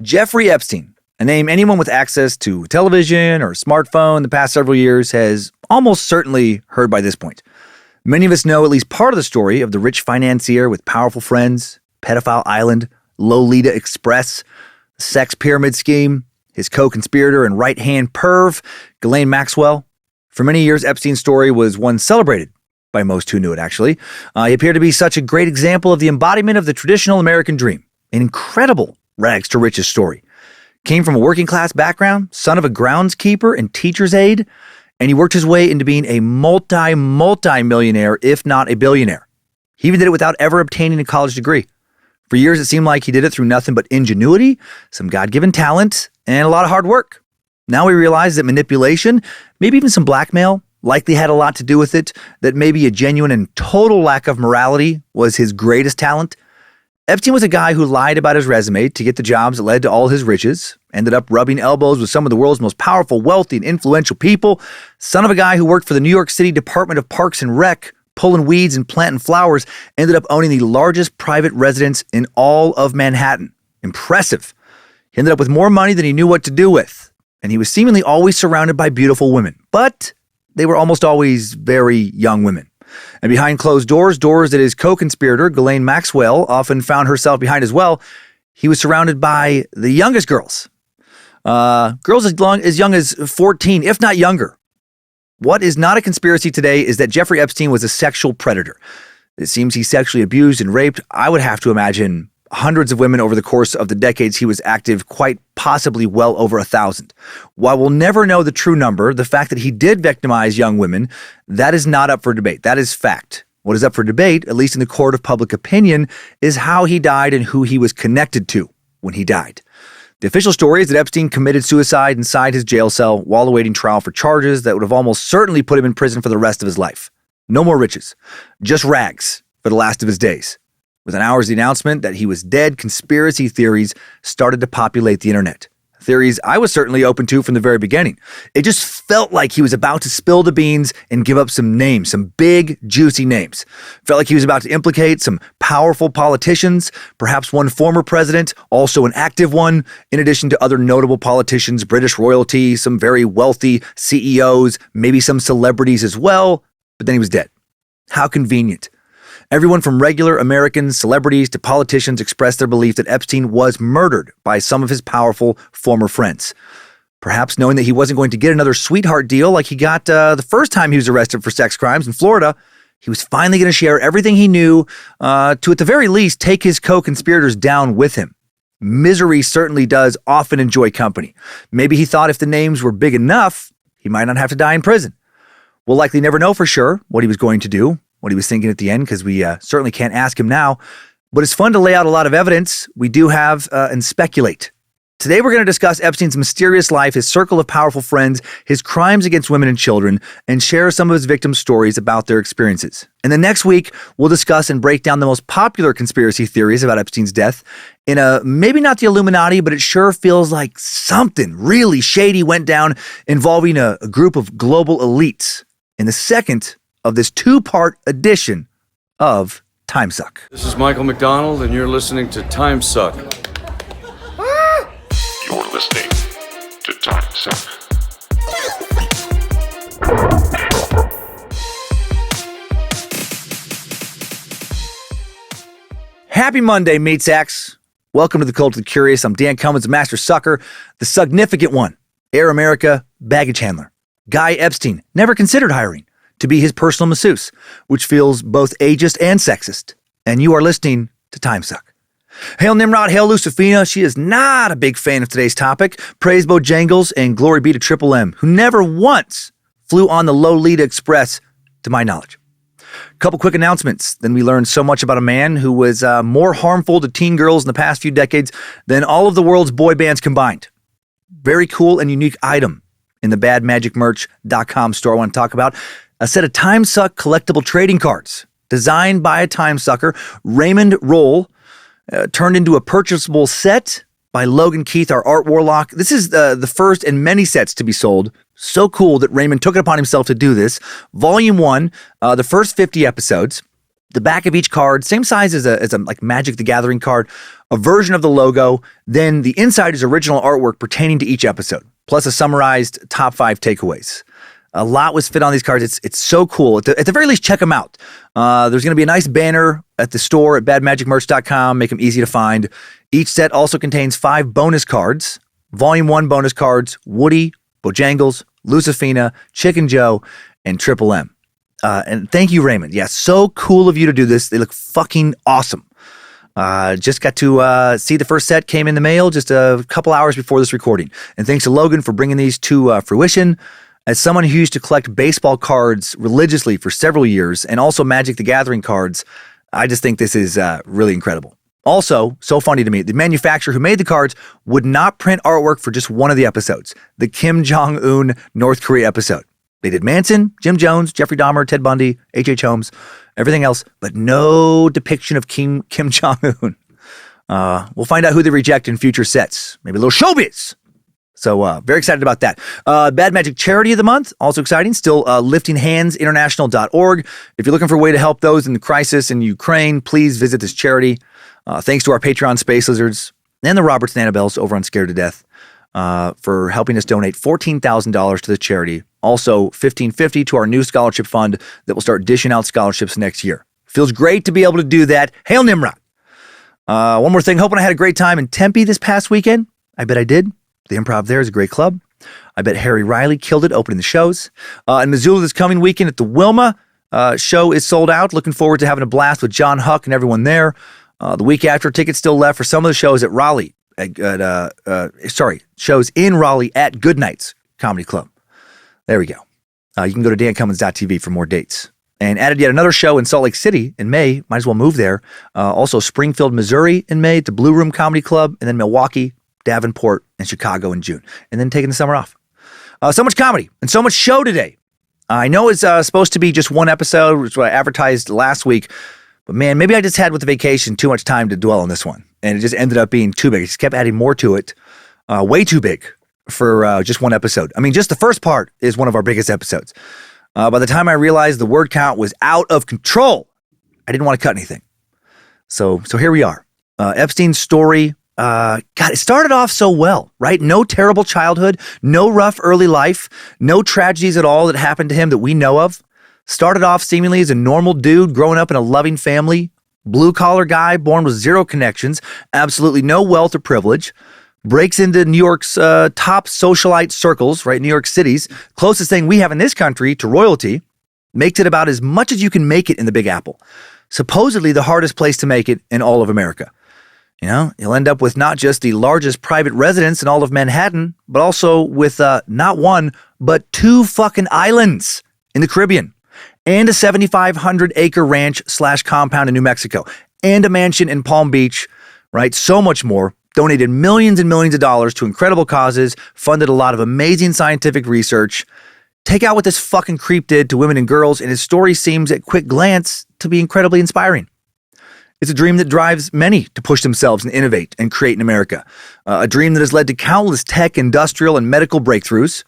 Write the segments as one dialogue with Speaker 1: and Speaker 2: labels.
Speaker 1: Jeffrey Epstein, a name anyone with access to television or smartphone the past several years has almost certainly heard by this point. Many of us know at least part of the story of the rich financier with powerful friends, pedophile island, Lolita Express, the sex pyramid scheme, his co-conspirator and right-hand perv, Ghislaine Maxwell. For many years, Epstein's story was one celebrated by most who knew it, actually. He appeared to be such a great example of the embodiment of the traditional American dream, an incredible rags to riches story. Came from a working-class background, son of a groundskeeper and teacher's aide, and he worked his way into being a multi-millionaire, if not a billionaire. He even did it without ever obtaining a college degree. For years, it seemed like he did it through nothing but ingenuity, some God-given talent, and a lot of hard work. Now we realize that manipulation, maybe even some blackmail, likely had a lot to do with it, that maybe a genuine and total lack of morality was his greatest talent. Epstein was a guy who lied about his resume to get the jobs that led to all his riches, ended up rubbing elbows with some of the world's most powerful, wealthy, and influential people, son of a guy who worked for the New York City Department of Parks and Rec, pulling weeds and planting flowers, ended up owning the largest private residence in all of Manhattan. Impressive. He ended up with more money than he knew what to do with, and he was seemingly always surrounded by beautiful women, but they were almost always very young women. And behind closed doors that his co-conspirator, Ghislaine Maxwell, often found herself behind as well, he was surrounded by the youngest girls. Girls as young as 14, if not younger. What is not a conspiracy today is that Jeffrey Epstein was a sexual predator. It seems he sexually abused and raped, I would have to imagine, hundreds of women over the course of the decades he was active, quite possibly well over 1,000. While we'll never know the true number, the fact that he did victimize young women, that is not up for debate. That is fact. What is up for debate, at least in the court of public opinion, is how he died and who he was connected to when he died. The official story is that Epstein committed suicide inside his jail cell while awaiting trial for charges that would have almost certainly put him in prison for the rest of his life. No more riches, just rags for the last of his days. Within hours of the announcement that he was dead, conspiracy theories started to populate the internet. Theories I was certainly open to from the very beginning. It just felt like he was about to spill the beans and give up some names, some big, juicy names. Felt like he was about to implicate some powerful politicians, perhaps one former president, also an active one, in addition to other notable politicians, British royalty, some very wealthy CEOs, maybe some celebrities as well. But then he was dead. How convenient. Everyone from regular Americans, celebrities, to politicians expressed their belief that Epstein was murdered by some of his powerful former friends. Perhaps knowing that he wasn't going to get another sweetheart deal like he got the first time he was arrested for sex crimes in Florida, he was finally going to share everything he knew to, at the very least, take his co-conspirators down with him. Misery certainly does often enjoy company. Maybe he thought if the names were big enough, he might not have to die in prison. We'll likely never know for sure what he was going to do, what he was thinking at the end, because we certainly can't ask him now. But it's fun to lay out a lot of evidence we do have and speculate. Today we're going to discuss Epstein's mysterious life, his circle of powerful friends, his crimes against women and children, and share some of his victims' stories about their experiences. And then next week, we'll discuss and break down the most popular conspiracy theories about Epstein's death in a, maybe not the Illuminati, but it sure feels like something really shady went down involving a group of global elites in the second of this two-part edition of Timesuck.
Speaker 2: This is Michael McDonald, and you're listening to Timesuck.
Speaker 3: You're listening to Timesuck.
Speaker 1: Happy Monday, meat sacks. Welcome to the Cult of the Curious. I'm Dan Cummins, Master Sucker, the significant one, Air America baggage handler. Guy Epstein never considered hiring to be his personal masseuse, which feels both ageist and sexist. And you are listening to Timesuck. Hail Nimrod, hail Lucifina. She is not a big fan of today's topic. Praise Bojangles and glory be to Triple M, who never once flew on the Lolita Express, to my knowledge. Couple quick announcements. Then we learned so much about a man who was more harmful to teen girls in the past few decades than all of the world's boy bands combined. Very cool and unique item in the badmagicmerch.com store I want to talk about. A set of Timesuck collectible trading cards designed by a Timesucker, Raymond Roll, turned into a purchasable set by Logan Keith, our art warlock. This is the first in many sets to be sold. So cool that Raymond took it upon himself to do this. Volume 1, the first 50 episodes. The back of each card, same size as a like Magic the Gathering card, a version of the logo, then the inside is original artwork pertaining to each episode, plus a summarized top 5 takeaways. A lot was fit on these cards. It's so cool. At the very least, check them out. There's going to be a nice banner at the store at badmagicmerch.com. Make them easy to find. Each set also contains 5 bonus cards. Volume 1 bonus cards, Woody, Bojangles, Lucifina, Chicken Joe, and Triple M. And thank you, Raymond. Yeah, so cool of you to do this. They look fucking awesome. Just got to see the first set came in the mail just a couple hours before this recording. And thanks to Logan for bringing these to fruition. As someone who used to collect baseball cards religiously for several years and also Magic the Gathering cards, I just think this is really incredible. Also, so funny to me, the manufacturer who made the cards would not print artwork for just one of the episodes, the Kim Jong-un North Korea episode. They did Manson, Jim Jones, Jeffrey Dahmer, Ted Bundy, H.H. Holmes, everything else, but no depiction of Kim Jong-un. We'll find out who they reject in future sets. Maybe a little showbiz. So very excited about that. Bad Magic Charity of the Month, also exciting. Still liftinghandsinternational.org. If you're looking for a way to help those in the crisis in Ukraine, please visit this charity. Thanks to our Patreon Space Lizards and the Roberts and Annabelles over on Scared to Death for helping us donate $14,000 to the charity. Also, $1,550 to our new scholarship fund that will start dishing out scholarships next year. Feels great to be able to do that. Hail Nimrod. One more thing. Hoping I had a great time in Tempe this past weekend. I bet I did. The Improv there is a great club. I bet Harry Riley killed it opening the shows. In Missoula this coming weekend at the Wilma, show is sold out. Looking forward to having a blast with John Huck and everyone there. The week after, tickets still left for some of the shows at Raleigh. Shows in Raleigh at Goodnights Comedy Club. There we go. You can go to dancummins.tv for more dates. And added yet another show in Salt Lake City in May. Might as well move there. Also Springfield, Missouri in May at the Blue Room Comedy Club. And then Milwaukee, Davenport, and Chicago in June. And then taking the summer off. So much comedy and so much show today. I know it's supposed to be just one episode, which I advertised last week. But man, maybe I just had with the vacation too much time to dwell on this one. And it just ended up being too big. I just kept adding more to it. Way too big for just one episode. I mean, just the first part is one of our biggest episodes. By the time I realized the word count was out of control, I didn't want to cut anything. So here we are. Epstein's story, God, it started off so well, right? No terrible childhood, no rough early life, no tragedies at all that happened to him that we know of. Started off seemingly as a normal dude growing up in a loving family, blue-collar guy born with zero connections, absolutely no wealth or privilege, breaks into New York's top socialite circles, right? New York City's closest thing we have in this country to royalty, makes it about as much as you can make it in the Big Apple. Supposedly the hardest place to make it in all of America. You know, you'll end up with not just the largest private residence in all of Manhattan, but also with not one, but 2 fucking islands in the Caribbean, and a 7,500-acre ranch/compound in New Mexico, and a mansion in Palm Beach, right? So much more. Donated millions and millions of dollars to incredible causes, funded a lot of amazing scientific research. Take out what this fucking creep did to women and girls, and his story seems at quick glance to be incredibly inspiring. It's a dream that drives many to push themselves and innovate and create in America. A dream that has led to countless tech, industrial, and medical breakthroughs.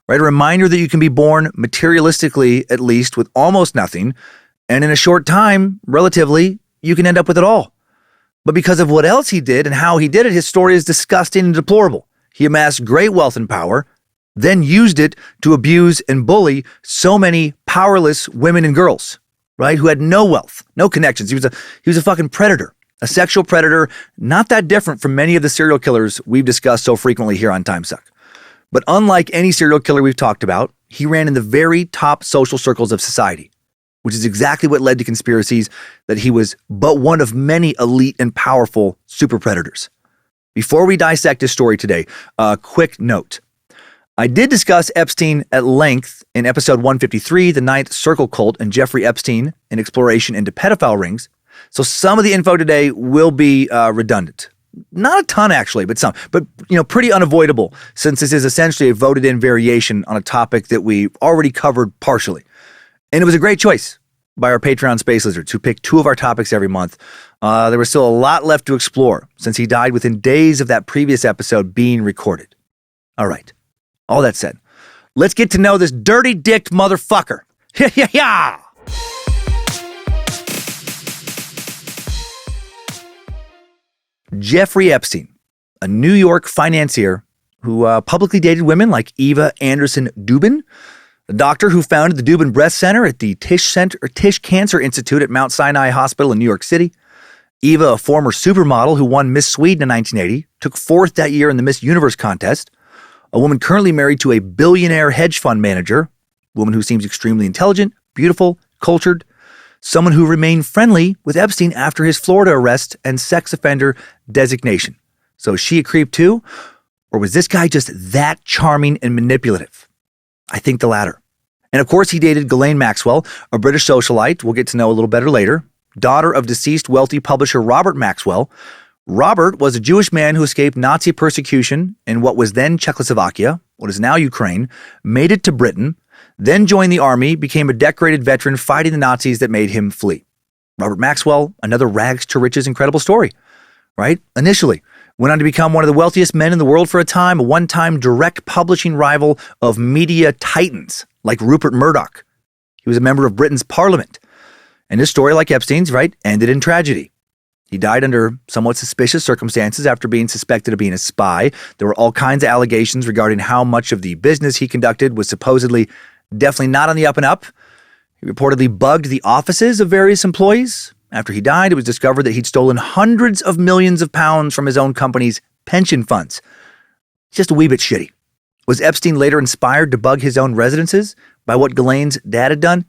Speaker 1: Right? A reminder that you can be born materialistically, at least, with almost nothing, and in a short time, relatively, you can end up with it all. But because of what else he did and how he did it, his story is disgusting and deplorable. He amassed great wealth and power, then used it to abuse and bully so many powerless women and girls, right? Who had no wealth, no connections. He was a fucking predator, a sexual predator, not that different from many of the serial killers we've discussed so frequently here on Timesuck. But unlike any serial killer we've talked about, he ran in the very top social circles of society, which is exactly what led to Conspiracies, that he was but one of many elite and powerful super predators. Before we dissect his story today, a quick note. I did discuss Epstein at length in episode 153, The Ninth Circle Cult and Jeffrey Epstein, an exploration into pedophile rings. So some of the info today will be redundant. Not a ton, actually, but some. But, pretty unavoidable, since this is essentially a voted-in variation on a topic that we already covered partially. And it was a great choice by our Patreon Space Lizards, who picked 2 of our topics every month. There was still a lot left to explore, since he died within days of that previous episode being recorded. All right. All that said, let's get to know this dirty-dicked motherfucker. Yeah. Jeffrey Epstein, a New York financier who publicly dated women like Eva Anderson Dubin, the doctor who founded the Dubin Breast Center at the Tisch Cancer Institute at Mount Sinai Hospital in New York City. Eva, a former supermodel who won Miss Sweden in 1980, took fourth that year in the Miss Universe contest. A woman currently married to a billionaire hedge fund manager, a woman who seems extremely intelligent, beautiful, cultured, someone who remained friendly with Epstein after his Florida arrest and sex offender designation. So is she a creep too? Or was this guy just that charming and manipulative? I think the latter. And of course, he dated Ghislaine Maxwell, a British socialite we'll get to know a little better later, daughter of deceased wealthy publisher Robert Maxwell. Robert was a Jewish man who escaped Nazi persecution in what was then Czechoslovakia, what is now Ukraine, made it to Britain, then joined the army, became a decorated veteran fighting the Nazis that made him flee. Robert Maxwell, another rags to riches incredible story, right? Initially, went on to become one of the wealthiest men in the world for a time, a one-time direct publishing rival of media titans like Rupert Murdoch. He was a member of Britain's parliament. And his story, like Epstein's, right, ended in tragedy. He died under somewhat suspicious circumstances after being suspected of being a spy. There were all kinds of allegations regarding how much of the business he conducted was supposedly definitely not on the up and up. He reportedly bugged the offices of various employees. After he died, it was discovered that he'd stolen hundreds of millions of pounds from his own company's pension funds. Just a wee bit shitty. Was Epstein later inspired to bug his own residences by what Ghislaine's dad had done?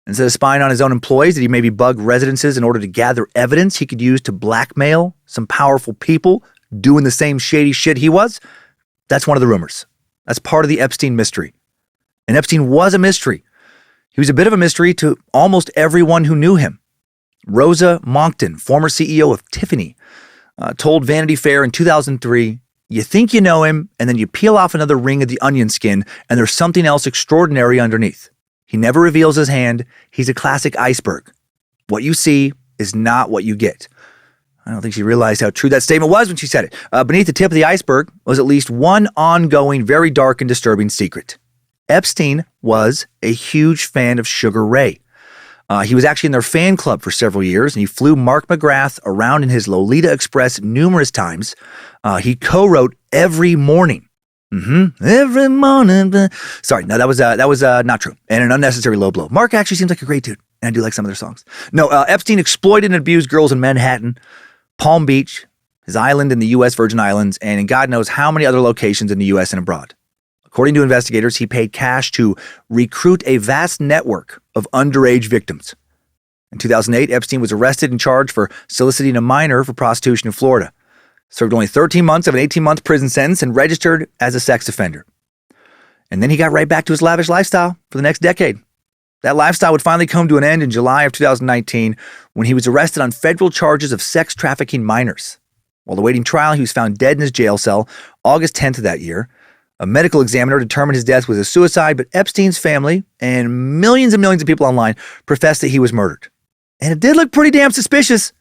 Speaker 1: Instead of spying on his own employees, did he maybe bug residences in order to gather evidence he could use to blackmail some powerful people doing the same shady shit he was? That's one of the rumors. That's part of the Epstein mystery. And Epstein was a mystery. He was a bit of a mystery to almost everyone who knew him. Rosa Monckton, former CEO of Tiffany, told Vanity Fair in 2003, "You think you know him, and then you peel off another ring of the onion skin, and there's something else extraordinary underneath. He never reveals his hand. He's a classic iceberg. What you see is not what you get." I don't think she realized how true that statement was when she said it. Beneath the tip of the iceberg was at least one ongoing, very dark and disturbing secret. Epstein was a huge fan of Sugar Ray. He was actually in their fan club for several years, and he flew Mark McGrath around in his Lolita Express numerous times. He co-wrote Every Morning. Every morning. Sorry, no, that was not true, and an unnecessary low blow. Mark actually seems like a great dude, and I do like some of their songs. No, Epstein exploited and abused girls in Manhattan, Palm Beach, his island in the U.S. Virgin Islands, and in God knows how many other locations in the U.S. and abroad. According to investigators, he paid cash to recruit a vast network of underage victims. In 2008, Epstein was arrested and charged for soliciting a minor for prostitution in Florida. Served only 13 months of an 18-month prison sentence and registered as a sex offender. And then he got right back to his lavish lifestyle for the next decade. That lifestyle would finally come to an end in July of 2019 when he was arrested on federal charges of sex trafficking minors. While awaiting trial, he was found dead in his jail cell August 10th of that year. A medical examiner determined his death was a suicide, but Epstein's family and millions of people online professed that he was murdered. And it did look pretty damn suspicious,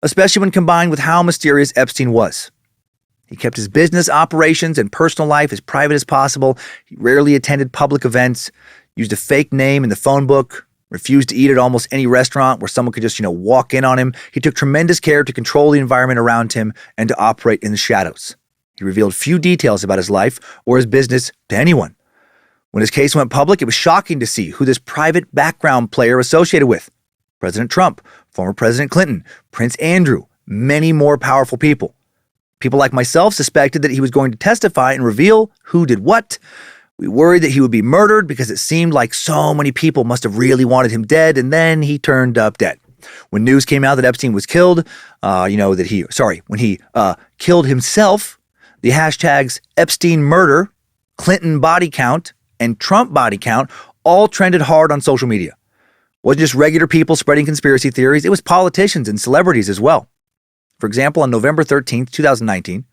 Speaker 1: especially when combined with how mysterious Epstein was. He kept his business operations and personal life as private as possible. He rarely attended public events, used a fake name in the phone book, refused to eat at almost any restaurant where someone could just, walk in on him. He took tremendous care to control the environment around him and to operate in the shadows. He revealed few details about his life or his business to anyone. When his case went public, it was shocking to see who this private background player associated with. President Trump, former President Clinton, Prince Andrew, many more powerful people. People like myself suspected that he was going to testify and reveal who did what. We worried that he would be murdered because it seemed like so many people must have really wanted him dead, and then he turned up dead. When news came out that Epstein was killed, when he killed himself, the hashtags Epstein murder, Clinton body count, and Trump body count all trended hard on social media. It wasn't just regular people spreading conspiracy theories, it was politicians and celebrities as well. For example, on November 13th, 2019,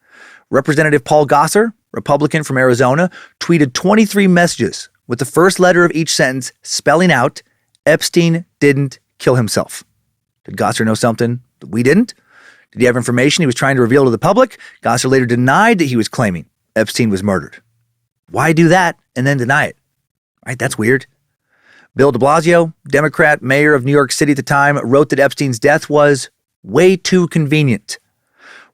Speaker 1: Representative Paul Gosar, Republican from Arizona, tweeted 23 messages with the first letter of each sentence spelling out Epstein didn't kill himself. Did Gosar know something that we didn't? Did he have information he was trying to reveal to the public? Gosar later denied that he was claiming Epstein was murdered. Why do that and then deny it? Right? That's weird. Bill de Blasio, Democrat, mayor of New York City at the time, wrote that Epstein's death was way too convenient.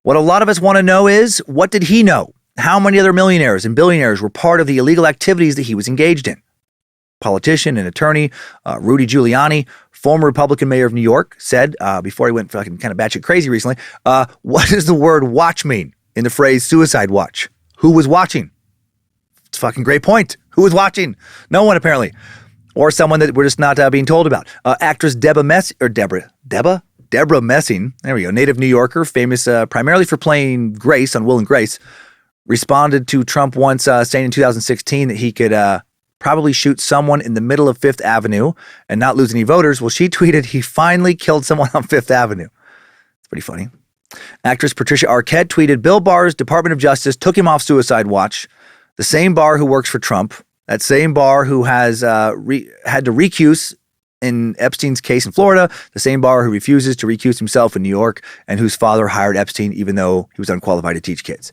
Speaker 1: What a lot of us want to know is, what did he know? How many other millionaires and billionaires were part of the illegal activities that he was engaged in? Politician and attorney Rudy Giuliani, former Republican mayor of New York, said before he went fucking kind of batshit crazy recently, what does the word watch mean in the phrase suicide watch? Who was watching? It's a fucking great point. Who was watching? No one, apparently. Or someone that we're just not being told about. Actress Deborah Messing, there we go, native New Yorker, famous primarily for playing Grace on Will and Grace, responded to Trump once saying in 2016 that he could probably shoot someone in the middle of Fifth Avenue and not lose any voters. Well, she tweeted he finally killed someone on Fifth Avenue. It's pretty funny. Actress Patricia Arquette tweeted, Bill Barr's Department of Justice took him off suicide watch. The same Barr who works for Trump, that same Barr who has had to recuse in Epstein's case in Florida, the same Barr who refuses to recuse himself in New York and whose father hired Epstein even though he was unqualified to teach kids.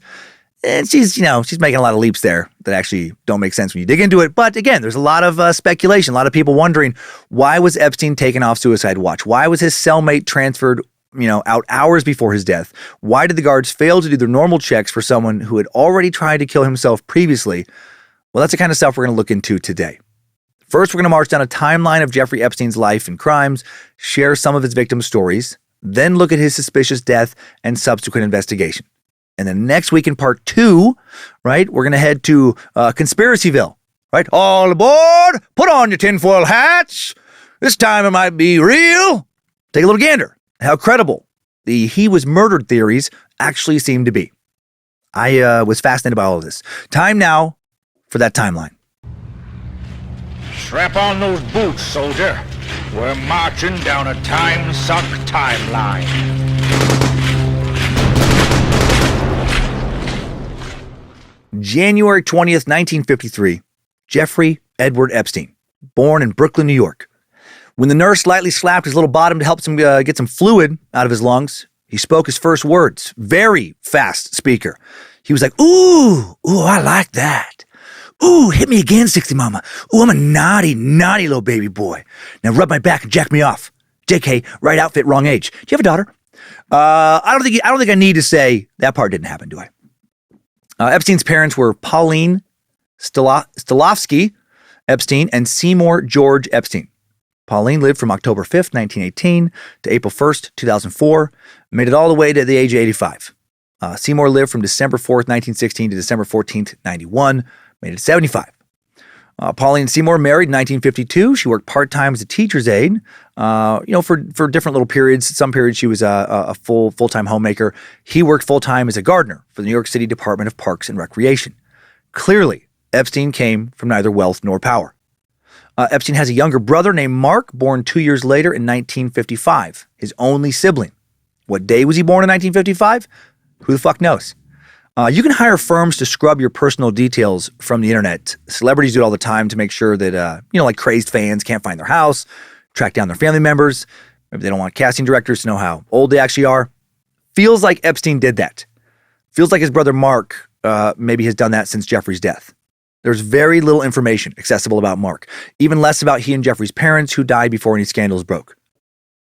Speaker 1: And she's making a lot of leaps there that actually don't make sense when you dig into it. But again, there's a lot of speculation, a lot of people wondering, why was Epstein taken off suicide watch? Why was his cellmate transferred, out hours before his death? Why did the guards fail to do their normal checks for someone who had already tried to kill himself previously? Well, that's the kind of stuff we're going to look into today. First, we're going to march down a timeline of Jeffrey Epstein's life and crimes, share some of his victim stories, then look at his suspicious death and subsequent investigation. And then next week in part 2, right, we're going to head to Conspiracyville, right? All aboard, put on your tinfoil hats. This time it might be real. Take a little gander at how credible the he was murdered theories actually seem to be. I was fascinated by all of this. Time now for that timeline.
Speaker 4: Strap on those boots, soldier. We're marching down a Timesuck timeline.
Speaker 1: January 20th, 1953, Jeffrey Edward Epstein, born in Brooklyn, New York. When the nurse lightly slapped his little bottom to help him get some fluid out of his lungs, he spoke his first words. Very fast speaker. He was like, ooh, I like that. Ooh, hit me again, 60 mama. Ooh, I'm a naughty little baby boy. Now rub my back and jack me off. JK, right outfit, wrong age. Do you have a daughter? I don't think I need to say that part didn't happen, do I? Epstein's parents were Pauline Stolofsky Epstein and Seymour George Epstein. Pauline lived from October 5th, 1918 to April 1st, 2004, made it all the way to the age of 85. Seymour lived from December 4th, 1916 to December 14th, 91, made it 75. Pauline and Seymour married in 1952. She worked part-time as a teacher's aide, for different little periods. Some periods she was a full-time homemaker. He worked full-time as a gardener for the New York City Department of Parks and Recreation. Clearly, Epstein came from neither wealth nor power. Epstein has a younger brother named Mark, born 2 years later in 1955, his only sibling. What day was he born in 1955? Who the fuck knows? You can hire firms to scrub your personal details from the internet. Celebrities do it all the time to make sure that, like crazed fans can't find their house, track down their family members. Maybe they don't want casting directors to know how old they actually are. Feels like Epstein did that. Feels like his brother Mark maybe has done that since Jeffrey's death. There's very little information accessible about Mark, even less about he and Jeffrey's parents who died before any scandals broke.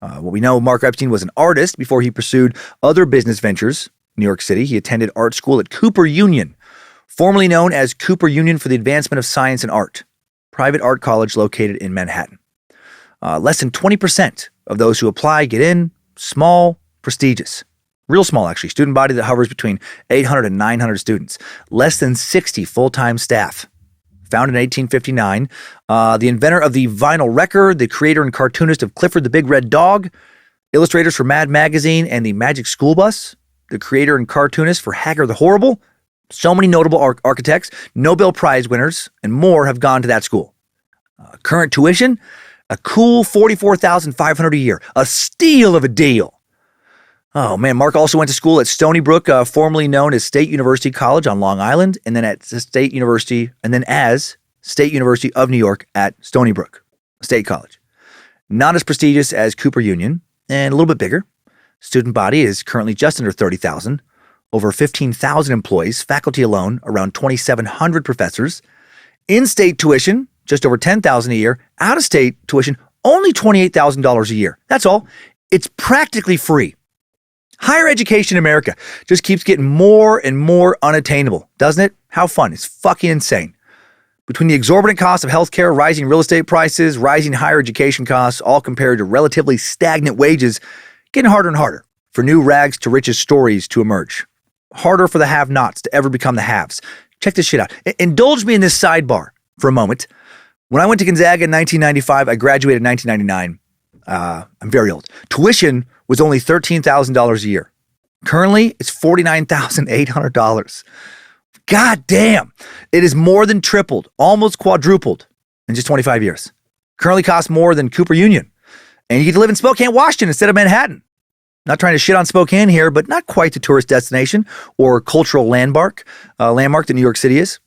Speaker 1: What we know, Mark Epstein was an artist before he pursued other business ventures. New York City, he attended art school at Cooper Union, formerly known as Cooper Union for the Advancement of Science and Art, private art college located in Manhattan. Less than 20% of those who apply get in. Small, prestigious. Real small, actually. Student body that hovers between 800 and 900 students. Less than 60 full-time staff. Founded in 1859, the inventor of the vinyl record, the creator and cartoonist of Clifford the Big Red Dog, illustrators for Mad Magazine and the Magic School Bus, the creator and cartoonist for Hagar the Horrible. So many notable architects, Nobel Prize winners, and more have gone to that school. Current tuition, a cool $44,500 a year. A steal of a deal. Oh man, Mark also went to school at Stony Brook, formerly known as State University College on Long Island, and then at State University, and then as State University of New York at Stony Brook State College. Not as prestigious as Cooper Union, and a little bit bigger. Student body is currently just under 30,000, over 15,000 employees, faculty alone, around 2,700 professors. In-state tuition, just over $10,000 a year. Out-of-state tuition, only $28,000 a year. That's all. It's practically free. Higher education in America just keeps getting more and more unattainable, doesn't it? How fun. It's fucking insane. Between the exorbitant cost of healthcare, rising real estate prices, rising higher education costs, all compared to relatively stagnant wages, getting harder and harder for new rags to riches stories to emerge. Harder for the have-nots to ever become the haves. Check this shit out. Indulge me in this sidebar for a moment. When I went to Gonzaga in 1995, I graduated in 1999. I'm very old. Tuition was only $13,000 a year. Currently, it's $49,800. God damn. It is more than tripled, almost quadrupled in just 25 years. Currently costs more than Cooper Union. And you get to live in Spokane, Washington instead of Manhattan. Not trying to shit on Spokane here, but not quite the tourist destination or cultural landmark that New York City is.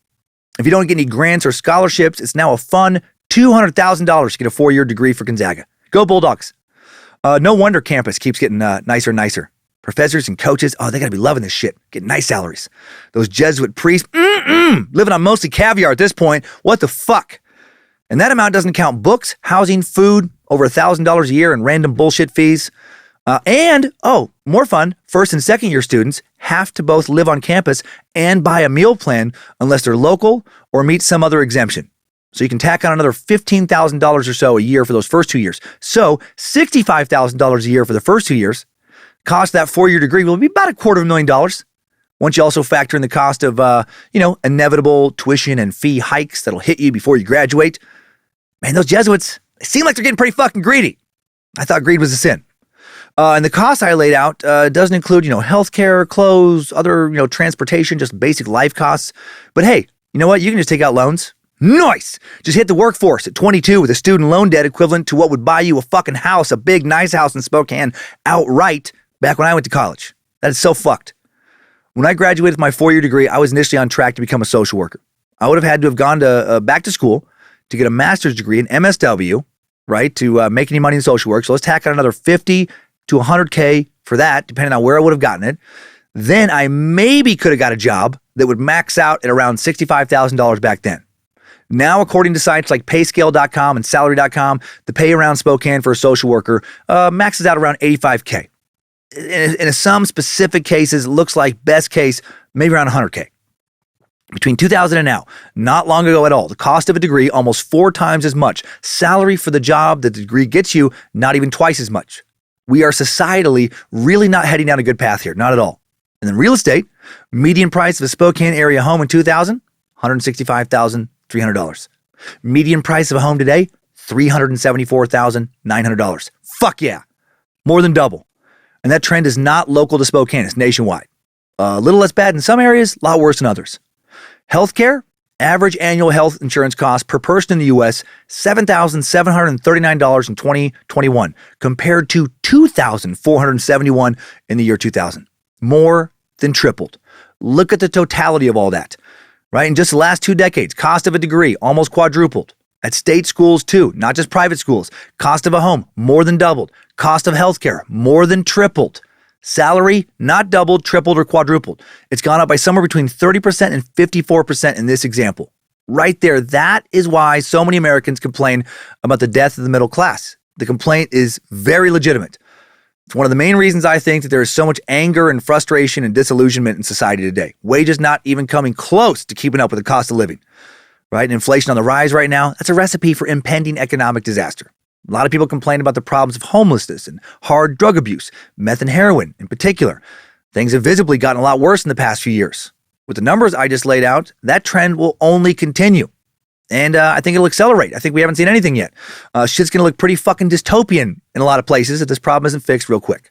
Speaker 1: If you don't get any grants or scholarships, it's now a fun $200,000 to get a 4-year degree for Gonzaga. Go Bulldogs. No wonder campus keeps getting nicer and nicer. Professors and coaches, they got to be loving this shit. Getting nice salaries. Those Jesuit priests, living on mostly caviar at this point. What the fuck? And that amount doesn't count books, housing, food, over $1,000 a year, and random bullshit fees. More fun, first and second year students have to both live on campus and buy a meal plan unless they're local or meet some other exemption. So you can tack on another $15,000 or so a year for those first 2 years. So $65,000 a year for the first 2 years. Cost of that 4-year degree will be about $250,000. Once you also factor in the cost of, inevitable tuition and fee hikes that'll hit you before you graduate. Man, those Jesuits, they seem like they're getting pretty fucking greedy. I thought greed was a sin. And the cost I laid out doesn't include, healthcare, clothes, other, transportation, just basic life costs. But hey, you know what? You can just take out loans. Nice! Just hit the workforce at 22 with a student loan debt equivalent to what would buy you a fucking house, a big, nice house in Spokane outright back when I went to college. That is so fucked. When I graduated with my 4-year degree, I was initially on track to become a social worker. I would have had to have gone to back to school to get a master's degree in MSW, right, to make any money in social work. So let's tack on another $50,000 to $100,000 for that, depending on where I would have gotten it. Then I maybe could have got a job that would max out at around $65,000 back then. Now, according to sites like payscale.com and salary.com, the pay around Spokane for a social worker maxes out around $85,000. In some specific cases, it looks like best case, maybe around $100,000. Between 2000 and now, not long ago at all, the cost of a degree almost 4 times as much. Salary for the job that the degree gets you, not even twice as much. We are societally really not heading down a good path here, not at all. And then real estate, median price of a Spokane area home in 2000, $165,300. Median price of a home today, $374,900. Fuck yeah. More than double. And that trend is not local to Spokane, it's nationwide. A little less bad in some areas, a lot worse in others. Healthcare, average annual health insurance cost per person in the U.S., $7,739 in 2021, compared to $2,471 in the year 2000. More than tripled. Look at the totality of all that, right? In just the last 2 decades, cost of a degree almost quadrupled. At state schools too, not just private schools. Cost of a home, more than doubled. Cost of healthcare, more than tripled. Salary, not doubled, tripled, or quadrupled. It's gone up by somewhere between 30% and 54% in this example. Right there, that is why so many Americans complain about the death of the middle class. The complaint is very legitimate. It's one of the main reasons I think that there is so much anger and frustration and disillusionment in society today. Wages not even coming close to keeping up with the cost of living. Right? And inflation on the rise right now, that's a recipe for impending economic disaster. A lot of people complain about the problems of homelessness and hard drug abuse, meth and heroin in particular. Things have visibly gotten a lot worse in the past few years. With the numbers I just laid out, that trend will only continue. And I think it'll accelerate. I think we haven't seen anything yet. Shit's going to look pretty fucking dystopian in a lot of places if this problem isn't fixed real quick.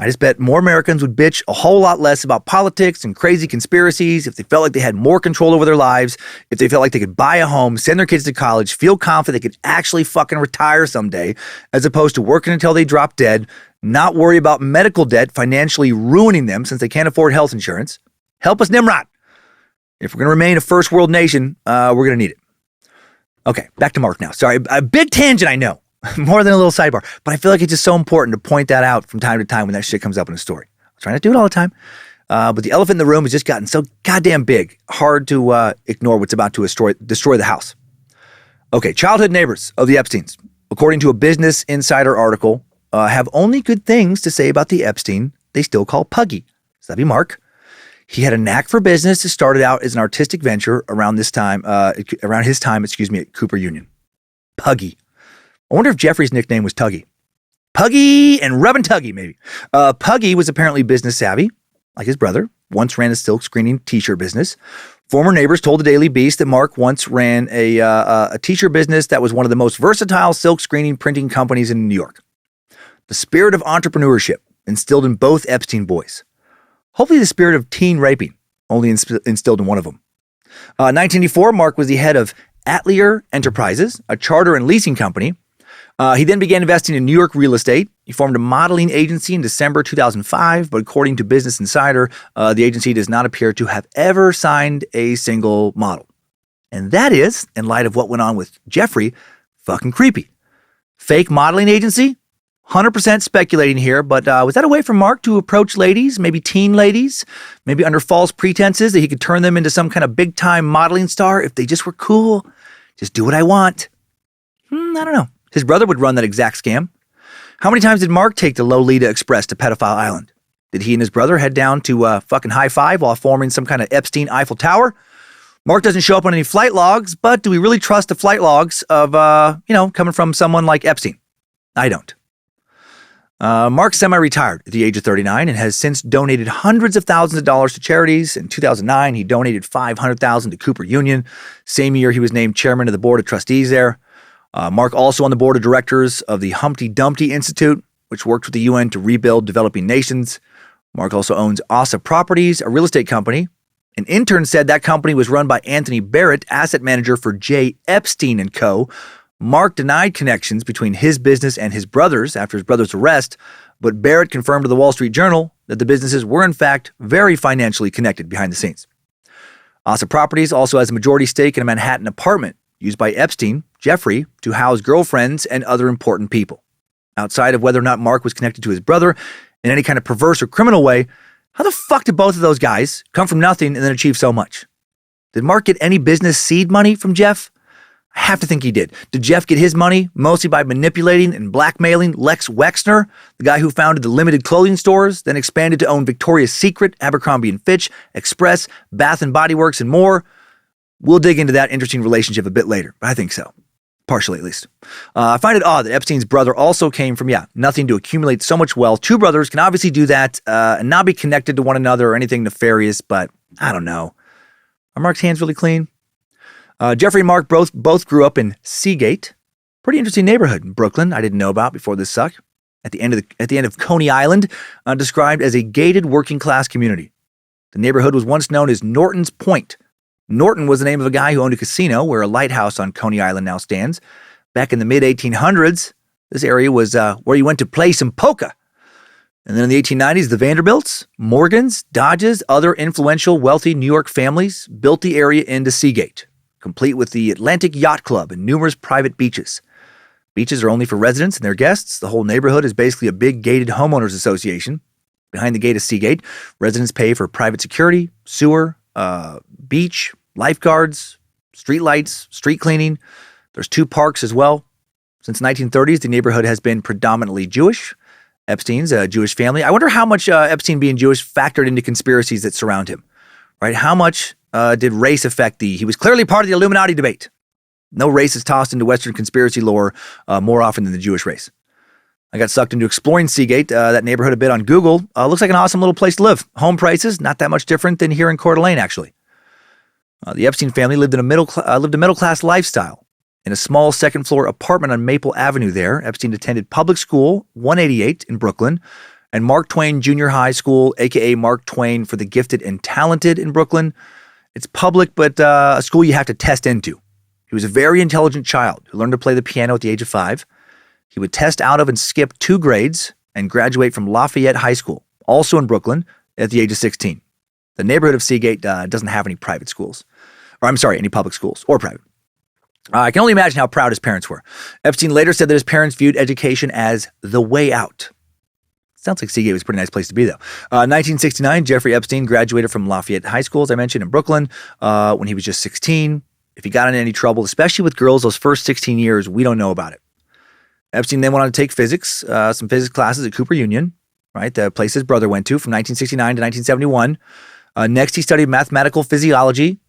Speaker 1: I just bet more Americans would bitch a whole lot less about politics and crazy conspiracies if they felt like they had more control over their lives, if they felt like they could buy a home, send their kids to college, feel confident they could actually fucking retire someday, as opposed to working until they drop dead, not worry about medical debt financially ruining them since they can't afford health insurance. Help us, Nimrod. If we're going to remain a first world nation, we're going to need it. Okay, back to Mark now. Sorry, a big tangent, I know. More than a little sidebar. But I feel like it's just so important to point that out from time to time when that shit comes up in a story. I'm trying to do it all the time. But the elephant in the room has just gotten so goddamn big. Hard to ignore what's about to destroy the house. Okay, childhood neighbors of the Epsteins, according to a Business Insider article, have only good things to say about the Epstein they still call Puggy. So that'd be Mark. He had a knack for business. It started out as an artistic venture around his time at Cooper Union. Puggy. I wonder if Jeffrey's nickname was Tuggy. Puggy and Rubbin' Tuggy, maybe. Puggy was apparently business savvy, like his brother, once ran a silk screening t-shirt business. Former neighbors told the Daily Beast that Mark once ran a t-shirt business that was one of the most versatile silk screening printing companies in New York. The spirit of entrepreneurship instilled in both Epstein boys. Hopefully the spirit of teen raping, only instilled in one of them. 1984, Mark was the head of Atelier Enterprises, a charter and leasing company. He then began investing in New York real estate. He formed a modeling agency in December 2005, but according to Business Insider, the agency does not appear to have ever signed a single model. And that is, in light of what went on with Jeffrey, fucking creepy. Fake modeling agency? 100% speculating here, but was that a way for Mark to approach ladies, maybe teen ladies, maybe under false pretenses that he could turn them into some kind of big-time modeling star if they just were cool? Just do what I want. I don't know. His brother would run that exact scam. How many times did Mark take the Lolita Express to Pedophile Island? Did he and his brother head down to fucking high five while forming some kind of Epstein Eiffel Tower? Mark doesn't show up on any flight logs, but do we really trust the flight logs of, coming from someone like Epstein? I don't. Mark semi-retired at the age of 39 and has since donated hundreds of thousands of dollars to charities. In 2009, he donated $500,000 to Cooper Union. Same year, he was named chairman of the board of trustees there. Mark also on the board of directors of the Humpty Dumpty Institute, which worked with the UN to rebuild developing nations. Mark also owns Asa Properties, a real estate company. An intern said that company was run by Anthony Barrett, asset manager for J. Epstein & Co. Mark denied connections between his business and his brother's after his brother's arrest, but Barrett confirmed to the Wall Street Journal that the businesses were in fact very financially connected behind the scenes. Asa Properties also has a majority stake in a Manhattan apartment used by Epstein, Jeffrey, to house girlfriends and other important people. Outside of whether or not Mark was connected to his brother in any kind of perverse or criminal way, how the fuck did both of those guys come from nothing and then achieve so much? Did Mark get any business seed money from Jeff? I have to think he did. Did Jeff get his money mostly by manipulating and blackmailing Lex Wexner, the guy who founded the limited clothing stores, then expanded to own Victoria's Secret, Abercrombie Fitch, Express, Bath and Body Works, and more? We'll dig into that interesting relationship a bit later, but I think so. Partially, at least. I find it odd that Epstein's brother also came from, nothing to accumulate so much wealth. Two brothers can obviously do that and not be connected to one another or anything nefarious, but I don't know. Are Mark's hands really clean? Jeffrey and Mark both grew up in Seagate. Pretty interesting neighborhood in Brooklyn I didn't know about before this suck. At the end of Coney Island, described as a gated working class community. The neighborhood was once known as Norton's Point. Norton was the name of a guy who owned a casino where a lighthouse on Coney Island now stands. Back in the mid-1800s, this area was where you went to play some poker. And then in the 1890s, the Vanderbilts, Morgans, Dodges, other influential, wealthy New York families built the area into Seagate, complete with the Atlantic Yacht Club and numerous private beaches. Beaches are only for residents and their guests. The whole neighborhood is basically a big gated homeowners association. Behind the gate of Seagate, residents pay for private security, sewer, beach, lifeguards, street lights, street cleaning. There's 2 parks as well. Since the 1930s, the neighborhood has been predominantly Jewish. Epstein's a Jewish family. I wonder how much Epstein being Jewish factored into conspiracies that surround him, right? How much did race affect he was clearly part of the Illuminati debate. No race is tossed into Western conspiracy lore more often than the Jewish race. I got sucked into exploring Seagate, that neighborhood a bit on Google. Looks like an awesome little place to live. Home prices, not that much different than here in Coeur d'Alene, actually. The Epstein family lived a middle-class lifestyle. In a small second-floor apartment on Maple Avenue there, Epstein attended public school, 188 in Brooklyn, and Mark Twain Junior High School, a.k.a. Mark Twain for the Gifted and Talented in Brooklyn. It's public, but a school you have to test into. He was a very intelligent child who learned to play the piano at the age of 5. He would test out of and skip 2 grades and graduate from Lafayette High School, also in Brooklyn, at the age of 16. The neighborhood of Seagate doesn't have any private schools. Any public schools or private. I can only imagine how proud his parents were. Epstein later said that his parents viewed education as the way out. Sounds like Seagate was a pretty nice place to be, though. 1969, Jeffrey Epstein graduated from Lafayette High School, as I mentioned, in Brooklyn, when he was just 16. If he got in any trouble, especially with girls those first 16 years, we don't know about it. Epstein then went on to take some physics classes at Cooper Union. right? The place his brother went to from 1969 to 1971. Next, he studied mathematical physiology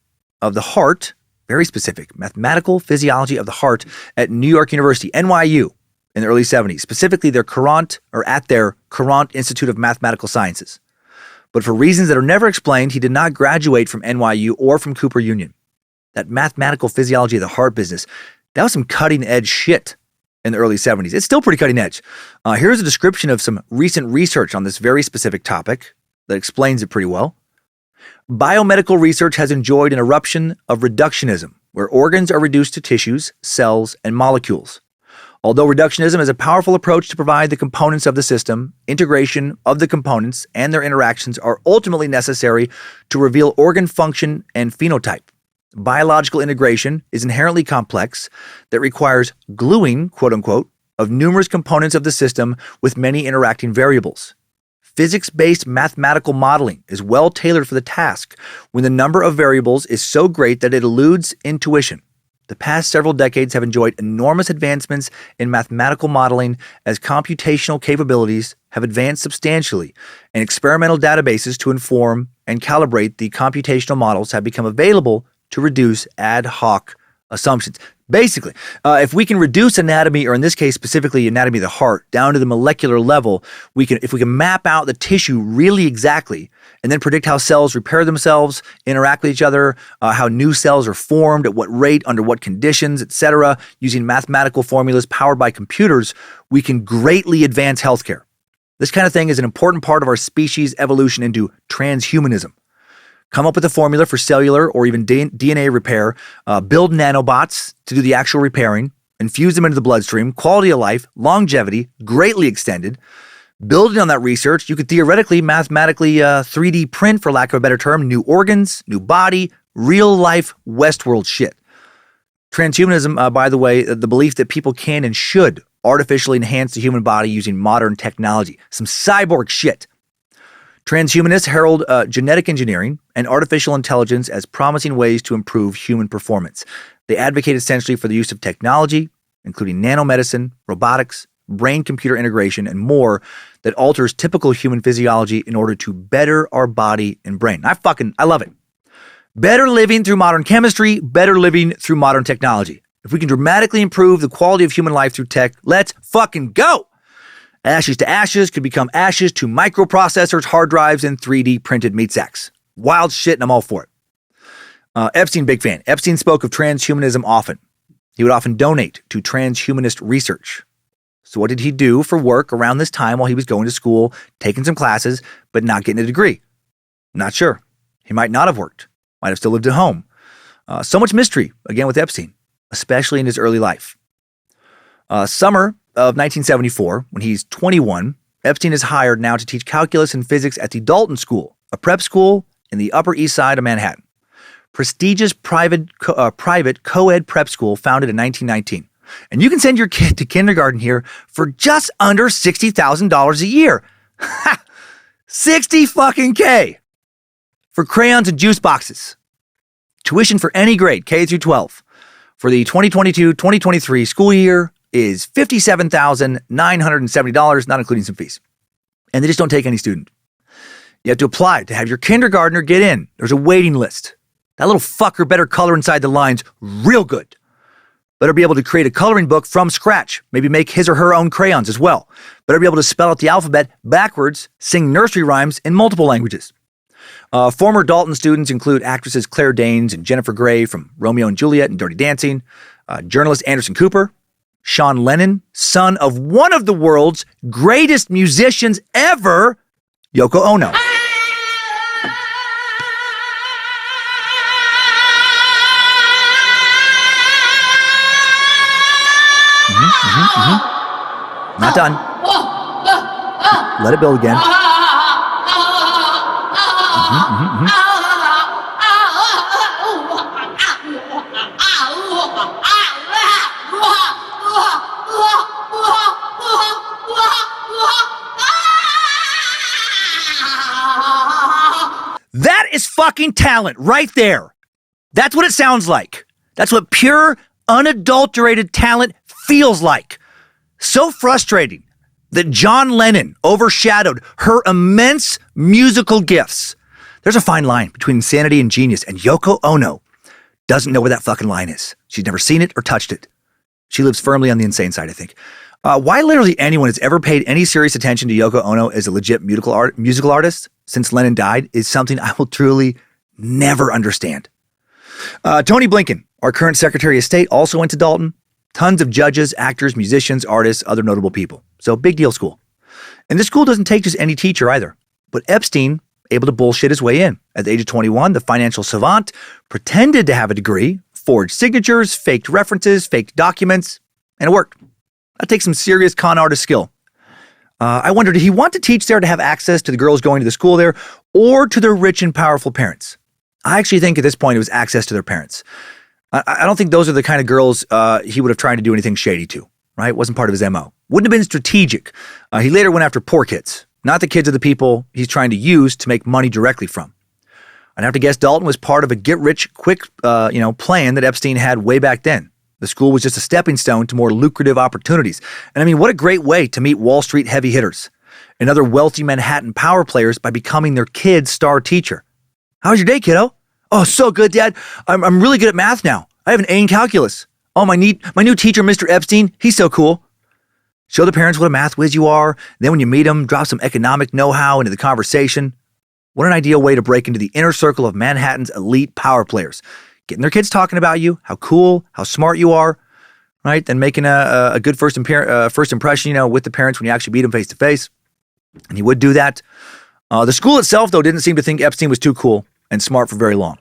Speaker 1: of the heart, very specific, mathematical physiology of the heart at New York University, NYU, in the early 70s, specifically their Courant Institute of Mathematical Sciences. But for reasons that are never explained, he did not graduate from NYU or from Cooper Union. That mathematical physiology of the heart business, that was some cutting edge shit in the early 70s. It's still pretty cutting edge. Here's a description of some recent research on this very specific topic that explains it pretty well. Biomedical research has enjoyed an eruption of reductionism, where organs are reduced to tissues, cells, and molecules. Although reductionism is a powerful approach to provide the components of the system, integration of the components and their interactions are ultimately necessary to reveal organ function and phenotype. Biological integration is inherently complex that requires gluing, quote unquote, of numerous components of the system with many interacting variables. Physics-based mathematical modeling is well tailored for the task when the number of variables is so great that it eludes intuition. The past several decades have enjoyed enormous advancements in mathematical modeling as computational capabilities have advanced substantially, and experimental databases to inform and calibrate the computational models have become available to reduce ad hoc assumptions. Basically, if we can reduce anatomy, or in this case specifically anatomy of the heart, down to the molecular level, if we can map out the tissue really exactly and then predict how cells repair themselves, interact with each other, how new cells are formed, at what rate, under what conditions, etc., using mathematical formulas powered by computers, we can greatly advance healthcare. This kind of thing is an important part of our species' evolution into transhumanism. Come up with a formula for cellular or even DNA repair, build nanobots to do the actual repairing, infuse them into the bloodstream, quality of life, longevity, greatly extended. Building on that research, you could theoretically, mathematically 3D print, for lack of a better term, new organs, new body, real-life Westworld shit. Transhumanism, by the way, the belief that people can and should artificially enhance the human body using modern technology. Some cyborg shit. Transhumanists herald genetic engineering and artificial intelligence as promising ways to improve human performance. They advocate essentially for the use of technology, including nanomedicine, robotics, brain-computer integration, and more that alters typical human physiology in order to better our body and brain. I love it. Better living through modern chemistry, better living through modern technology. If we can dramatically improve the quality of human life through tech, let's fucking go! Ashes to ashes could become ashes to microprocessors, hard drives, and 3D printed meat sacks. Wild shit, and I'm all for it. Epstein, big fan. Epstein spoke of transhumanism often. He would often donate to transhumanist research. So what did he do for work around this time while he was going to school, taking some classes, but not getting a degree? Not sure. He might not have worked. Might have still lived at home. So much mystery, again, with Epstein, especially in his early life. Summer of 1974, when he's 21, Epstein is hired now to teach calculus and physics at the Dalton School, a prep school in the Upper East Side of Manhattan. Prestigious private co-ed prep school founded in 1919. And you can send your kid to kindergarten here for just under $60,000 a year. Ha! 60 fucking K for crayons and juice boxes. Tuition for any grade, K through 12, for the 2022-2023 school year is $57,970, not including some fees. And they just don't take any student. You have to apply to have your kindergartner get in. There's a waiting list. That little fucker better color inside the lines real good. Better be able to create a coloring book from scratch. Maybe make his or her own crayons as well. Better be able to spell out the alphabet backwards, sing nursery rhymes in multiple languages. Former Dalton students include actresses Claire Danes and Jennifer Grey from Romeo and Juliet and Dirty Dancing, journalist Anderson Cooper, Sean Lennon, son of one of the world's greatest musicians ever, Yoko Ono. Not done. Let it build again. That is fucking talent right there. That's what it sounds like. That's what pure, unadulterated talent feels like. So frustrating that John Lennon overshadowed her immense musical gifts. There's a fine line between insanity and genius, and Yoko Ono doesn't know where that fucking line is. She's never seen it or touched it. She lives firmly on the insane side, I think. Why literally anyone has ever paid any serious attention to Yoko Ono as a legit musical artist since Lennon died is something I will truly never understand. Tony Blinken, our current Secretary of State, also went to Dalton. Tons of judges, actors, musicians, artists, other notable people. So big deal school. And this school doesn't take just any teacher either. But Epstein, able to bullshit his way in. At the age of 21, the financial savant pretended to have a degree, forged signatures, faked references, faked documents, and it worked. That takes some serious con artist skill. I wonder, did he want to teach there to have access to the girls going to the school there or to their rich and powerful parents? I actually think at this point it was access to their parents. I don't think those are the kind of girls he would have tried to do anything shady to, right? It wasn't part of his MO. Wouldn't have been strategic. He later went after poor kids, not the kids of the people he's trying to use to make money directly from. I'd have to guess Dalton was part of a get-rich-quick plan that Epstein had way back then. The school was just a stepping stone to more lucrative opportunities. And I mean, what a great way to meet Wall Street heavy hitters and other wealthy Manhattan power players by becoming their kid's star teacher. How was your day, kiddo? Oh, so good, Dad. I'm really good at math now. I have an A in calculus. Oh, my new teacher, Mr. Epstein, he's so cool. Show the parents what a math whiz you are. Then when you meet them, drop some economic know-how into the conversation. What an ideal way to break into the inner circle of Manhattan's elite power players. Getting their kids talking about you, how cool, how smart you are, right? Then making a good first impression, with the parents when you actually meet them face to face. And he would do that. The school itself, though, didn't seem to think Epstein was too cool and smart for very long.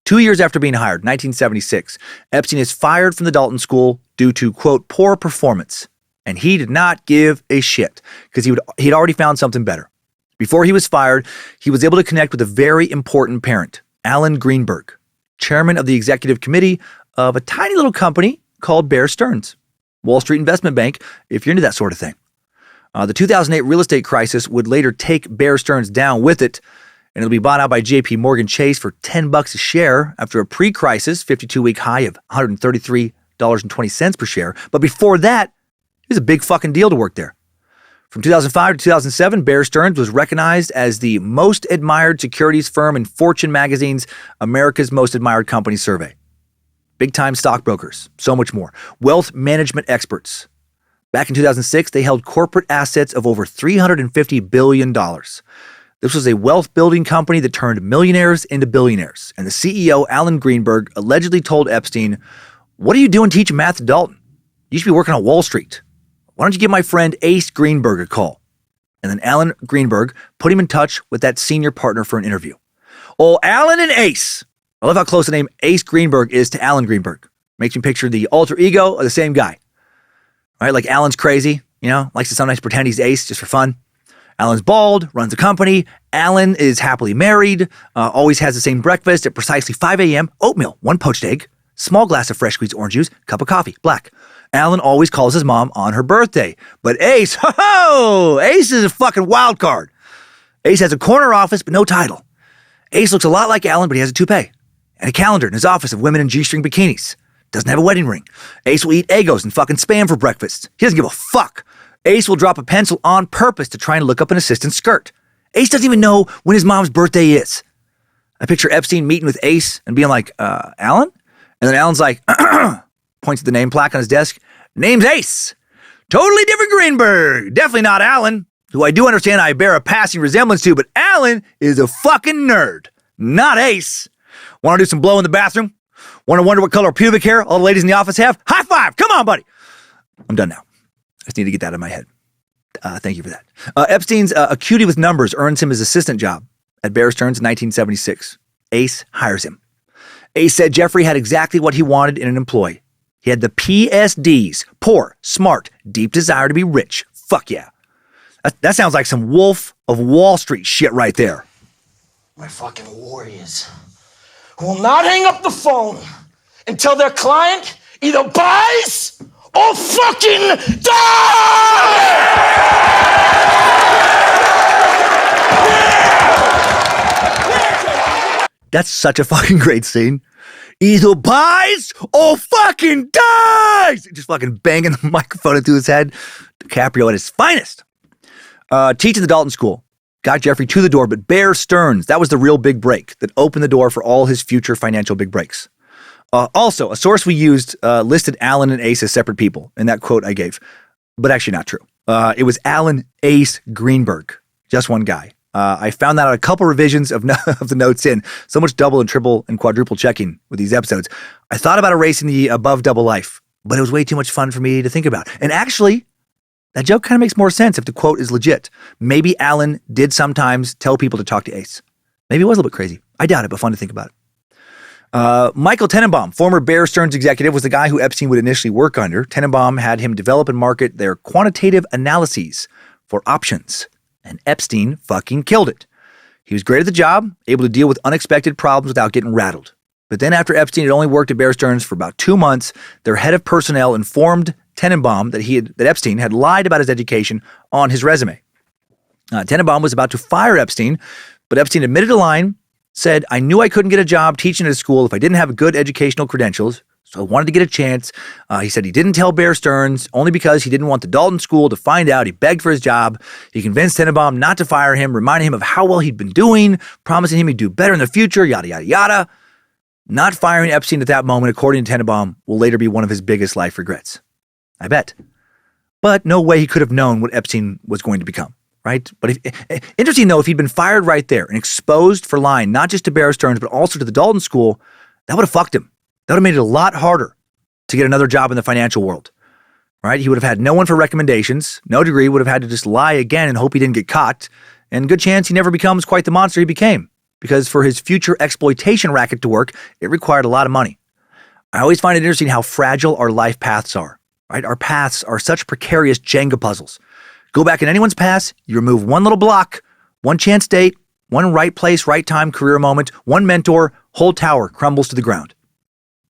Speaker 1: 2 years after being hired, 1976, Epstein is fired from the Dalton School due to, quote, poor performance. And he did not give a shit because he'd already found something better. Before he was fired, he was able to connect with a very important parent, Alan Greenberg, chairman of the executive committee of a tiny little company called Bear Stearns, Wall Street investment bank, if you're into that sort of thing. The 2008 real estate crisis would later take Bear Stearns down with it, and it'll be bought out by JP Morgan Chase for $10 a share after a pre-crisis 52-week high of $133.20 per share. But before that, it was a big fucking deal to work there. From 2005 to 2007, Bear Stearns was recognized as the most admired securities firm in Fortune magazine's America's Most Admired Company survey. Big-time stockbrokers, so much more. Wealth management experts. Back in 2006, they held corporate assets of over $350 billion. This was a wealth-building company that turned millionaires into billionaires. And the CEO, Alan Greenberg, allegedly told Epstein, "What are you doing teaching math to Dalton? You should be working on Wall Street. Why don't you give my friend Ace Greenberg a call?" And then Alan Greenberg put him in touch with that senior partner for an interview. Oh, Alan and Ace. I love how close the name Ace Greenberg is to Alan Greenberg. Makes me picture the alter ego of the same guy. Right? Like Alan's crazy, likes to sometimes pretend he's Ace just for fun. Alan's bald, runs a company. Alan is happily married, always has the same breakfast at precisely 5 a.m. Oatmeal, 1 poached egg, small glass of fresh squeezed orange juice, cup of coffee, black. Alan always calls his mom on her birthday. But Ace, Ace is a fucking wild card. Ace has a corner office, but no title. Ace looks a lot like Alan, but he has a toupee and a calendar in his office of women in G-string bikinis. Doesn't have a wedding ring. Ace will eat Eggos and fucking Spam for breakfast. He doesn't give a fuck. Ace will drop a pencil on purpose to try and look up an assistant's skirt. Ace doesn't even know when his mom's birthday is. I picture Epstein meeting with Ace and being like, Alan? And then Alan's like, points at the name plaque on his desk. Name's Ace. Totally different Greenberg. Definitely not Alan, who I do understand I bear a passing resemblance to, but Alan is a fucking nerd. Not Ace. Want to do some blow in the bathroom? Want to wonder what color pubic hair all the ladies in the office have? High five. Come on, buddy. I'm done now. I just need to get that out of my head. Thank you for that. Epstein's acuity with numbers earns him his assistant job at Bear Stearns in 1976. Ace hires him. Ace said Jeffrey had exactly what he wanted in an employee. He had the PSDs, poor, smart, deep desire to be rich. Fuck yeah. That sounds like some Wolf of Wall Street shit right there.
Speaker 5: My fucking warriors who will not hang up the phone until their client either buys or fucking dies!
Speaker 1: That's such a fucking great scene. Either buys or fucking dies! Just fucking banging the microphone into his head. DiCaprio at his finest. Teaching the Dalton School got Jeffrey to the door, but Bear Stearns, that was the real big break that opened the door for all his future financial big breaks. Also, a source we used listed Alan and Ace as separate people in that quote I gave, but actually not true. It was Alan Ace Greenberg, just one guy. I found that out a couple revisions of the notes in. So much double and triple and quadruple checking with these episodes. I thought about erasing the above double life, but it was way too much fun for me to think about. And actually, that joke kind of makes more sense if the quote is legit. Maybe Alan did sometimes tell people to talk to Ace. Maybe it was a little bit crazy. I doubt it, but fun to think about it. Michael Tenenbaum, former Bear Stearns executive, was the guy who Epstein would initially work under. Tenenbaum had him develop and market their quantitative analyses for options. And Epstein fucking killed it. He was great at the job, able to deal with unexpected problems without getting rattled. But then after Epstein had only worked at Bear Stearns for about 2 months, their head of personnel informed Tenenbaum that Epstein had lied about his education on his resume. Tenenbaum was about to fire Epstein, but Epstein admitted a line, said, "I knew I couldn't get a job teaching at a school if I didn't have good educational credentials, so I wanted to get a chance." He said he didn't tell Bear Stearns only because he didn't want the Dalton School to find out. He begged for his job. He convinced Tenenbaum not to fire him, reminding him of how well he'd been doing, promising him he'd do better in the future, yada, yada, yada. Not firing Epstein at that moment, according to Tenenbaum, will later be one of his biggest life regrets. I bet. But no way he could have known what Epstein was going to become, right? But interesting, though, if he'd been fired right there and exposed for lying, not just to Bear Stearns, but also to the Dalton School, that would have fucked him. That would have made it a lot harder to get another job in the financial world, right? He would have had no one for recommendations, no degree, would have had to just lie again and hope he didn't get caught, and good chance he never becomes quite the monster he became, because for his future exploitation racket to work, it required a lot of money. I always find it interesting how fragile our life paths are, right? Our paths are such precarious Jenga puzzles. Go back in anyone's past, you remove one little block, one chance date, one right place, right time career moment, one mentor, whole tower crumbles to the ground.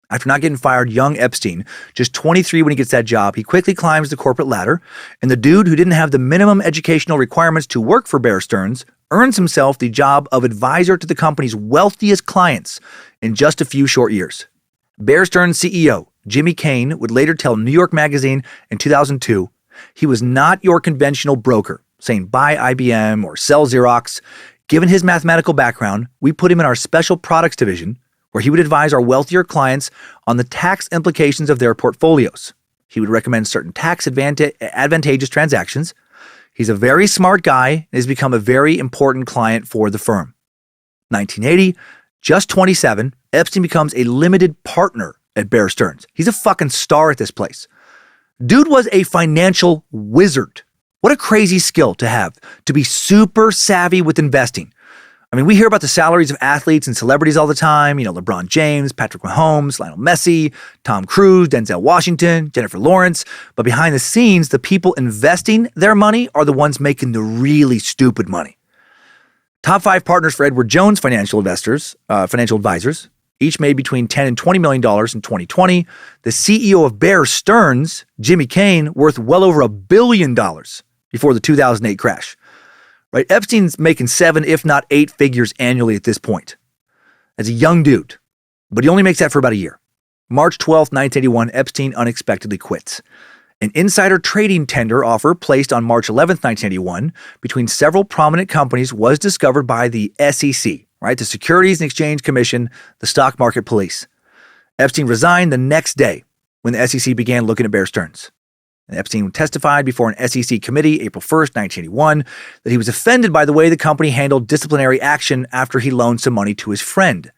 Speaker 1: After not getting fired, young Epstein, just 23 when he gets that job, he quickly climbs the corporate ladder, and the dude who didn't have the minimum educational requirements to work for Bear Stearns earns himself the job of advisor to the company's wealthiest clients in just a few short years. Bear Stearns CEO Jimmy Kane would later tell New York Magazine in 2002, he was not your conventional broker, saying buy IBM or sell Xerox. Given his mathematical background, we put him in our special products division, where he would advise our wealthier clients on the tax implications of their portfolios. He would recommend certain tax advantageous transactions. He's a very smart guy and has become a very important client for the firm. 1980, just 27, Epstein becomes a limited partner at Bear Stearns. He's a fucking star at this place. Dude was a financial wizard. What a crazy skill to have, to be super savvy with investing. I mean, we hear about the salaries of athletes and celebrities all the time. You know, LeBron James, Patrick Mahomes, Lionel Messi, Tom Cruise, Denzel Washington, Jennifer Lawrence. But behind the scenes, the people investing their money are the ones making the really stupid money. Top 5 partners for Edward Jones financial advisors, each made between $10 and $20 million in 2020. The CEO of Bear Stearns, Jimmy Kane, worth well over $1 billion before the 2008 crash. Right? Epstein's making 7, if not 8 figures annually at this point. As a young dude. But he only makes that for about a year. March 12th, 1981, Epstein unexpectedly quits. An insider trading tender offer placed on March 11th, 1981, between several prominent companies was discovered by the SEC, right? The Securities and Exchange Commission, the stock market police. Epstein resigned the next day when the SEC began looking at Bear Stearns. And Epstein testified before an SEC committee April 1st, 1981, that he was offended by the way the company handled disciplinary action after he loaned some money to his friend.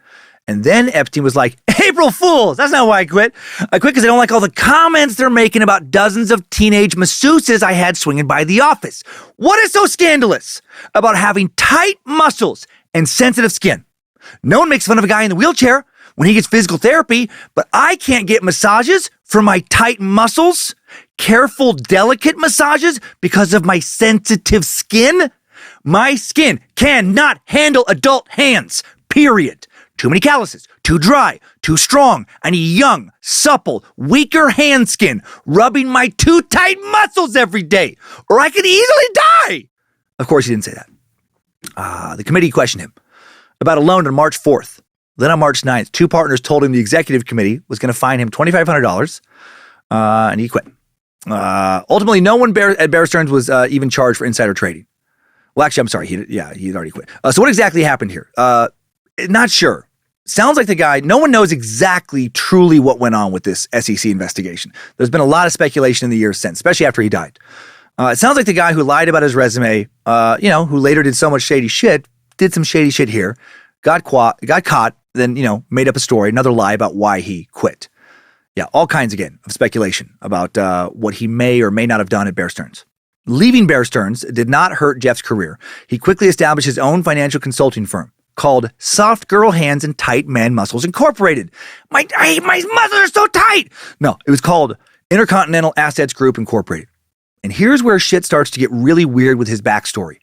Speaker 1: And then Epstein was like, April Fools! That's not why I quit. I quit because I don't like all the comments they're making about dozens of teenage masseuses I had swinging by the office. What is so scandalous about having tight muscles and sensitive skin? No one makes fun of a guy in the wheelchair when he gets physical therapy, but I can't get massages for my tight muscles, careful, delicate massages because of my sensitive skin. My skin cannot handle adult hands, period. Too many calluses, too dry, too strong. I need young, supple, weaker hand skin, rubbing my too tight muscles every day, or I could easily die. Of course, he didn't say that. The committee questioned him about a loan on March 4th. Then on March 9th, 2 partners told him the executive committee was going to fine him $2,500, and he quit. Ultimately, no one at Bear Stearns was even charged for insider trading. Well, actually, I'm sorry. He'd already quit. So what exactly happened here? Not sure. Sounds like the guy, no one knows exactly truly what went on with this SEC investigation. There's been a lot of speculation in the years since, especially after he died. It sounds like the guy who lied about his resume, who later did so much shady shit, did some shady shit here, got caught, then, made up a story, another lie about why he quit. Yeah, all kinds, again, of speculation about what he may or may not have done at Bear Stearns. Leaving Bear Stearns did not hurt Jeff's career. He quickly established his own financial consulting firm called Soft Girl Hands and Tight Man Muscles Incorporated. My muscles are so tight. No, it was called Intercontinental Assets Group Incorporated. And here's where shit starts to get really weird with his backstory.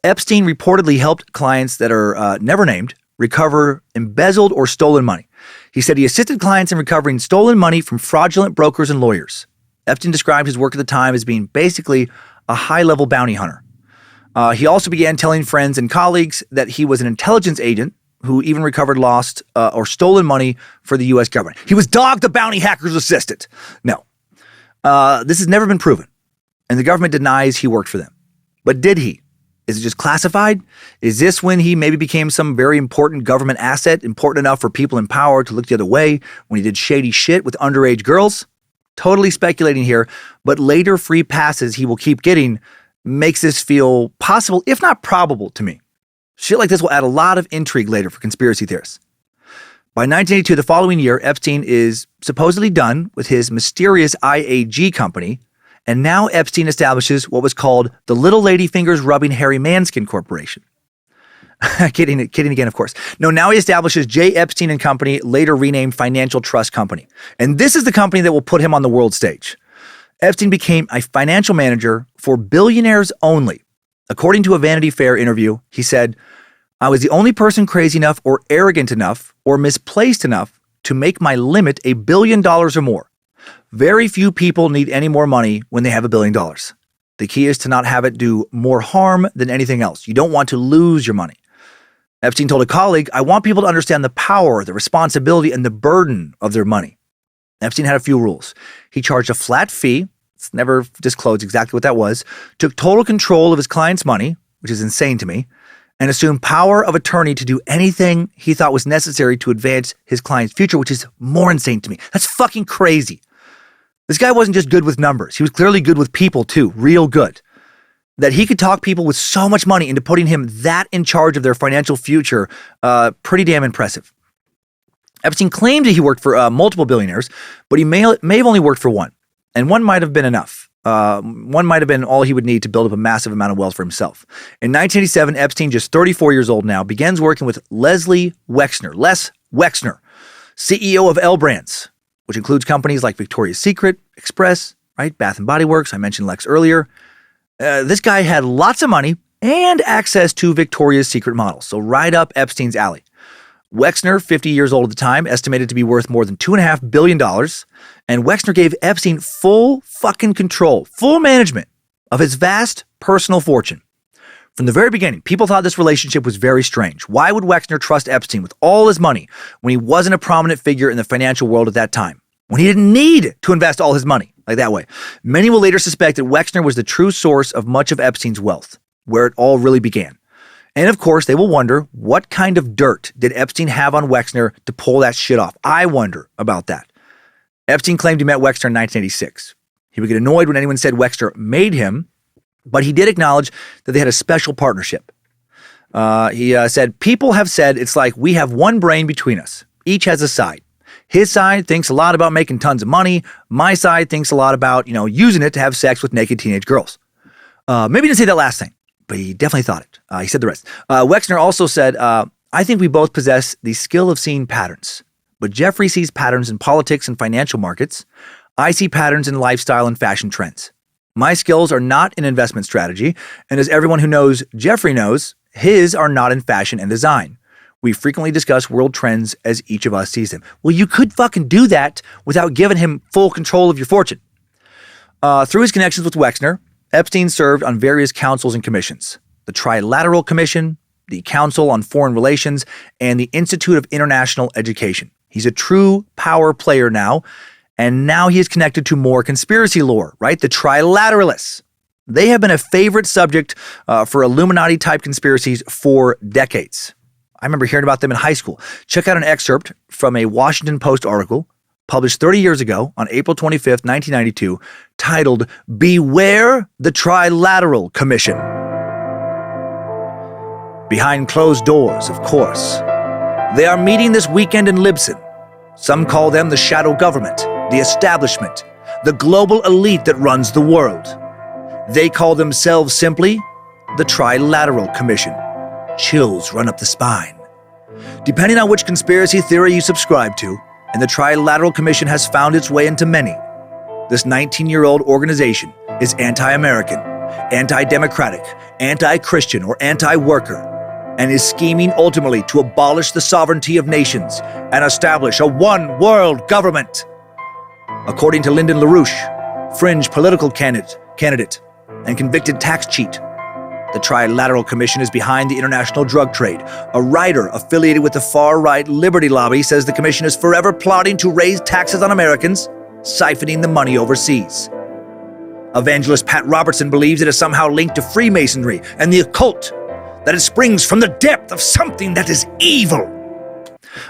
Speaker 1: Epstein reportedly helped clients that are never named recover embezzled or stolen money. He said he assisted clients in recovering stolen money from fraudulent brokers and lawyers. Epstein described his work at the time as being basically a high-level bounty hunter. He also began telling friends and colleagues that he was an intelligence agent who even recovered lost or stolen money for the U.S. government. He was Dog the Bounty Hacker's assistant. No, this has never been proven, and the government denies he worked for them. But did he? Is it just classified? Is this when he maybe became some very important government asset, important enough for people in power to look the other way when he did shady shit with underage girls? Totally speculating here, but later free passes he will keep getting makes this feel possible, if not probable, to me. Shit like this will add a lot of intrigue later for conspiracy theorists. By 1982, the following year, Epstein is supposedly done with his mysterious IAG company, and now Epstein establishes what was called the Little Lady Fingers Rubbing Harry Manskin Corporation. Kidding again, of course. No, now he establishes J. Epstein and Company, later renamed Financial Trust Company. And this is the company that will put him on the world stage. Epstein became a financial manager for billionaires only. According to a Vanity Fair interview, he said, "I was the only person crazy enough or arrogant enough or misplaced enough to make my limit $1 billion or more. Very few people need any more money when they have $1 billion. The key is to not have it do more harm than anything else. You don't want to lose your money." Epstein told a colleague, "I want people to understand the power, the responsibility, and the burden of their money." Epstein had a few rules. He charged a flat fee, it's never disclosed exactly what that was, took total control of his client's money, which is insane to me, and assumed power of attorney to do anything he thought was necessary to advance his client's future, which is more insane to me. That's fucking crazy. This guy wasn't just good with numbers. He was clearly good with people too, real good. That he could talk people with so much money into putting him that in charge of their financial future, pretty damn impressive. Epstein claimed that he worked for multiple billionaires, but he may have only worked for one. And one might have been enough. One might have been all he would need to build up a massive amount of wealth for himself. In 1987, Epstein, just 34 years old now, begins working with Les Wexner, CEO of L Brands, which includes companies like Victoria's Secret, Express, right? Bath and Body Works. I mentioned Lex earlier. This guy had lots of money and access to Victoria's Secret models, so right up Epstein's alley. Wexner, 50 years old at the time, estimated to be worth more than $2.5 billion, and Wexner gave Epstein full fucking control, full management of his vast personal fortune. From the very beginning, people thought this relationship was very strange. Why would Wexner trust Epstein with all his money when he wasn't a prominent figure in the financial world at that time? When he didn't need to invest all his money like that way? Many will later suspect that Wexner was the true source of much of Epstein's wealth, where it all really began. And of course, they will wonder, what kind of dirt did Epstein have on Wexner to pull that shit off? I wonder about that. Epstein claimed he met Wexner in 1986. He would get annoyed when anyone said Wexner made him, but he did acknowledge that they had a special partnership. He said, "People have said it's like we have one brain between us. Each has a side. His side thinks a lot about making tons of money. My side thinks a lot about, using it to have sex with naked teenage girls." Maybe he didn't say that last thing, but he definitely thought it. He said the rest. Wexner also said, "I think we both possess the skill of seeing patterns. But Jeffrey sees patterns in politics and financial markets. I see patterns in lifestyle and fashion trends. My skills are not in investment strategy, and as everyone who knows Jeffrey knows, his are not in fashion and design. We frequently discuss world trends as each of us sees them." Well, you could fucking do that without giving him full control of your fortune. Through his connections with Wexner, Epstein served on various councils and commissions: the Trilateral Commission, the Council on Foreign Relations, and the Institute of International Education. He's a true power player now, And now he is connected to more conspiracy lore, right? The trilateralists. They have been a favorite subject for Illuminati-type conspiracies for decades. I remember hearing about them in high school. Check out an excerpt from a Washington Post article published 30 years ago on April 25th, 1992, titled, "Beware the Trilateral Commission." Behind closed doors, of course. They are meeting this weekend in Libsyn. Some call them the shadow government, the establishment, the global elite that runs the world. They call themselves simply the Trilateral Commission. Chills run up the spine. Depending on which conspiracy theory you subscribe to, and the Trilateral Commission has found its way into many, this 19-year-old organization is anti-American, anti-democratic, anti-Christian, or anti-worker, and is scheming ultimately to abolish the sovereignty of nations and establish a one-world government. According to Lyndon LaRouche, fringe political candidate and convicted tax cheat, the Trilateral Commission is behind the international drug trade. A writer affiliated with the far-right Liberty Lobby says the commission is forever plotting to raise taxes on Americans, siphoning the money overseas. Evangelist Pat Robertson believes it is somehow linked to Freemasonry and the occult, that it springs from the depth of something that is evil.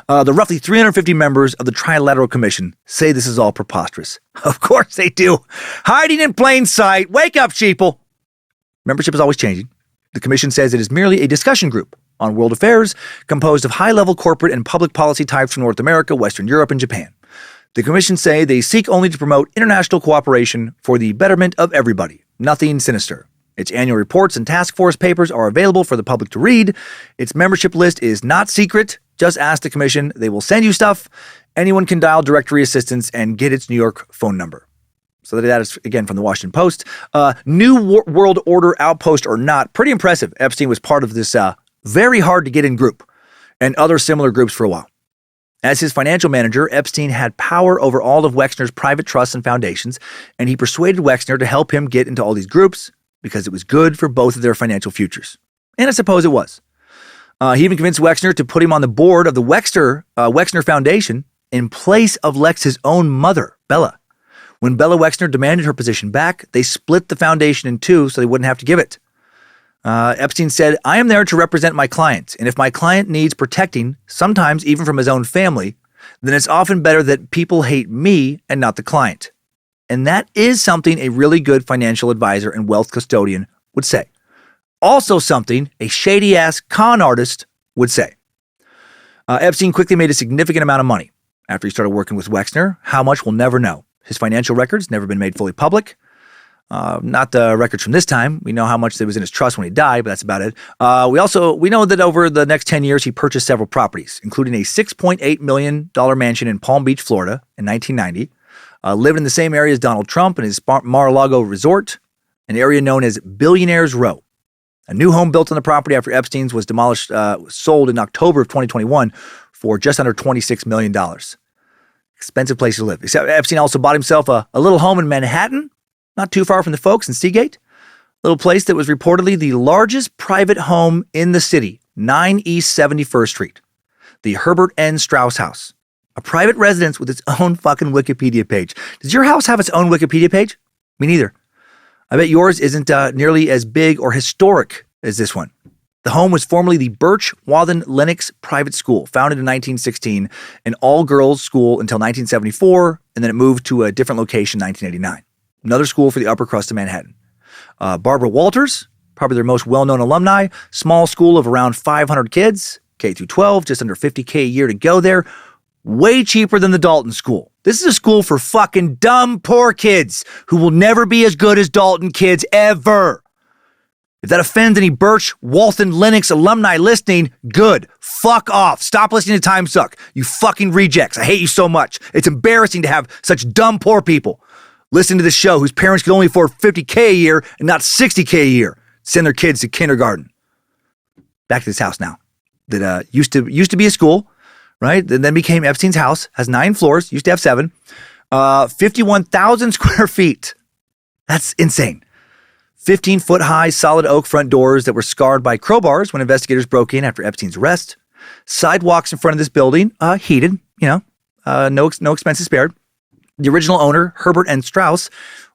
Speaker 1: The roughly 350 members of the Trilateral Commission say this is all preposterous. Of course they do. Hiding in plain sight. Wake up, sheeple. Membership is always changing. The commission says it is merely a discussion group on world affairs composed of high-level corporate and public policy types from North America, Western Europe, and Japan. The commission say they seek only to promote international cooperation for the betterment of everybody. Nothing sinister. Its annual reports and task force papers are available for the public to read. Its membership list is not secret. Just ask the commission. They will send you stuff. Anyone can dial directory assistance and get its New York phone number. So that is, again, from the Washington Post. New World Order outpost or not, pretty impressive. Epstein was part of this very hard-to-get-in group and other similar groups for a while. As his financial manager, Epstein had power over all of Wexner's private trusts and foundations, and he persuaded Wexner to help him get into all these groups because it was good for both of their financial futures. And I suppose it was. He even convinced Wexner to put him on the board of the Wexner Foundation in place of Lex's own mother, Bella. When Bella Wexner demanded her position back, they split the foundation in two so they wouldn't have to give it. Epstein said, "I am there to represent my client, and if my client needs protecting, sometimes even from his own family, then it's often better that people hate me and not the client." And that is something a really good financial advisor and wealth custodian would say. Also something a shady-ass con artist would say. Epstein quickly made a significant amount of money after he started working with Wexner. How much, we'll never know. His financial records never been made fully public. Not the records from this time. We know how much there was in his trust when he died, but that's about it. We know that over the next 10 years, he purchased several properties, including a $6.8 million mansion in Palm Beach, Florida in 1990. Lived in the same area as Donald Trump and his Mar-a-Lago resort, an area known as Billionaire's Row. A new home built on the property after Epstein's was sold in October of 2021 for just under $26 million. Expensive place to live. Except Epstein also bought himself a little home in Manhattan, not too far from the folks in Seagate. Little place that was reportedly the largest private home in the city, 9 East 71st Street. The Herbert N. Strauss House. A private residence with its own fucking Wikipedia page. Does your house have its own Wikipedia page? Me neither. I bet yours isn't nearly as big or historic as this one. The home was formerly the Birch Wathen Lennox Private School, founded in 1916, an all-girls school until 1974, and then it moved to a different location in 1989. Another school for the upper crust of Manhattan. Barbara Walters, probably their most well-known alumni, small school of around 500 kids, K through 12, just under $50K a year to go there. Way cheaper than the Dalton School. This is a school for fucking dumb, poor kids who will never be as good as Dalton kids ever. If that offends any Birch, Walton, Lennox alumni listening, good. Fuck off. Stop listening to Timesuck. You fucking rejects. I hate you so much. It's embarrassing to have such dumb, poor people listen to this show whose parents can only afford $50K a year and not $60K a year. Send their kids to kindergarten. Back to this house now that used to be a school. Right? And then became Epstein's house, has 9 floors, used to have 7, 51,000 square feet. That's insane. 15-foot high solid oak front doors that were scarred by crowbars when investigators broke in after Epstein's arrest. Sidewalks in front of this building, heated, no expenses spared. The original owner, Herbert N. Strauss,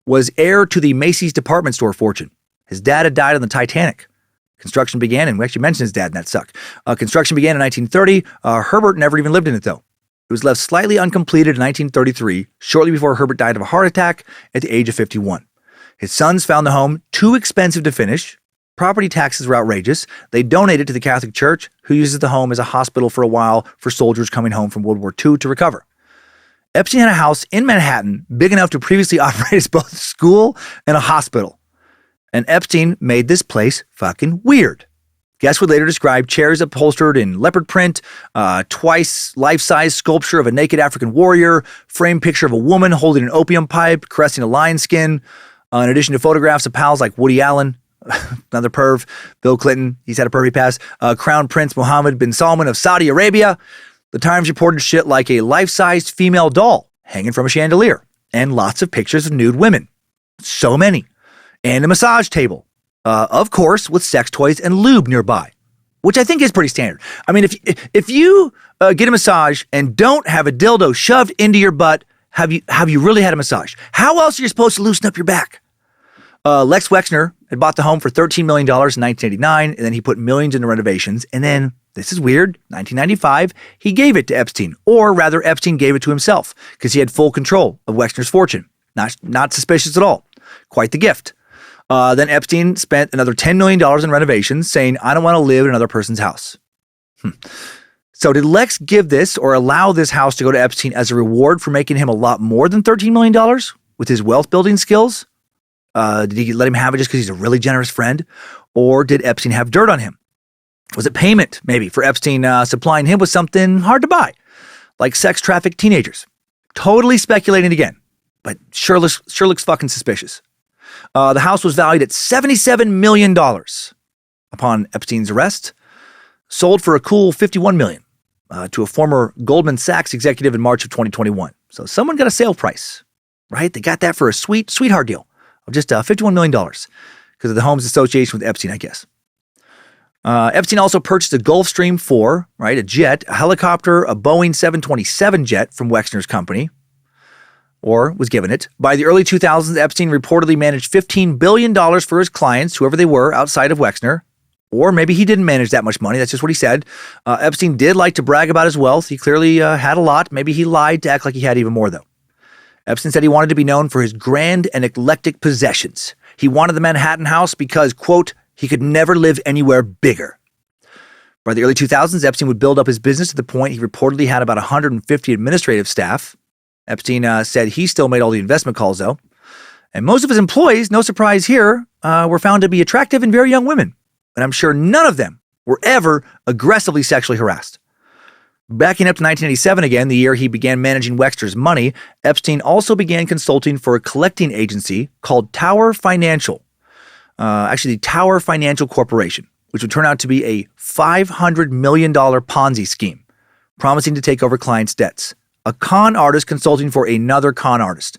Speaker 1: was heir to the Macy's department store fortune. His dad had died on the Titanic. Construction began, and we actually mentioned his dad in that suck. Construction began in 1930. Herbert never even lived in it, though. It was left slightly uncompleted in 1933, shortly before Herbert died of a heart attack at the age of 51. His sons found the home too expensive to finish. Property taxes were outrageous. They donated to the Catholic Church, who uses the home as a hospital for a while for soldiers coming home from World War II to recover. Epstein had a house in Manhattan big enough to previously operate as both a school and a hospital. And Epstein made this place fucking weird. Guests would later describe chairs upholstered in leopard print, twice life-size sculpture of a naked African warrior, framed picture of a woman holding an opium pipe, caressing a lion skin, in addition to photographs of pals like Woody Allen, another perv, Bill Clinton, he's had a pervy past, Crown Prince Mohammed bin Salman of Saudi Arabia. The Times reported shit like a life-sized female doll hanging from a chandelier, and lots of pictures of nude women. So many. And a massage table. Of course, with sex toys and lube nearby, which I think is pretty standard. I mean, if you get a massage and don't have a dildo shoved into your butt, have you really had a massage? How else are you supposed to loosen up your back? Lex Wexner had bought the home for $13 million in 1989, and then he put millions into renovations. And then, this is weird, 1995, he gave it to Epstein, or rather, Epstein gave it to himself because he had full control of Wexner's fortune. Not suspicious at all. Quite the gift. Then Epstein spent another $10 million in renovations, saying, I don't want to live in another person's house. So did Lex give this or allow this house to go to Epstein as a reward for making him a lot more than $13 million with his wealth building skills? Did he let him have it just because he's a really generous friend? Or did Epstein have dirt on him? Was it payment, maybe, for Epstein supplying him with something hard to buy, like sex-trafficked teenagers? Totally speculating again, but sure looks fucking suspicious. The house was valued at $77 million upon Epstein's arrest, sold for a cool $51 million to a former Goldman Sachs executive in March of 2021. So someone got a sale price, right? They got that for a sweetheart deal of just $51 million because of the home's association with Epstein, I guess. Epstein also purchased a Gulfstream 4, right? A jet, a helicopter, a Boeing 727 jet from Wexner's company, or was given it. By the early 2000s, Epstein reportedly managed $15 billion for his clients, whoever they were, outside of Wexner. Or maybe he didn't manage that much money. That's just what he said. Epstein did like to brag about his wealth. He clearly had a lot. Maybe he lied to act like he had even more, though. Epstein said he wanted to be known for his grand and eclectic possessions. He wanted the Manhattan house because, quote, he could never live anywhere bigger. By the early 2000s, Epstein would build up his business to the point he reportedly had about 150 administrative staff. Epstein said he still made all the investment calls, though. And most of his employees, no surprise here, were found to be attractive and very young women. And I'm sure none of them were ever aggressively sexually harassed. Backing up to 1987 again, the year he began managing Wexner's money, Epstein also began consulting for a collecting agency called Tower Financial. Actually, the Tower Financial Corporation, which would turn out to be a $500 million Ponzi scheme, promising to take over clients' debts. A con artist consulting for another con artist.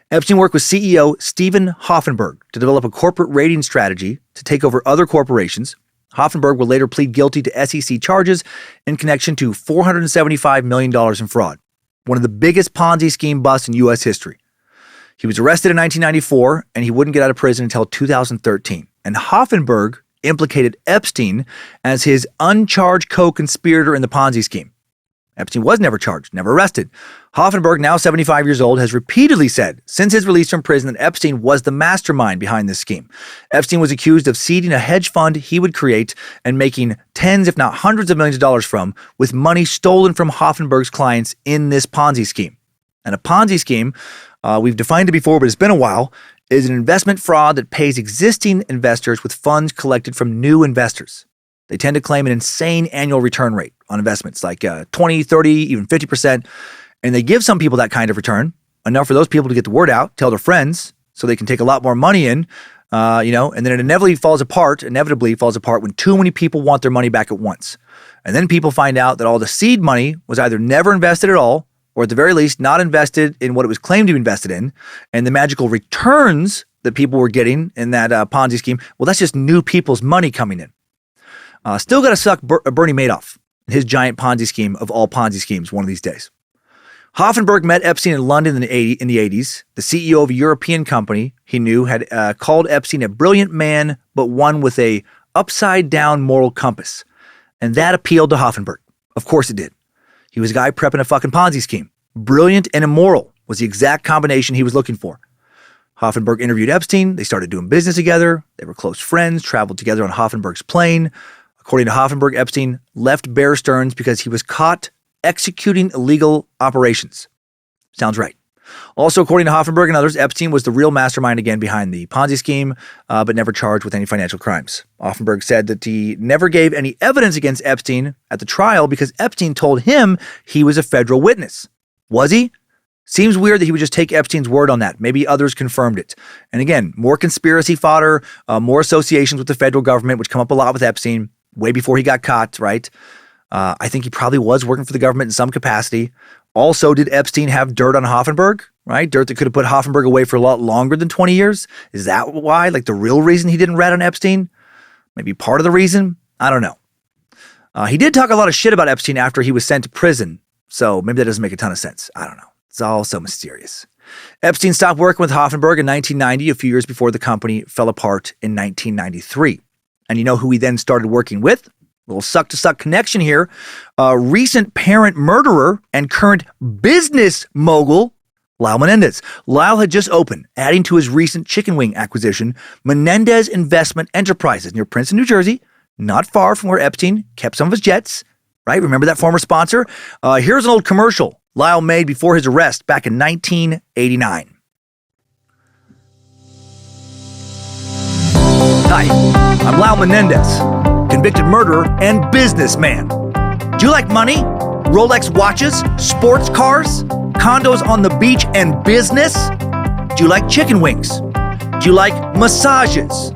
Speaker 1: Epstein worked with CEO Stephen Hoffenberg to develop a corporate rating strategy to take over other corporations. Hoffenberg would later plead guilty to SEC charges in connection to $475 million in fraud, one of the biggest Ponzi scheme busts in U.S. history. He was arrested in 1994, and he wouldn't get out of prison until 2013. And Hoffenberg implicated Epstein as his uncharged co-conspirator in the Ponzi scheme. Epstein was never charged, never arrested. Hoffenberg, now 75 years old, has repeatedly said since his release from prison that Epstein was the mastermind behind this scheme. Epstein was accused of seeding a hedge fund he would create and making tens, if not hundreds of millions of dollars from, with money stolen from Hoffenberg's clients in this Ponzi scheme. And a Ponzi scheme, we've defined it before, but it's been a while, is an investment fraud that pays existing investors with funds collected from new investors. They tend to claim an insane annual return rate on investments, like 20, 30, even 50%. And they give some people that kind of return, enough for those people to get the word out, tell their friends, so they can take a lot more money in, and then it inevitably falls apart when too many people want their money back at once. And then people find out that all the seed money was either never invested at all, or at the very least, not invested in what it was claimed to be invested in. And the magical returns that people were getting in that Ponzi scheme, well, that's just new people's money coming in. Still got to suck Bernie Madoff, his giant Ponzi scheme of all Ponzi schemes one of these days. Hoffenberg met Epstein in London in the 80s. The CEO of a European company he knew had called Epstein a brilliant man, but one with a upside-down moral compass. And that appealed to Hoffenberg. Of course it did. He was a guy prepping a fucking Ponzi scheme. Brilliant and immoral was the exact combination he was looking for. Hoffenberg interviewed Epstein. They started doing business together. They were close friends, traveled together on Hoffenberg's plane. According to Hoffenberg, Epstein left Bear Stearns because he was caught executing illegal operations. Sounds right. Also, according to Hoffenberg and others, Epstein was the real mastermind again behind the Ponzi scheme, but never charged with any financial crimes. Hoffenberg said that he never gave any evidence against Epstein at the trial because Epstein told him he was a federal witness. Was he? Seems weird that he would just take Epstein's word on that. Maybe others confirmed it. And again, more conspiracy fodder, more associations with the federal government, which come up a lot with Epstein way before he got caught, right? I think he probably was working for the government in some capacity. Also, did Epstein have dirt on Hoffenberg, right? Dirt that could have put Hoffenberg away for a lot longer than 20 years? Is that why? Like the real reason he didn't rat on Epstein? Maybe part of the reason? I don't know. He did talk a lot of shit about Epstein after he was sent to prison. So maybe that doesn't make a ton of sense. I don't know. It's all so mysterious. Epstein stopped working with Hoffenberg in 1990, a few years before the company fell apart in 1993. And you know who he then started working with? Little suck-to-suck connection here. Recent parent murderer and current business mogul, Lyle Menendez. Lyle had just opened, adding to his recent chicken wing acquisition, Menendez Investment Enterprises near Princeton, New Jersey, not far from where Epstein kept some of his jets, right? Remember that former sponsor? Here's an old commercial Lyle made before his arrest back in 1989. Hi, I'm Lyle Menendez, convicted murderer and businessman. Do you like money? Rolex watches? Sports cars? Condos on the beach and business? Do you like chicken wings? Do you like massages?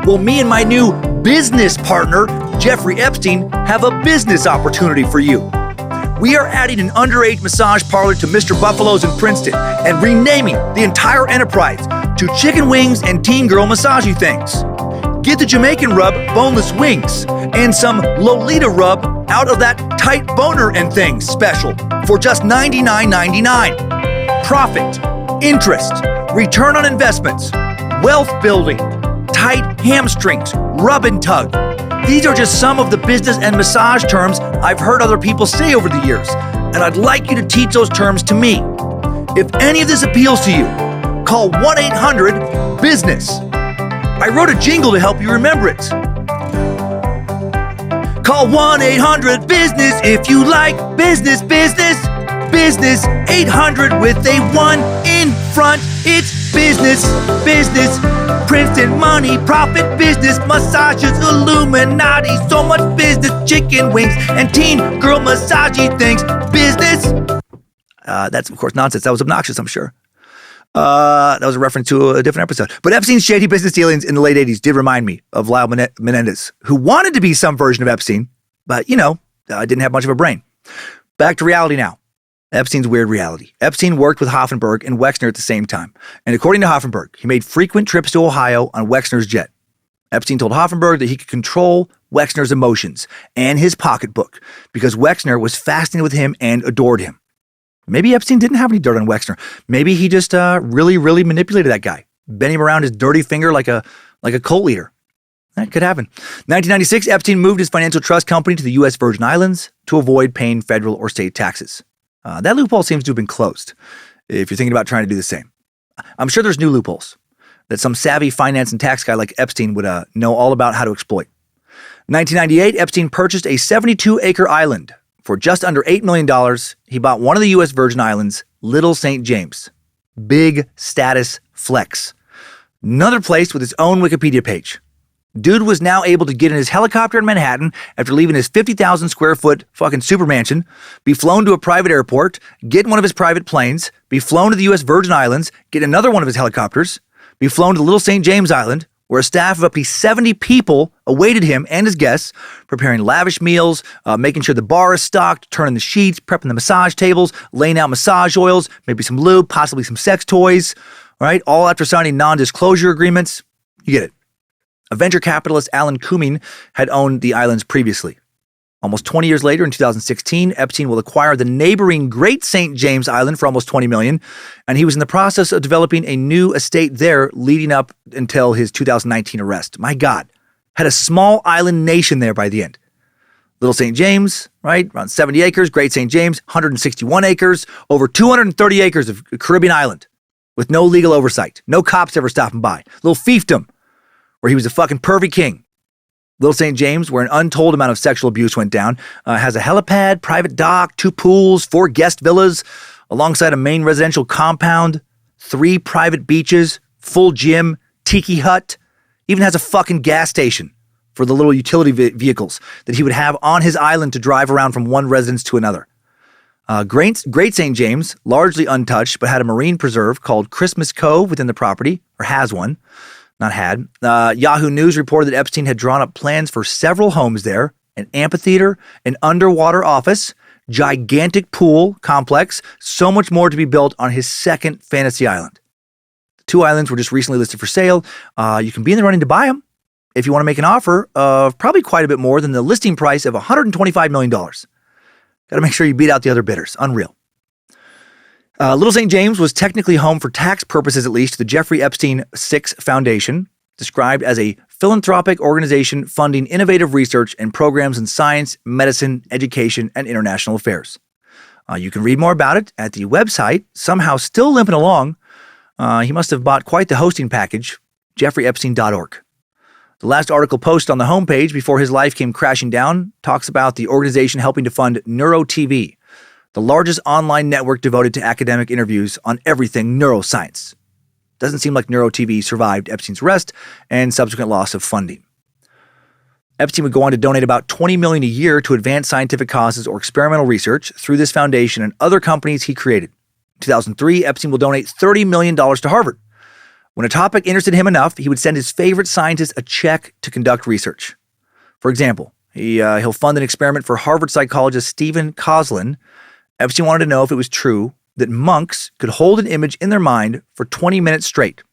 Speaker 1: Well, me and my new business partner, Jeffrey Epstein, have a business opportunity for you. We are adding an underage massage parlor to Mr. Buffalo's in Princeton and renaming the entire enterprise to Chicken Wings and Teen Girl Massagey Things. Get the Jamaican rub boneless wings and some Lolita rub out of that tight boner and things special for just $99.99. Profit, interest, return on investments, wealth building, tight hamstrings, rub and tug. These are just some of the business and massage terms I've heard other people say over the years, and I'd like you to teach those terms to me. If any of this appeals to you, call 1-800-BUSINESS. I wrote a jingle to help you remember it. Call 1-800-BUSINESS if you like business, business, business. 800 with a 1 in front. It's business, business. Princeton money, profit, business, massages, Illuminati. So much business, chicken wings and teen girl massagey things. Business. That's, of course, nonsense. That was obnoxious, I'm sure. That was a reference to a different episode. But Epstein's shady business dealings in the late 80s did remind me of Lyle Menendez, who wanted to be some version of Epstein, but, didn't have much of a brain. Back to reality now. Epstein's weird reality. Epstein worked with Hoffenberg and Wexner at the same time. And according to Hoffenberg, he made frequent trips to Ohio on Wexner's jet. Epstein told Hoffenberg that he could control Wexner's emotions and his pocketbook because Wexner was fascinated with him and adored him. Maybe Epstein didn't have any dirt on Wexner. Maybe he just really, really manipulated that guy, bent him around his dirty finger like a cult leader. That could happen. 1996, Epstein moved his financial trust company to the U.S. Virgin Islands to avoid paying federal or state taxes. That loophole seems to have been closed if you're thinking about trying to do the same. I'm sure there's new loopholes that some savvy finance and tax guy like Epstein would know all about how to exploit. 1998, Epstein purchased a 72-acre island. For just under $8 million, he bought one of the U.S. Virgin Islands, Little St. James. Big status flex. Another place with its own Wikipedia page. Dude was now able to get in his helicopter in Manhattan after leaving his 50,000 square foot fucking super mansion, be flown to a private airport, get in one of his private planes, be flown to the U.S. Virgin Islands, get another one of his helicopters, be flown to Little St. James Island, where a staff of up to 70 people awaited him and his guests, preparing lavish meals, making sure the bar is stocked, turning the sheets, prepping the massage tables, laying out massage oils, maybe some lube, possibly some sex toys, right? All after signing non-disclosure agreements. You get it. A venture capitalist, Alan Cummins, had owned the islands previously. Almost 20 years later, in 2016, Epstein will acquire the neighboring Great St. James Island for almost $20 million, and he was in the process of developing a new estate there leading up until his 2019 arrest. My God, had a small island nation there by the end. Little St. James, right, around 70 acres. Great St. James, 161 acres, over 230 acres of Caribbean island with no legal oversight, no cops ever stopping by. Little fiefdom where he was a fucking pervy king. Little St. James, where an untold amount of sexual abuse went down, has a helipad, private dock, 2 pools, 4 guest villas, alongside a main residential compound, 3 private beaches, full gym, tiki hut, even has a fucking gas station for the little utility vehicles that he would have on his island to drive around from one residence to another. Great St. James, largely untouched, but had a marine preserve called Christmas Cove within the property, or has one. Not had. Yahoo News reported that Epstein had drawn up plans for several homes there, an amphitheater, an underwater office, gigantic pool complex, so much more to be built on his second fantasy island. The 2 islands were just recently listed for sale. You can be in the running to buy them if you want to make an offer of probably quite a bit more than the listing price of $125 million. Got to make sure you beat out the other bidders. Unreal. Little St. James was technically home for tax purposes, at least, to the Jeffrey Epstein 6 Foundation, described as a philanthropic organization funding innovative research and programs in science, medicine, education, and international affairs. You can read more about it at the website, somehow still limping along. He must have bought quite the hosting package, jeffreyepstein.org. The last article posted on the homepage before his life came crashing down talks about the organization helping to fund NeuroTV, the largest online network devoted to academic interviews on everything neuroscience. Doesn't seem like NeuroTV survived Epstein's arrest and subsequent loss of funding. Epstein would go on to donate about $20 million a year to advance scientific causes or experimental research through this foundation and other companies he created. In 2003, Epstein will donate $30 million to Harvard. When a topic interested him enough, he would send his favorite scientist a check to conduct research. For example, he'll fund an experiment for Harvard psychologist Stephen Coslin. Epstein wanted to know if it was true that monks could hold an image in their mind for 20 minutes straight.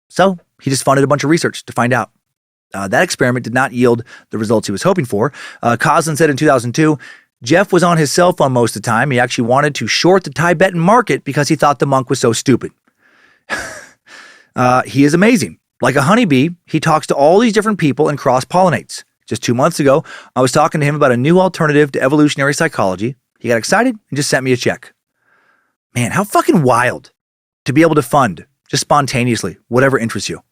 Speaker 1: So he just funded a bunch of research to find out. That experiment did not yield the results he was hoping for. Coslin said in 2002, Jeff was on his cell phone most of the time. He actually wanted to short the Tibetan market because he thought the monk was so stupid. He is amazing. Like a honeybee, he talks to all these different people and cross-pollinates. Just 2 months ago, I was talking to him about a new alternative to evolutionary psychology. He got excited and just sent me a check. Man, how fucking wild to be able to fund just spontaneously whatever interests you,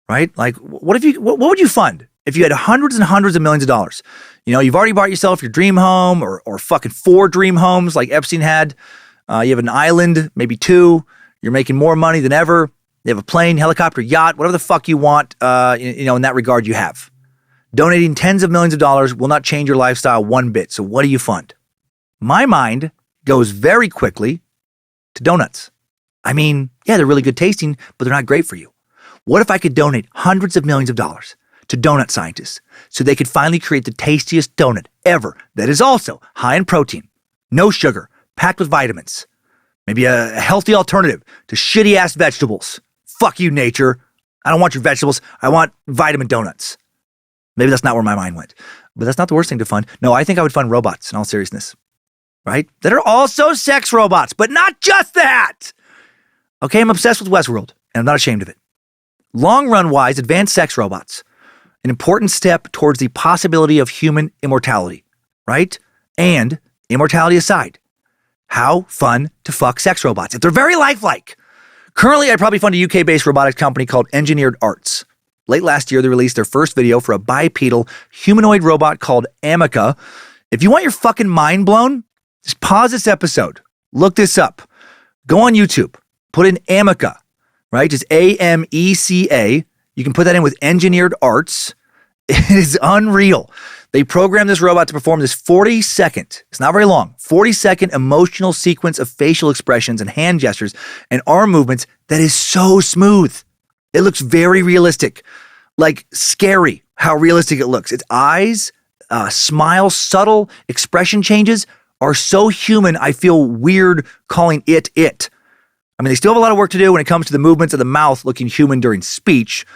Speaker 1: right? Like, what would you fund if you had hundreds and hundreds of millions of dollars? You know, you've already bought yourself your dream home or fucking 4 dream homes like Epstein had. You have an island, maybe 2. You're making more money than ever. You have a plane, helicopter, yacht, whatever the fuck you want, in that regard you have. Donating tens of millions of dollars will not change your lifestyle one bit. So what do you fund? My mind goes very quickly to donuts. I mean, yeah, they're really good tasting, but they're not great for you. What if I could donate hundreds of millions of dollars to donut scientists so they could finally create the tastiest donut ever that is also high in protein, no sugar, packed with vitamins, maybe a healthy alternative to shitty-ass vegetables. Fuck you, nature. I don't want your vegetables. I want vitamin donuts. Maybe that's not where my mind went, but that's not the worst thing to fund. No, I think I would fund robots in all seriousness. Right? That are also sex robots, but not just that. Okay, I'm obsessed with Westworld, and I'm not ashamed of it. Long run wise, advanced sex robots, an important step towards the possibility of human immortality, right? And immortality aside, how fun to fuck sex robots if they're very lifelike. Currently, I'd probably fund a UK-based robotics company called Engineered Arts. Late last year, they released their first video for a bipedal humanoid robot called Amica. If you want your fucking mind blown, just pause this episode. Look this up. Go on YouTube. Put in Amica, right? Just AMECA. You can put that in with Engineered Arts. It is unreal. They programmed this robot to perform this 40-second, it's not very long, 40-second emotional sequence of facial expressions and hand gestures and arm movements that is so smooth. It looks very realistic, like scary how realistic it looks. Its eyes, smile, subtle expression changes are so human, I feel weird calling it. I mean, they still have a lot of work to do when it comes to the movements of the mouth looking human during speech,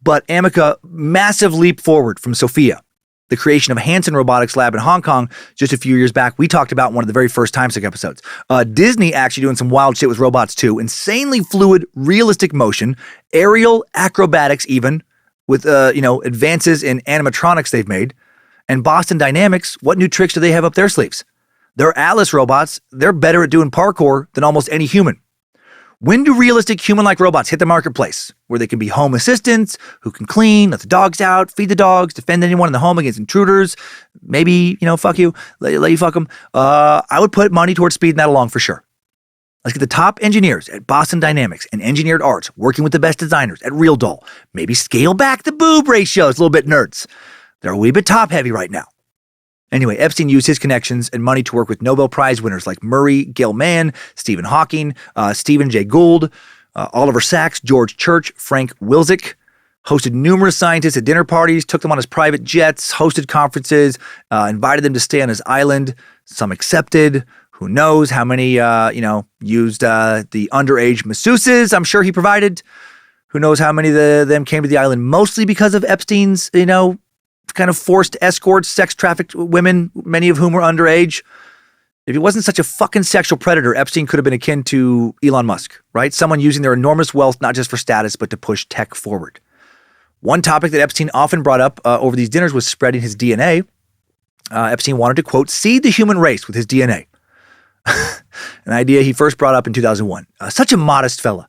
Speaker 1: but Amica, massive leap forward from Sophia. The creation of Hanson Robotics Lab in Hong Kong just a few years back, we talked about in one of the very first Timesuck episodes. Disney actually doing some wild shit with robots too. Insanely fluid, realistic motion, aerial acrobatics even, with advances in animatronics they've made. And Boston Dynamics, what new tricks do they have up their sleeves? Their Atlas robots, they're better at doing parkour than almost any human. When do realistic human-like robots hit the marketplace, where they can be home assistants, who can clean, let the dogs out, feed the dogs, defend anyone in the home against intruders, maybe, fuck you, let you fuck them? I would put money towards speeding that along for sure. Let's get the top engineers at Boston Dynamics and Engineered Arts working with the best designers at Real Doll. Maybe scale back the boob ratios a little bit, nerds. They're a wee bit top-heavy right now. Anyway, Epstein used his connections and money to work with Nobel Prize winners like Murray Gell-Mann, Stephen Hawking, Stephen Jay Gould, Oliver Sacks, George Church, Frank Wilczek, hosted numerous scientists at dinner parties, took them on his private jets, hosted conferences, invited them to stay on his island. Some accepted. Who knows how many, used the underage masseuses I'm sure he provided. Who knows how many of them came to the island mostly because of Epstein's, kind of forced escorts, sex trafficked women, many of whom were underage. If he wasn't such a fucking sexual predator, Epstein could have been akin to Elon Musk, right? Someone using their enormous wealth not just for status, but to push tech forward. One topic that Epstein often brought up over these dinners was spreading his DNA. Epstein wanted to, quote, seed the human race with his DNA. An idea he first brought up in 2001. Such a modest fella.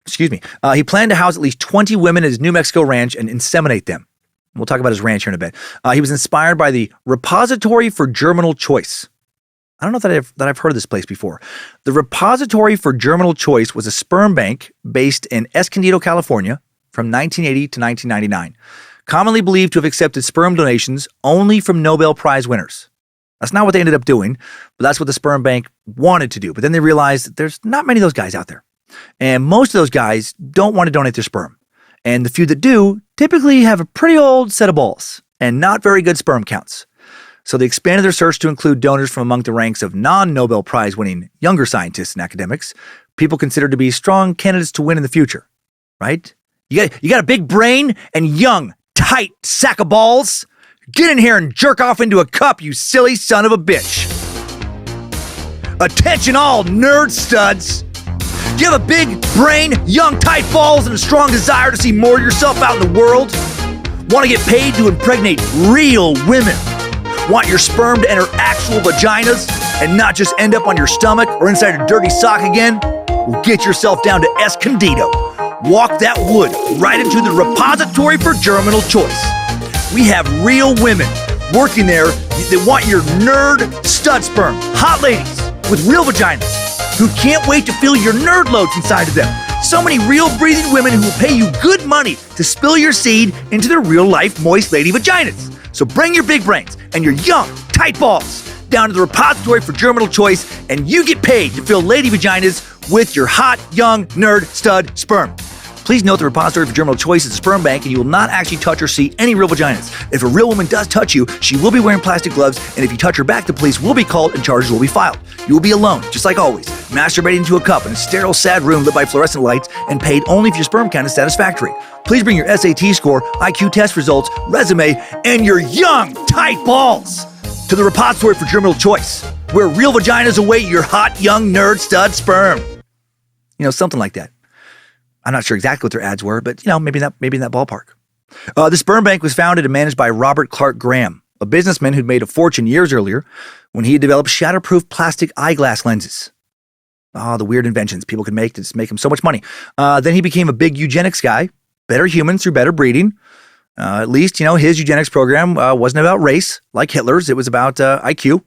Speaker 1: He planned to house at least 20 women at his New Mexico ranch and inseminate them. We'll talk about his ranch here in a bit. He was inspired by the Repository for Germinal Choice. I don't know that I've heard of this place before. The Repository for Germinal Choice was a sperm bank based in Escondido, California, from 1980 to 1999, commonly believed to have accepted sperm donations only from Nobel Prize winners. That's not what they ended up doing, but that's what the sperm bank wanted to do. But then they realized that there's not many of those guys out there. And most of those guys don't want to donate their sperm. And the few that do typically have a pretty old set of balls and not very good sperm counts. So they expanded their search to include donors from among the ranks of non-Nobel Prize winning younger scientists and academics, people considered to be strong candidates to win in the future, right? You got a big brain and young, tight sack of balls? Get in here and jerk off into a cup, you silly son of a bitch. Attention all nerd studs. Do you have a big brain, young tight balls, and a strong desire to see more of yourself out in the world? Want to get paid to impregnate real women? Want your sperm to enter actual vaginas and not just end up on your stomach or inside a dirty sock again? Well, get yourself down to Escondido. Walk that wood right into the Repository for Germinal Choice. We have real women working there that want your nerd stud sperm. Hot ladies with real vaginas who can't wait to feel your nerd loads inside of them. So many real breathing women who will pay you good money to spill your seed into their real life moist lady vaginas. So bring your big brains and your young, tight balls down to the Repository for Germinal Choice and you get paid to fill lady vaginas with your hot, young, nerd, stud sperm. Please note the Repository for Germinal Choice is a sperm bank and you will not actually touch or see any real vaginas. If a real woman does touch you, she will be wearing plastic gloves, and if you touch her back, the police will be called and charges will be filed. You will be alone, just like always, masturbating into a cup in a sterile, sad room lit by fluorescent lights and paid only if your sperm count is satisfactory. Please bring your SAT score, IQ test results, resume, and your young, tight balls to the Repository for Germinal Choice, where real vaginas await your hot, young, nerd, stud sperm. Something like that. I'm not sure exactly what their ads were, but maybe in that ballpark. The sperm bank was founded and managed by Robert Clark Graham, a businessman who'd made a fortune years earlier when he had developed shatterproof plastic eyeglass lenses. The weird inventions people could make to just make him so much money. Then he became a big eugenics guy, better humans through better breeding. At least, his eugenics program wasn't about race like Hitler's. It was about IQ.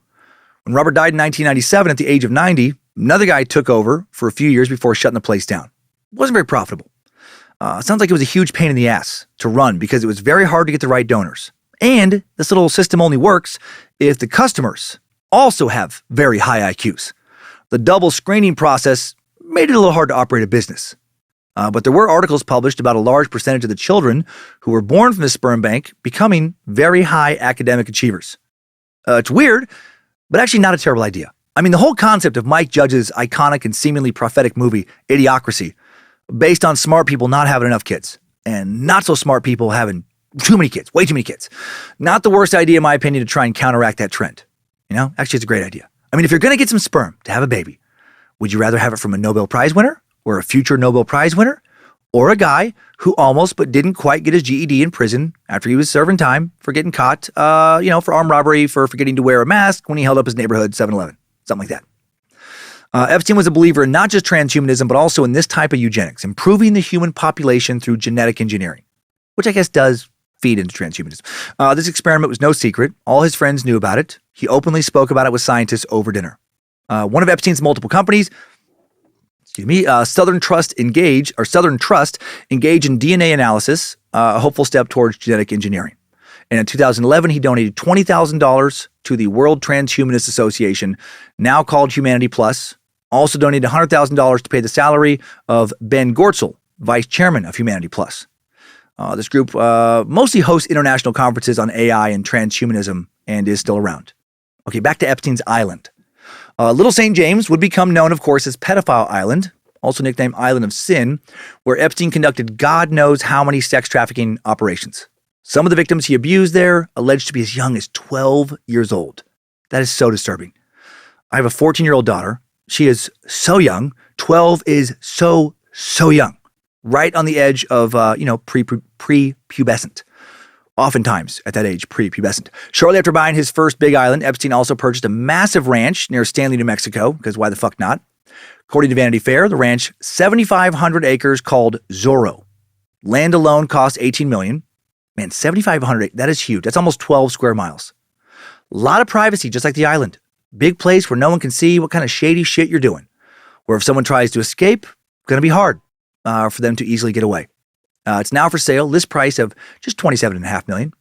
Speaker 1: When Robert died in 1997 at the age of 90, another guy took over for a few years before shutting the place down. It wasn't very profitable. Sounds like it was a huge pain in the ass to run because it was very hard to get the right donors. And this little system only works if the customers also have very high IQs. The double screening process made it a little hard to operate a business. But there were articles published about a large percentage of the children who were born from the sperm bank becoming very high academic achievers. It's weird, but actually not a terrible idea. I mean, the whole concept of Mike Judge's iconic and seemingly prophetic movie, Idiocracy, based on smart people not having enough kids and not so smart people having Too many kids, way too many kids. Not the worst idea, in my opinion, to try and counteract that trend. Actually, it's a great idea. I mean, if you're going to get some sperm to have a baby, would you rather have it from a Nobel Prize winner or a future Nobel Prize winner or a guy who almost but didn't quite get his GED in prison after he was serving time for getting caught, for armed robbery, for forgetting to wear a mask when he held up his neighborhood 7-Eleven, something like that. Epstein was a believer in not just transhumanism, but also in this type of eugenics, improving the human population through genetic engineering, which I guess does feed into transhumanism. This experiment was no secret. All his friends knew about it. He openly spoke about it with scientists over dinner. One of Epstein's multiple companies, Southern Trust engage in DNA analysis, a hopeful step towards genetic engineering. And in 2011, he donated $20,000 to the World Transhumanist Association, now called Humanity Plus. Also donated $100,000 to pay the salary of Ben Gortzel, vice chairman of Humanity Plus. This group mostly hosts international conferences on AI and transhumanism and is still around. Okay, back to Epstein's Island. Little St. James would become known, of course, as Pedophile Island, also nicknamed Island of Sin, where Epstein conducted God knows how many sex trafficking operations. Some of the victims he abused there alleged to be as young as 12 years old. That is so disturbing. I have a 14-year-old daughter. She is so young. 12 is so young. Right on the edge of, prepubescent. Oftentimes, at that age, prepubescent. Shortly after buying his first big island, Epstein also purchased a massive ranch near Stanley, New Mexico, because why the fuck not? According to Vanity Fair, the ranch, 7,500 acres called Zorro. Land alone cost $18 million. Man, 7,500, that is huge. That's almost 12 square miles. A lot of privacy, just like the island. Big place where no one can see what kind of shady shit you're doing. Where if someone tries to escape, it's going to be hard for them to easily get away. It's now for sale, list price of just $27.5 million.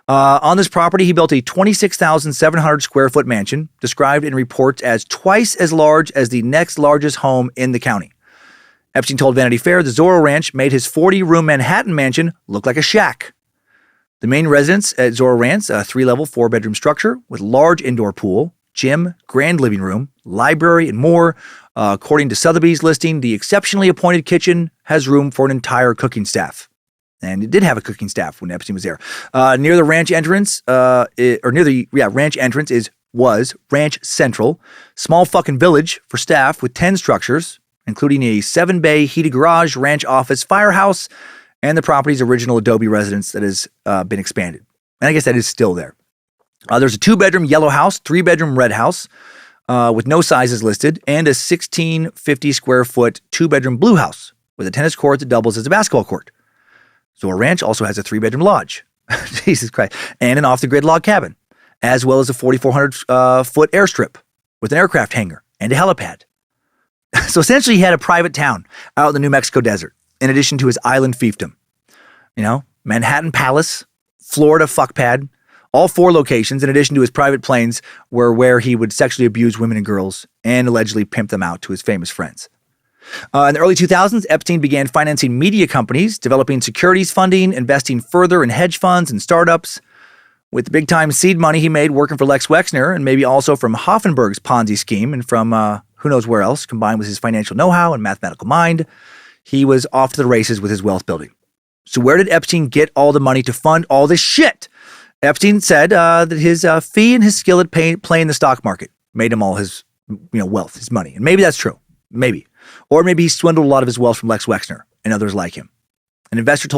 Speaker 1: On this property, he built a 26,700 square foot mansion, described in reports as twice as large as the next largest home in the county. Epstein told Vanity Fair the Zorro Ranch made his 40-room Manhattan mansion look like a shack. The main residence at Zorro Ranch, a 3-level, 4-bedroom structure with large indoor pool, gym, grand living room, library, and more. According to Sotheby's listing, the exceptionally appointed kitchen has room for an entire cooking staff. And it did have a cooking staff when Epstein was there. Near the ranch entrance, ranch entrance was Ranch Central, small fucking village for staff with 10 structures, including a 7-bay heated garage, ranch office, firehouse, and the property's original adobe residence that has been expanded. And I guess that is still there. There's a 2-bedroom yellow house, 3-bedroom red house, with no sizes listed, and a 1,650 square foot 2-bedroom blue house with a tennis court that doubles as a basketball court. Zorro Ranch also has a 3-bedroom lodge, Jesus Christ, and an off-the-grid log cabin, as well as a 4,400 foot airstrip with an aircraft hangar and a helipad. So essentially, he had a private town out in the New Mexico desert, in addition to his island fiefdom. Manhattan Palace, Florida fuckpad, all 4 locations, in addition to his private planes, were where he would sexually abuse women and girls and allegedly pimp them out to his famous friends. In the early 2000s, Epstein began financing media companies, developing securities funding, investing further in hedge funds and startups. With the big-time seed money he made working for Lex Wexner, and maybe also from Hoffenberg's Ponzi scheme and from who knows where else, combined with his financial know-how and mathematical mind, he was off to the races with his wealth building. So where did Epstein get all the money to fund all this shit? Epstein said that his fee and his skill at playing the stock market made him all his wealth, his money. And maybe that's true. Maybe. Or maybe he swindled a lot of his wealth from Lex Wexner and others like him. An investor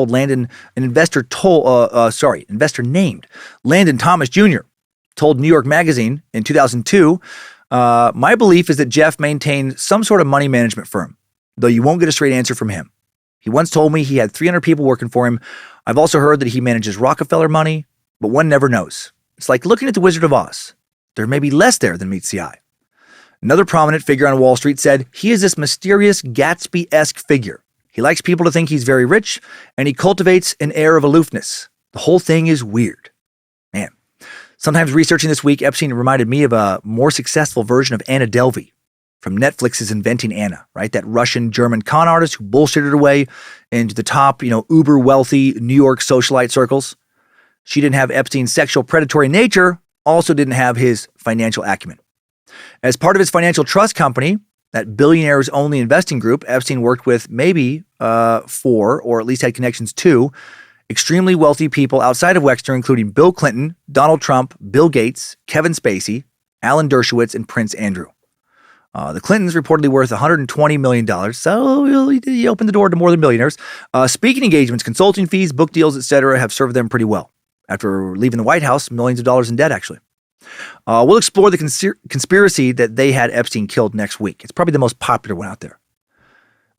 Speaker 1: named Landon Thomas Jr. told New York Magazine in 2002, my belief is that Jeff maintained some sort of money management firm, though you won't get a straight answer from him. He once told me he had 300 people working for him. I've also heard that he manages Rockefeller money, but one never knows. It's like looking at the Wizard of Oz. There may be less there than meets the eye. Another prominent figure on Wall Street said he is this mysterious Gatsby-esque figure. He likes people to think he's very rich, and he cultivates an air of aloofness. The whole thing is weird. Man. Sometimes researching this week, Epstein reminded me of a more successful version of Anna Delvey from Netflix's Inventing Anna, right? That Russian-German con artist who bullshitted her way into the top, uber-wealthy New York socialite circles. She didn't have Epstein's sexual predatory nature, also didn't have his financial acumen. As part of his financial trust company, that billionaires-only investing group, Epstein worked with maybe for, or at least had connections to, extremely wealthy people outside of Wexner, including Bill Clinton, Donald Trump, Bill Gates, Kevin Spacey, Alan Dershowitz, and Prince Andrew. The Clintons reportedly worth $120 million, so he opened the door to more than millionaires. Speaking engagements, consulting fees, book deals, etc. have served them pretty well. After leaving the White House, millions of dollars in debt, actually. We'll explore the conspiracy that they had Epstein killed next week. It's probably the most popular one out there.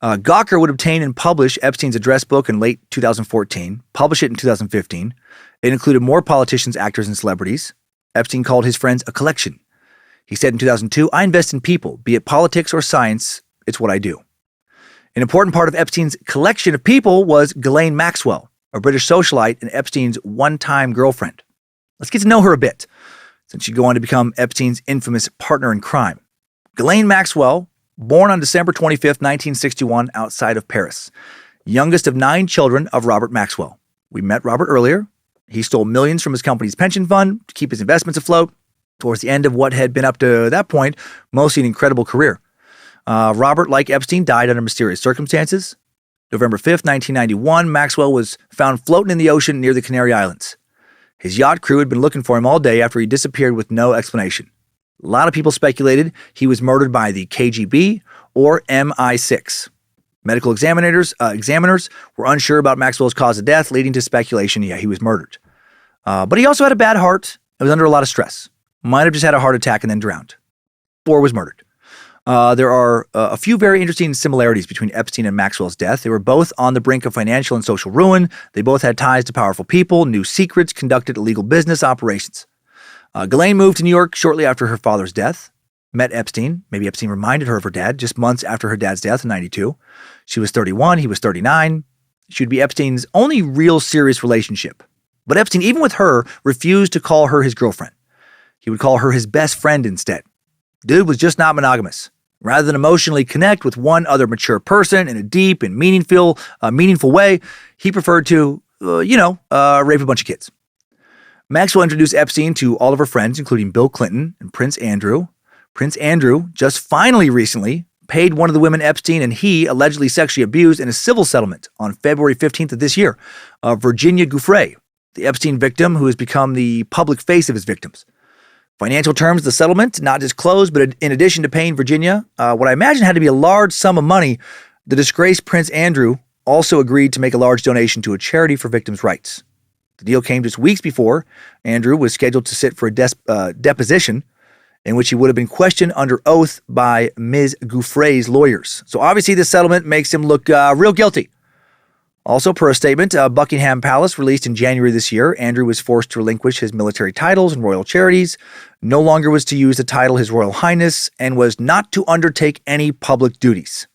Speaker 1: Gawker would obtain and publish Epstein's address book in late 2014, publish it in 2015. It included more politicians, actors, and celebrities. Epstein called his friends a collection. He said in 2002, "I invest in people, be it politics or science, it's what I do." An important part of Epstein's collection of people was Ghislaine Maxwell, a British socialite and Epstein's one-time girlfriend. Let's get to know her a bit, since she'd go on to become Epstein's infamous partner in crime. Ghislaine Maxwell, born on December 25th, 1961, outside of Paris, youngest of 9 children of Robert Maxwell. We met Robert earlier. He stole millions from his company's pension fund to keep his investments afloat towards the end of what had been up to that point mostly an incredible career. Robert, like Epstein, died under mysterious circumstances. November 5th, 1991, Maxwell was found floating in the ocean near the Canary Islands. His yacht crew had been looking for him all day after he disappeared with no explanation. A lot of people speculated he was murdered by the KGB or MI6. Medical examiners were unsure about Maxwell's cause of death, leading to speculation, he was murdered. But he also had a bad heart and was under a lot of stress. Might have just had a heart attack and then drowned. Or was murdered. There are a few very interesting similarities between Epstein and Maxwell's death. They were both on the brink of financial and social ruin. They both had ties to powerful people, knew secrets, conducted illegal business operations. Ghislaine moved to New York shortly after her father's death, met Epstein. Maybe Epstein reminded her of her dad just months after her dad's death in 92. She was 31, he was 39. She would be Epstein's only real serious relationship. But Epstein, even with her, refused to call her his girlfriend. He would call her his best friend instead. Dude was just not monogamous. Rather than emotionally connect with one other mature person in a deep and meaningful way, he preferred to, rape a bunch of kids. Maxwell introduced Epstein to all of her friends, including Bill Clinton and Prince Andrew. Prince Andrew just finally recently paid one of the women Epstein and he allegedly sexually abused in a civil settlement on February 15th of this year, Virginia Giuffre, the Epstein victim who has become the public face of his victims. Financial terms of the settlement, not disclosed, but in addition to paying Virginia, what I imagine had to be a large sum of money, the disgraced Prince Andrew also agreed to make a large donation to a charity for victims' rights. The deal came just weeks before Andrew was scheduled to sit for a deposition in which he would have been questioned under oath by Ms. Giuffre's lawyers. So obviously this settlement makes him look real guilty. Also, per a statement, Buckingham Palace released in January this year, Andrew was forced to relinquish his military titles and royal charities, no longer was to use the title His Royal Highness, and was not to undertake any public duties.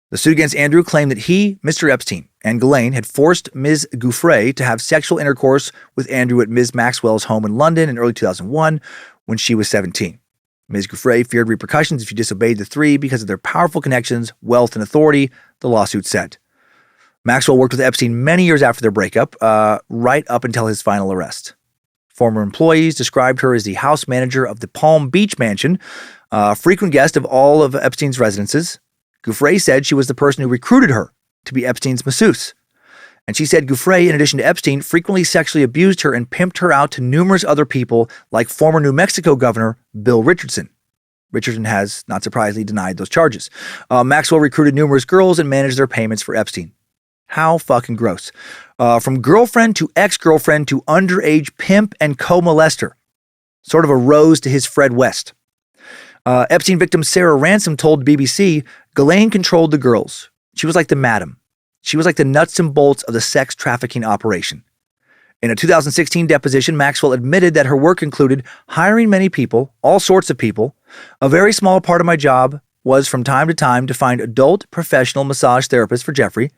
Speaker 1: The suit against Andrew claimed that he, Mr. Epstein, and Ghislaine had forced Ms. Giuffre to have sexual intercourse with Andrew at Ms. Maxwell's home in London in early 2001 when she was 17. Ms. Giuffre feared repercussions if she disobeyed the three because of their powerful connections, wealth, and authority, the lawsuit said. Maxwell worked with Epstein many years after their breakup, right up until his final arrest. Former employees described her as the house manager of the Palm Beach mansion, a frequent guest of all of Epstein's residences. Giuffre said she was the person who recruited her to be Epstein's masseuse. And she said Giuffre, in addition to Epstein, frequently sexually abused her and pimped her out to numerous other people like former New Mexico Governor Bill Richardson. Richardson has, not surprisingly, denied those charges. Maxwell recruited numerous girls and managed their payments for Epstein. How fucking gross. From girlfriend to ex-girlfriend to underage pimp and co-molester. Sort of a Rose to his Fred West. Epstein victim Sarah Ransom told BBC, Ghislaine controlled the girls. She was like the madam. She was like the nuts and bolts of the sex trafficking operation. In a 2016 deposition, Maxwell admitted that her work included hiring many people, all sorts of people. A very small part of my job was from time to time to find adult professional massage therapists for Jeffrey.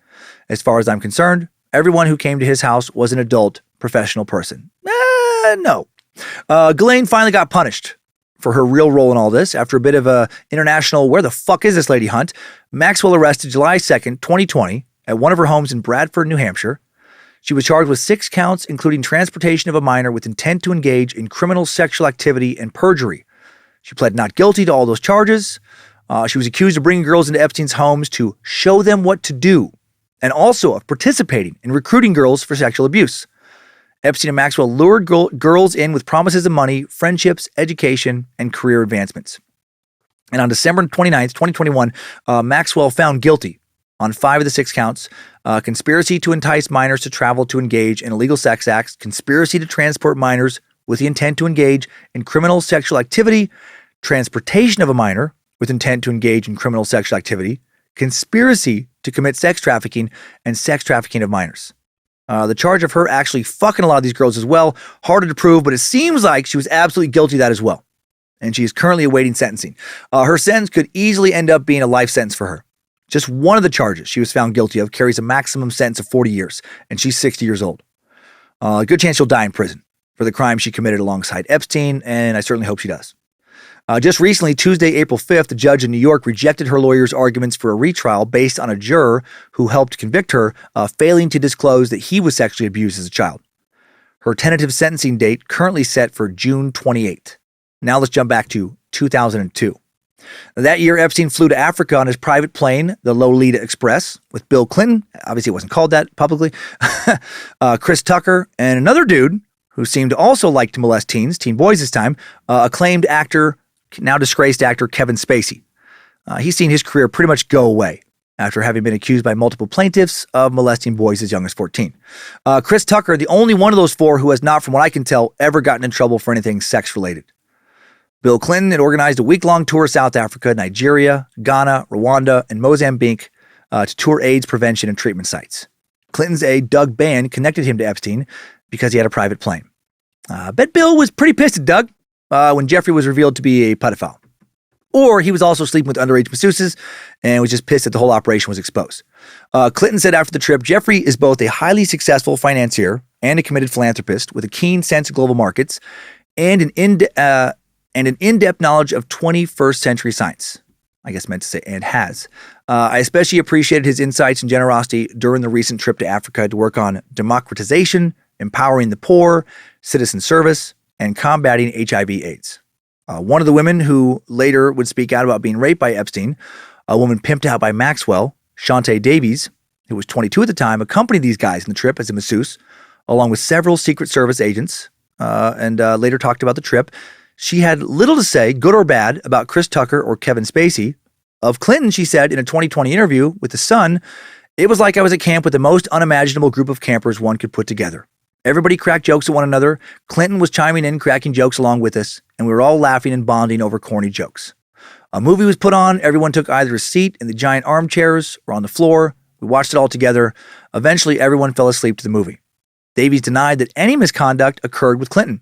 Speaker 1: As far as I'm concerned, everyone who came to his house was an adult professional person. No. Ghislaine finally got punished for her real role in all this. After a bit of a international where the fuck is this lady hunt, Maxwell arrested July 2nd, 2020 at one of her homes in Bradford, New Hampshire. She was charged with 6 counts, including transportation of a minor with intent to engage in criminal sexual activity and perjury. She pled not guilty to all those charges. She was accused of bringing girls into Epstein's homes to show them what to do and also of participating in recruiting girls for sexual abuse. Epstein and Maxwell lured girls in with promises of money, friendships, education, and career advancements. And on December 29th, 2021, Maxwell found guilty on 5 of the 6 counts: conspiracy to entice minors to travel to engage in illegal sex acts, conspiracy to transport minors with the intent to engage in criminal sexual activity, transportation of a minor with intent to engage in criminal sexual activity, conspiracy to commit sex trafficking, and sex trafficking of minors. The charge of her actually fucking a lot of these girls as well, harder to prove, but it seems like she was absolutely guilty of that as well. And she is currently awaiting sentencing. Her sentence could easily end up being a life sentence for her. Just one of the charges she was found guilty of carries a maximum sentence of 40 years, and she's 60 years old. A good chance she'll die in prison for the crime she committed alongside Epstein, and I certainly hope she does. Just recently, Tuesday, April 5th, a judge in New York rejected her lawyer's arguments for a retrial based on a juror who helped convict her, failing to disclose that he was sexually abused as a child. Her tentative sentencing date currently set for June 28th. Now let's jump back to 2002. That year, Epstein flew to Africa on his private plane, the Lolita Express, with Bill Clinton. Obviously, it wasn't called that publicly. Chris Tucker, and another dude who seemed to also like to molest teen boys this time, acclaimed actor, now disgraced actor Kevin Spacey. He's seen his career pretty much go away after having been accused by multiple plaintiffs of molesting boys as young as 14. Chris Tucker, the only one of those 4 who has not, from what I can tell, ever gotten in trouble for anything sex-related. Bill Clinton had organized a week-long tour of South Africa, Nigeria, Ghana, Rwanda, and Mozambique to tour AIDS prevention and treatment sites. Clinton's aide, Doug Bann, connected him to Epstein because he had a private plane. I bet Bill was pretty pissed at Doug when Jeffrey was revealed to be a pedophile. Or he was also sleeping with underage masseuses and was just pissed that the whole operation was exposed. Clinton said after the trip, Jeffrey is both a highly successful financier and a committed philanthropist with a keen sense of global markets and an in-depth knowledge of 21st century science. I guess meant to say, and has. I especially appreciated his insights and generosity during the recent trip to Africa to work on democratization, empowering the poor, citizen service, and combating HIV/AIDS. One of the women who later would speak out about being raped by Epstein, a woman pimped out by Maxwell, Shantae Davies, who was 22 at the time, accompanied these guys on the trip as a masseuse, along with several Secret Service agents, and later talked about the trip. She had little to say, good or bad, about Chris Tucker or Kevin Spacey. Of Clinton, she said in a 2020 interview with The Sun, "It was like I was at camp with the most unimaginable group of campers one could put together. Everybody cracked jokes at one another. Clinton was chiming in, cracking jokes along with us, and we were all laughing and bonding over corny jokes. A movie was put on. Everyone took either a seat in the giant armchairs or on the floor. We watched it all together. Eventually, everyone fell asleep to the movie." Davies denied that any misconduct occurred with Clinton.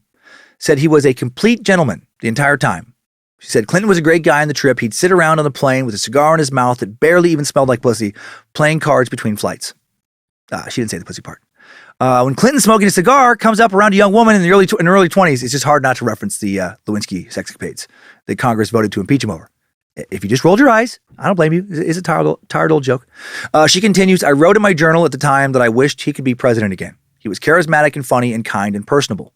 Speaker 1: Said he was a complete gentleman the entire time. She said Clinton was a great guy on the trip. He'd sit around on the plane with a cigar in his mouth that barely even smelled like pussy, playing cards between flights. She didn't say the pussy part. When Clinton smoking a cigar comes up around a young woman in the early 20s, it's just hard not to reference the Lewinsky sex escapades that Congress voted to impeach him over. If you just rolled your eyes, I don't blame you. It's a tired old joke. She continues, "I wrote in my journal at the time that I wished he could be president again. He was charismatic and funny and kind and personable.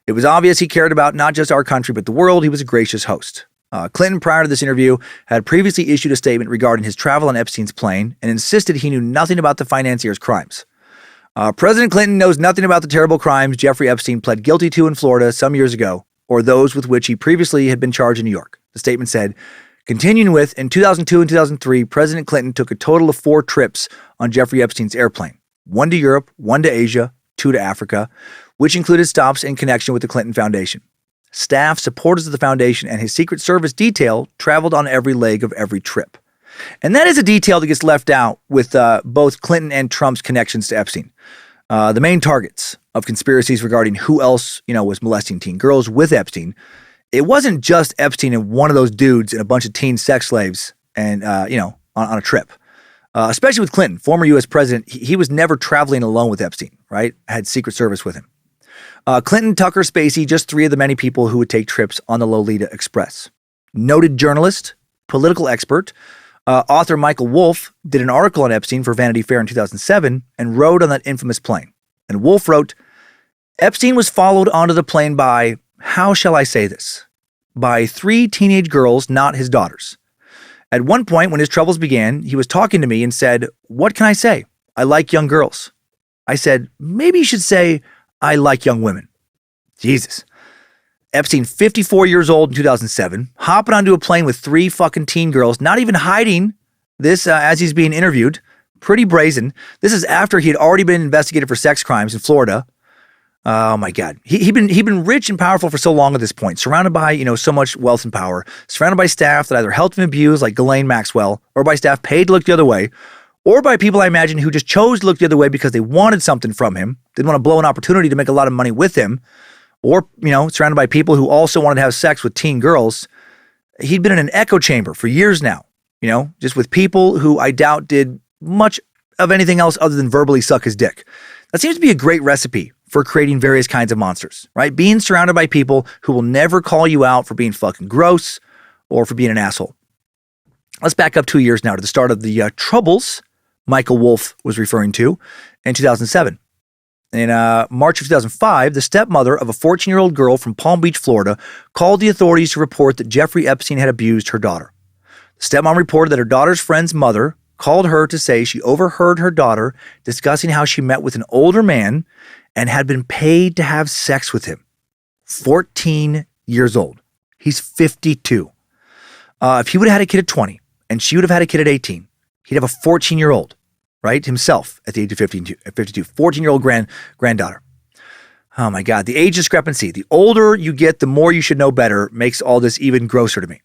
Speaker 1: It was obvious he cared about not just our country, but the world. He was a gracious host." Clinton, prior to this interview, had previously issued a statement regarding his travel on Epstein's plane and insisted he knew nothing about the financier's crimes. President Clinton knows nothing about the terrible crimes Jeffrey Epstein pled guilty to in Florida some years ago, or those with which he previously had been charged in New York. The statement said, continuing with, in 2002 and 2003, President Clinton took a total of 4 trips on Jeffrey Epstein's airplane, 1 to Europe, 1 to Asia, 2 to Africa, which included stops in connection with the Clinton Foundation. Staff, supporters of the foundation, and his Secret Service detail traveled on every leg of every trip. And that is a detail that gets left out with both Clinton and Trump's connections to Epstein. The main targets of conspiracies regarding who else, was molesting teen girls with Epstein. It wasn't just Epstein and one of those dudes and a bunch of teen sex slaves and, on a trip. Especially with Clinton, former U.S. president, he was never traveling alone with Epstein, right? Had Secret Service with him. Clinton, Tucker, Spacey, just 3 of the many people who would take trips on the Lolita Express. Noted journalist, political expert, author Michael Wolff did an article on Epstein for Vanity Fair in 2007 and rode on that infamous plane. And Wolff wrote, "Epstein was followed onto the plane by, how shall I say this, by 3 teenage girls, not his daughters. At one point, when his troubles began, he was talking to me and said, 'What can I say? I like young girls. I said, maybe you should say, I like young women. Jesus. Epstein, 54 years old in 2007, hopping onto a plane with 3 fucking teen girls, not even hiding this as he's being interviewed. Pretty brazen. This is after he had already been investigated for sex crimes in Florida. Oh my God. He'd been rich and powerful for so long at this point, surrounded by, so much wealth and power, surrounded by staff that either helped him abuse, like Ghislaine Maxwell, or by staff paid to look the other way, or by people, I imagine, who just chose to look the other way because they wanted something from him, didn't want to blow an opportunity to make a lot of money with him, or, surrounded by people who also wanted to have sex with teen girls. He'd been in an echo chamber for years now, just with people who I doubt did much of anything else other than verbally suck his dick. That seems to be a great recipe for creating various kinds of monsters, right? Being surrounded by people who will never call you out for being fucking gross or for being an asshole. Let's back up 2 years now to the start of the troubles Michael Wolff was referring to in 2007. In March of 2005, the stepmother of a 14-year-old girl from Palm Beach, Florida, called the authorities to report that Jeffrey Epstein had abused her daughter. The stepmom reported that her daughter's friend's mother called her to say she overheard her daughter discussing how she met with an older man and had been paid to have sex with him. 14 years old. He's 52. If he would have had a kid at 20 and she would have had a kid at 18, he'd have a 14-year-old, right? Himself at the age of 52, 14-year-old granddaughter. Oh my God. The age discrepancy. The older you get, the more you should know better makes all this even grosser to me.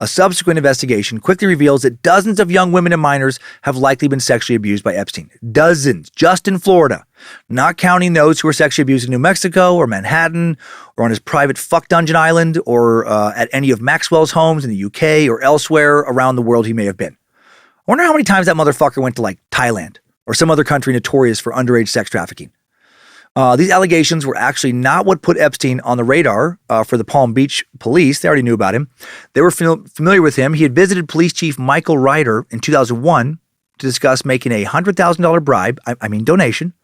Speaker 1: A subsequent investigation quickly reveals that dozens of young women and minors have likely been sexually abused by Epstein. Dozens, just in Florida. Not counting those who were sexually abused in New Mexico or Manhattan or on his private fuck dungeon island or at any of Maxwell's homes in the UK or elsewhere around the world he may have been. I wonder how many times that motherfucker went to like Thailand or some other country notorious for underage sex trafficking. These allegations were actually not what put Epstein on the radar for the Palm Beach police. They already knew about him. They were familiar with him. He had visited Police Chief Michael Ryder in 2001 to discuss making a $100,000 bribe, donation,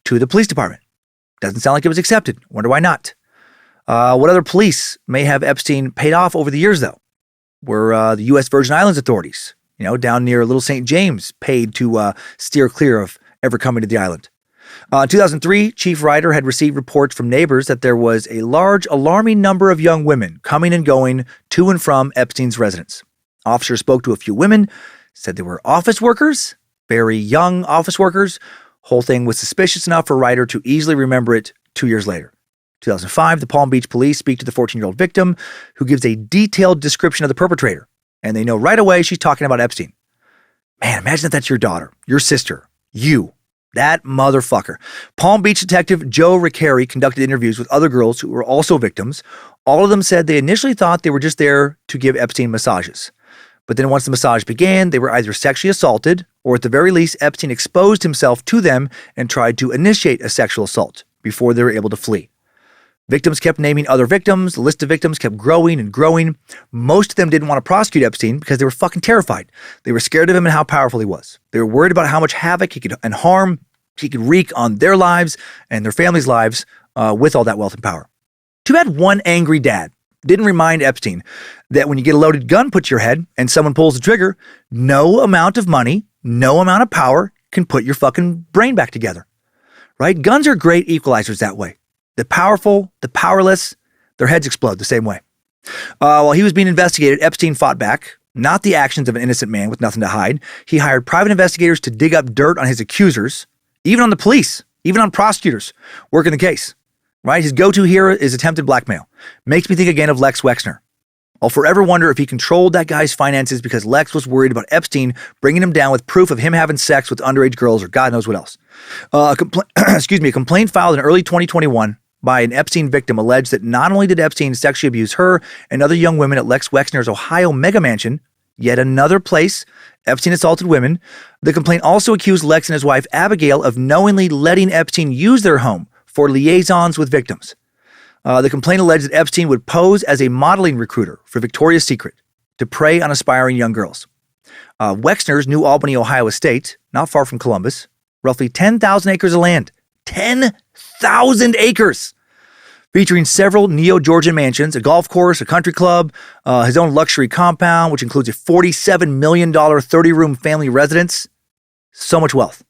Speaker 1: to the police department. Doesn't sound like it was accepted. Wonder why not. What other police may have Epstein paid off over the years, though? Were the U.S. Virgin Islands authorities, down near Little St. James, paid to steer clear of ever coming to the island. In 2003, Chief Ryder had received reports from neighbors that there was a large, alarming number of young women coming and going to and from Epstein's residence. Officers spoke to a few women, said they were office workers, very young office workers. Whole thing was suspicious enough for Ryder to easily remember it 2 years later. 2005, the Palm Beach police speak to the 14-year-old victim, who gives a detailed description of the perpetrator, and they know right away she's talking about Epstein. Man, imagine if that's your daughter, your sister, you. That motherfucker. Palm Beach detective Joe Riccari conducted interviews with other girls who were also victims. All of them said they initially thought they were just there to give Epstein massages. But then once the massage began, they were either sexually assaulted, or at the very least, Epstein exposed himself to them and tried to initiate a sexual assault before they were able to flee. Victims kept naming other victims. The list of victims kept growing and growing. Most of them didn't want to prosecute Epstein because they were fucking terrified. They were scared of him and how powerful he was. They were worried about how much havoc he could and harm he could wreak on their lives and their families' lives with all that wealth and power. Too bad one angry dad didn't remind Epstein that when you get a loaded gun put to your head and someone pulls the trigger, no amount of money, no amount of power can put your fucking brain back together. Right? Guns are great equalizers that way. The powerful, the powerless, their heads explode the same way. While he was being investigated, Epstein fought back, not the actions of an innocent man with nothing to hide. He hired private investigators to dig up dirt on his accusers, even on the police, even on prosecutors working the case. Right? His go-to here is attempted blackmail. Makes me think again of Lex Wexner. I'll forever wonder if he controlled that guy's finances because Lex was worried about Epstein bringing him down with proof of him having sex with underage girls or God knows what else. A complaint filed in early 2021 by an Epstein victim alleged that not only did Epstein sexually abuse her and other young women at Lex Wexner's Ohio mega mansion, yet another place Epstein assaulted women, the complaint also accused Lex and his wife Abigail of knowingly letting Epstein use their home for liaisons with victims. The complaint alleged that Epstein would pose as a modeling recruiter for Victoria's Secret to prey on aspiring young girls. Wexner's New Albany, Ohio estate, not far from Columbus, roughly 10,000 acres of land. 10,000 acres! Featuring several neo-Georgian mansions, a golf course, a country club, his own luxury compound, which includes a $47 million 30-room family residence. So much wealth.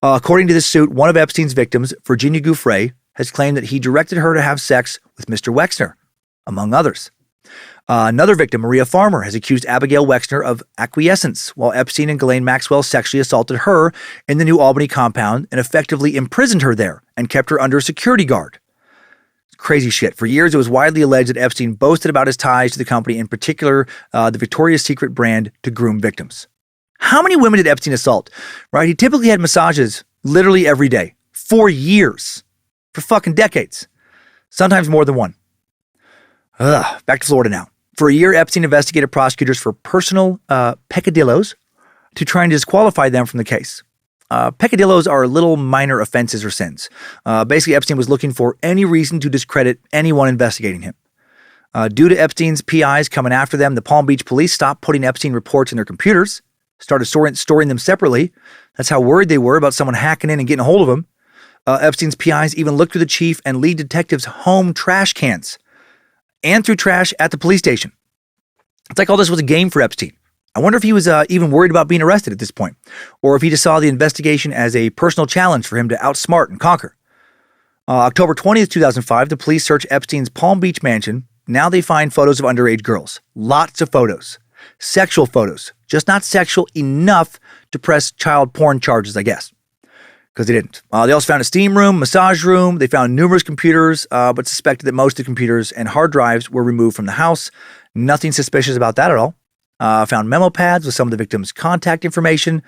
Speaker 1: According to this suit, one of Epstein's victims, Virginia Gouffre, has claimed that he directed her to have sex with Mr. Wexner, among others. Another victim, Maria Farmer, has accused Abigail Wexner of acquiescence while Epstein and Ghislaine Maxwell sexually assaulted her in the New Albany compound and effectively imprisoned her there and kept her under a security guard. Crazy shit. For years, it was widely alleged that Epstein boasted about his ties to the company, in particular, the Victoria's Secret brand, to groom victims. How many women did Epstein assault? Right? He typically had massages literally every day for years, for fucking decades, sometimes more than one. Back to Florida now. For a year, Epstein investigated prosecutors for personal peccadillos to try and disqualify them from the case. Peccadillos are little minor offenses or sins. Basically, Epstein was looking for any reason to discredit anyone investigating him. Due to Epstein's PIs coming after them, the Palm Beach police stopped putting Epstein reports in their computers, started storing them separately. That's how worried they were about someone hacking in and getting a hold of them. Epstein's PIs even looked through the chief and lead detective's home trash cans and threw trash at the police station. It's like all this was a game for Epstein. I wonder if he was even worried about being arrested at this point, or if he just saw the investigation as a personal challenge for him to outsmart and conquer. October 20th, 2005, the police search Epstein's Palm Beach mansion. Now they find photos of underage girls. Lots of photos. Sexual photos. Just not sexual enough to press child porn charges, I guess. Because they didn't. They also found a steam room, massage room. They found numerous computers, but suspected that most of the computers and hard drives were removed from the house. Nothing suspicious about that at all. Found memo pads with some of the victim's contact information.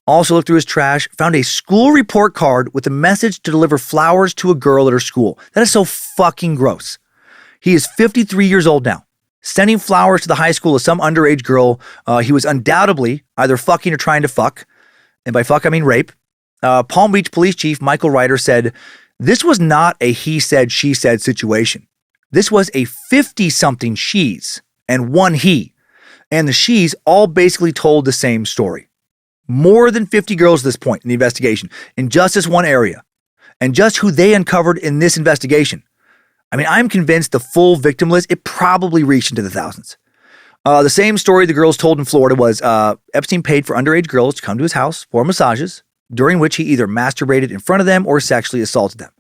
Speaker 1: Also looked through his trash. Found a school report card with a message to deliver flowers to a girl at her school. That is so fucking gross. He is 53 years old now. Sending flowers to the high school of some underage girl he was undoubtedly either fucking or trying to fuck. And by fuck, I mean rape. Palm Beach Police Chief Michael Ryder said, this was not a he said, she said situation. This was a 50-something she's and one he. And the she's all basically told the same story. More than 50 girls at this point in the investigation, in just this one area. And just who they uncovered in this investigation. I mean, I'm convinced the full victim list, it probably reached into the thousands. The same story the girls told in Florida was Epstein paid for underage girls to come to his house for massages, during which he either masturbated in front of them or sexually assaulted them.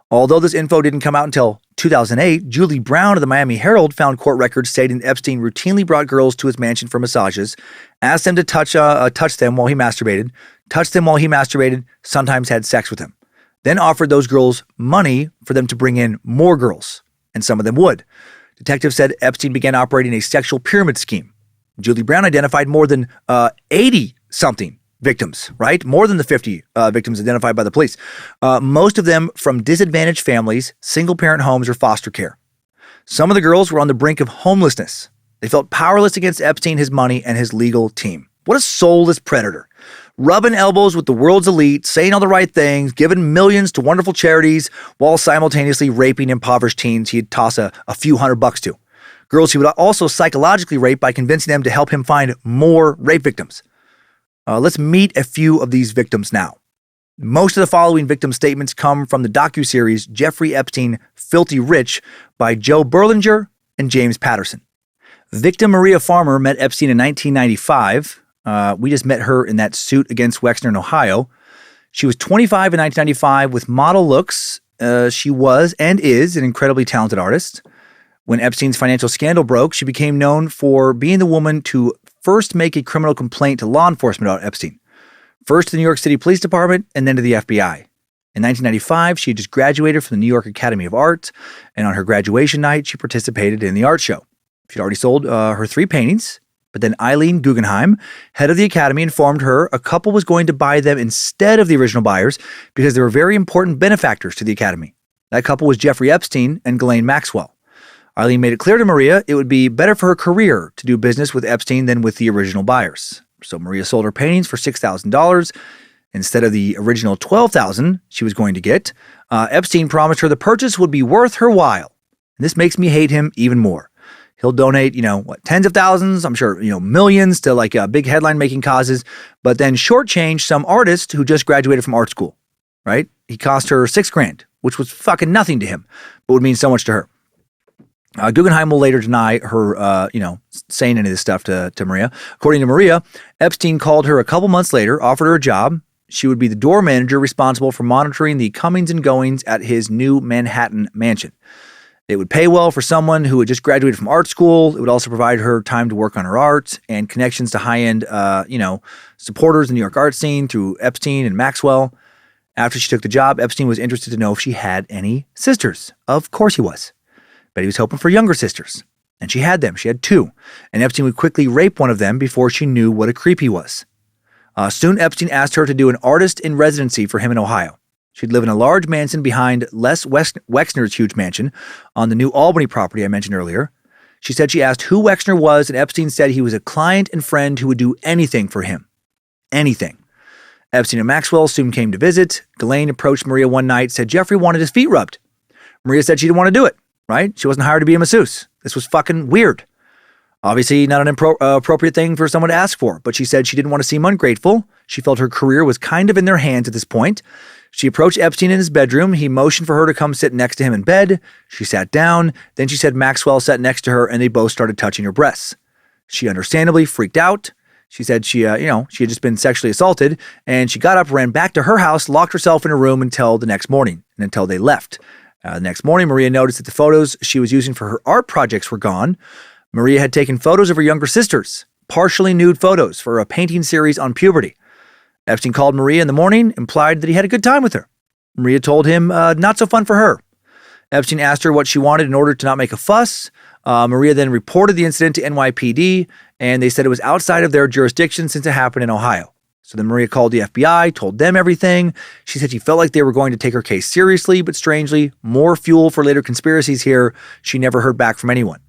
Speaker 1: Although this info didn't come out until 2008, Julie Brown of the Miami Herald found court records stating that Epstein routinely brought girls to his mansion for massages, asked them to touch them while he masturbated, sometimes had sex with them, then offered those girls money for them to bring in more girls, and some of them would. Detectives said Epstein began operating a sexual pyramid scheme. Julie Brown identified more than 80-something victims, right? More than the 50 victims identified by the police. Most of them from disadvantaged families, single-parent homes, or foster care. Some of the girls were on the brink of homelessness. They felt powerless against Epstein, his money, and his legal team. What a soulless predator. Rubbing elbows with the world's elite, saying all the right things, giving millions to wonderful charities, while simultaneously raping impoverished teens he'd toss a few $100 to. Girls he would also psychologically rape by convincing them to help him find more rape victims. Let's meet a few of these victims now. Most of the following victim statements come from the docuseries Jeffrey Epstein, Filthy Rich by Joe Berlinger and James Patterson. Victim Maria Farmer met Epstein in 1995. We just met her in that suit against Wexner in Ohio. She was 25 in 1995 with model looks. She was and is an incredibly talented artist. When Epstein's financial scandal broke, she became known for being the woman to first make a criminal complaint to law enforcement about Epstein. First to the New York City Police Department and then to the FBI. In 1995, she had just graduated from the New York Academy of Art, and on her graduation night, she participated in the art show. She'd already sold her 3 paintings, but then Eileen Guggenheim, head of the Academy, informed her a couple was going to buy them instead of the original buyers because they were very important benefactors to the Academy. That couple was Jeffrey Epstein and Ghislaine Maxwell. Eileen made it clear to Maria it would be better for her career to do business with Epstein than with the original buyers. So Maria sold her paintings for $6,000 instead of the original $12,000 she was going to get. Epstein promised her the purchase would be worth her while. And this makes me hate him even more. He'll donate, tens of thousands, I'm sure, millions to big headline making causes, but then shortchange some artist who just graduated from art school, right? He cost her $6,000, which was fucking nothing to him, but would mean so much to her. Guggenheim will later deny her, saying any of this stuff to Maria. According to Maria, Epstein called her a couple months later, offered her a job, she would be the door manager responsible for monitoring the comings and goings at his new Manhattan mansion. It would pay well for someone who had just graduated from art school. It would also provide her time to work on her art and connections to high-end, supporters in the New York art scene through Epstein and Maxwell. After she took the job, Epstein was interested to know if she had any sisters. Of course he was. But he was hoping for younger sisters. And she had them. She had 2. And Epstein would quickly rape one of them before she knew what a creep he was. Soon, Epstein asked her to do an artist in residency for him in Ohio. She'd live in a large mansion behind Lex Wexner's huge mansion on the New Albany property I mentioned earlier. She said she asked who Wexner was, and Epstein said he was a client and friend who would do anything for him. Anything. Epstein and Maxwell soon came to visit. Ghislaine approached Maria one night, said Jeffrey wanted his feet rubbed. Maria said she didn't want to do it, right? She wasn't hired to be a masseuse. This was fucking weird. Obviously not an appropriate thing for someone to ask for, but she said she didn't want to seem ungrateful. She felt her career was kind of in their hands at this point. She approached Epstein in his bedroom. He motioned for her to come sit next to him in bed. She sat down. Then she said Maxwell sat next to her and they both started touching her breasts. She understandably freaked out. She said she had just been sexually assaulted, and she got up, ran back to her house, locked herself in her room until the next morning and until they left. The next morning, Maria noticed that the photos she was using for her art projects were gone. Maria had taken photos of her younger sisters, partially nude photos for a painting series on puberty. Epstein called Maria in the morning, implied that he had a good time with her. Maria told him not so fun for her. Epstein asked her what she wanted in order to not make a fuss. Maria then reported the incident to NYPD, and they said it was outside of their jurisdiction since it happened in Ohio. So then Maria called the FBI, told them everything. She said she felt like they were going to take her case seriously, but strangely, more fuel for later conspiracies here. She never heard back from anyone.